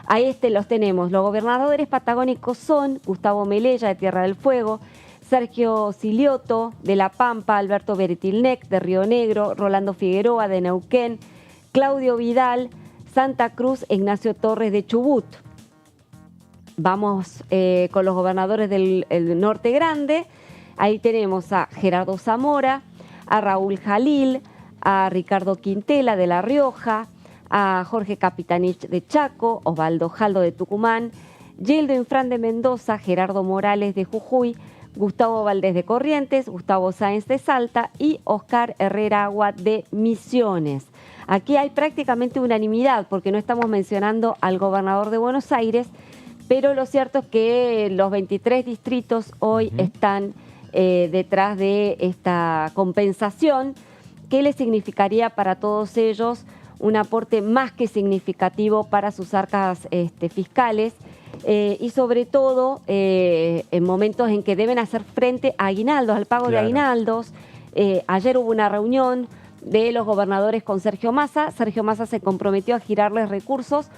Ahí los tenemos. Los gobernadores patagónicos son Gustavo Melella, de Tierra del Fuego, Sergio Silioto, de La Pampa, Alberto Beretilnec, de Río Negro, Rolando Figueroa, de Neuquén, Claudio Vidal, Santa Cruz, Ignacio Torres, de Chubut. Vamos con los gobernadores del Norte Grande. Ahí tenemos a Gerardo Zamora, a Raúl Jalil, a Ricardo Quintela, de La Rioja, a Jorge Capitanich, de Chaco, Osvaldo Jaldo, de Tucumán, Gildo Infran, de Mendoza, Gerardo Morales, de Jujuy, Gustavo Valdés, de Corrientes, Gustavo Sáenz, de Salta y Oscar Herrera Agua, de Misiones. Aquí hay prácticamente unanimidad porque no estamos mencionando al gobernador de Buenos Aires, pero lo cierto es que los 23 distritos hoy están detrás de esta compensación qué le significaría para todos ellos un aporte más que significativo para sus arcas fiscales y sobre todo en momentos en que deben hacer frente a aguinaldos, al pago de aguinaldos. Ayer hubo una reunión de los gobernadores con Sergio Massa. Sergio Massa se comprometió a girarles recursos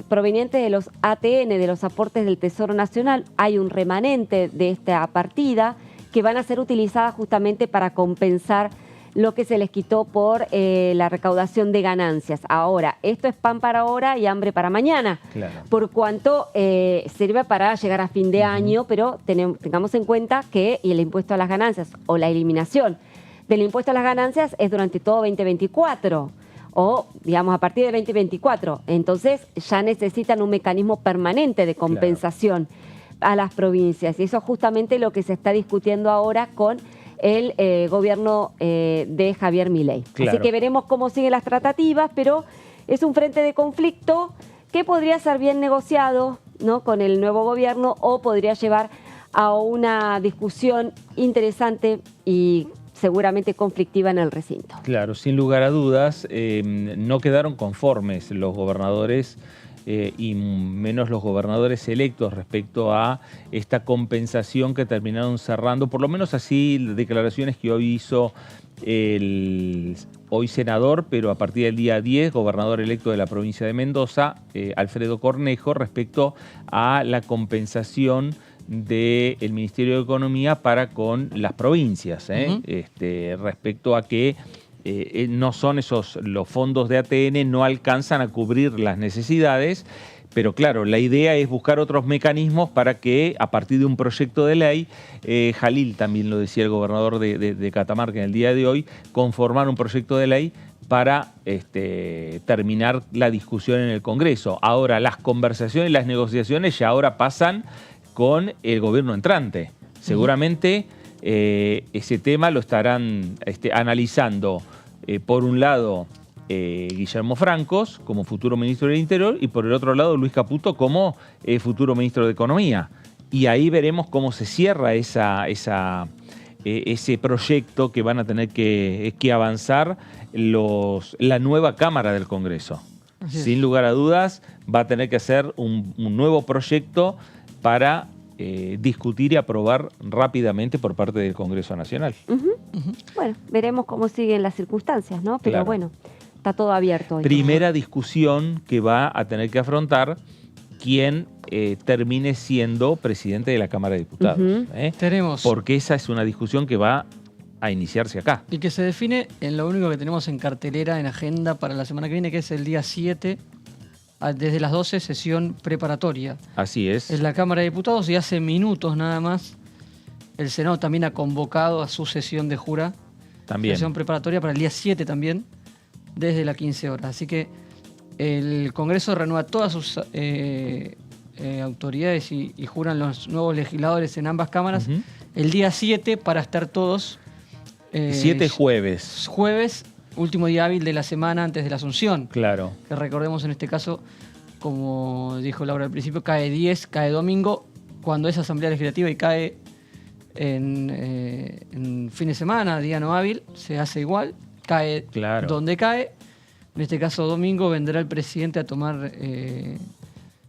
provenientes de los ATN, de los aportes del Tesoro Nacional. Hay un remanente de esta partida que van a ser utilizadas justamente para compensar lo que se les quitó por la recaudación de ganancias. Ahora, esto es pan para ahora y hambre para mañana, por cuanto sirve para llegar a fin de año, pero tengamos en cuenta que el impuesto a las ganancias o la eliminación del impuesto a las ganancias es durante todo 2024 o, digamos, a partir de 2024. Entonces, ya necesitan un mecanismo permanente de compensación a las provincias. Y eso es justamente lo que se está discutiendo ahora con el gobierno de Javier Milei. Así que veremos cómo siguen las tratativas, pero es un frente de conflicto que podría ser bien negociado, ¿no?, con el nuevo gobierno, o podría llevar a una discusión interesante y seguramente conflictiva en el recinto. Claro, sin lugar a dudas, no quedaron conformes los gobernadores y menos los gobernadores electos respecto a esta compensación que terminaron cerrando, por lo menos así declaraciones que hoy hizo el hoy senador, pero a partir del día 10, gobernador electo de la provincia de Mendoza, Alfredo Cornejo, respecto a la compensación del Ministerio de Economía para con las provincias, respecto a que no son los fondos de ATN, no alcanzan a cubrir las necesidades, pero claro, la idea es buscar otros mecanismos para que a partir de un proyecto de ley, Jalil también lo decía el gobernador de Catamarca en el día de hoy, conformar un proyecto de ley para terminar la discusión en el Congreso. Ahora, las conversaciones y las negociaciones ya ahora pasan con el gobierno entrante. Seguramente ese tema lo estarán analizando, por un lado, Guillermo Francos como futuro ministro del Interior y por el otro lado Luis Caputo como futuro ministro de Economía. Y ahí veremos cómo se cierra ese proyecto que van a tener que avanzar la nueva Cámara del Congreso. Sin lugar a dudas, va a tener que hacer un nuevo proyecto para discutir y aprobar rápidamente por parte del Congreso Nacional. Bueno, veremos cómo siguen las circunstancias, ¿no? Pero bueno, está todo abierto hoy. Primera discusión que va a tener que afrontar quien termine siendo presidente de la Cámara de Diputados. Tenemos. Porque esa es una discusión que va a iniciarse acá. Y que se define en lo único que tenemos en cartelera, en agenda para la semana que viene, que es el día 7, desde las 12, sesión preparatoria. Así es. En la Cámara de Diputados, y hace minutos nada más, el Senado también ha convocado a su sesión de jura. También. Sesión preparatoria para el día 7 también, desde las 15 horas. Así que el Congreso renueva todas sus autoridades y juran los nuevos legisladores en ambas cámaras el día 7 para estar todos... 7 jueves. Jueves, último día hábil de la semana antes de la Asunción. Claro. Que recordemos en este caso, como dijo Laura al principio, cae 10, cae domingo, cuando es asamblea legislativa y cae en fin de semana, día no hábil, se hace igual, cae donde cae. En este caso domingo vendrá el presidente a tomar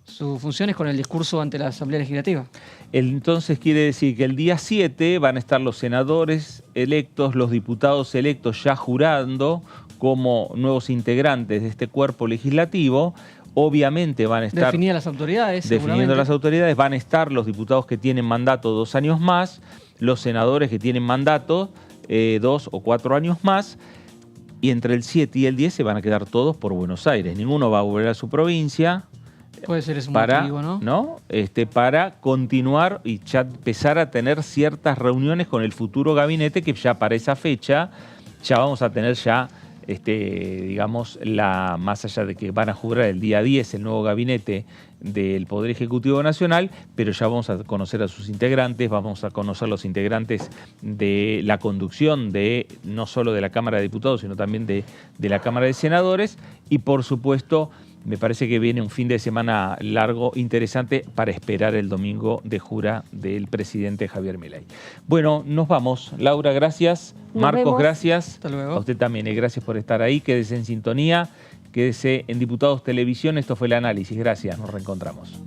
sus funciones con el discurso ante la asamblea legislativa. Entonces quiere decir que el día 7 van a estar los senadores electos, los diputados electos ya jurando como nuevos integrantes de este cuerpo legislativo. Obviamente van a estar... Definiendo las autoridades. Definiendo las autoridades. Van a estar los diputados que tienen mandato 2 años más, los senadores que tienen mandato 2 o 4 años más, y entre el 7 y el 10 se van a quedar todos por Buenos Aires. Ninguno va a volver a su provincia. Puede ser ese motivo, ¿no? Para continuar y ya empezar a tener ciertas reuniones con el futuro gabinete, que ya para esa fecha ya vamos a tener digamos, más allá de que van a jurar el día 10 el nuevo gabinete del Poder Ejecutivo Nacional, pero ya vamos a conocer a sus integrantes, vamos a conocer los integrantes de la conducción de no solo de la Cámara de Diputados, sino también de la Cámara de Senadores, y por supuesto Me parece que viene un fin de semana largo, interesante, para esperar el domingo de jura del presidente Javier Milei. Bueno, nos vamos. Laura, gracias. Marcos, gracias. Hasta luego. A usted también, gracias por estar ahí. Quédese en sintonía, quédese en Diputados Televisión. Esto fue El Análisis. Gracias, nos reencontramos.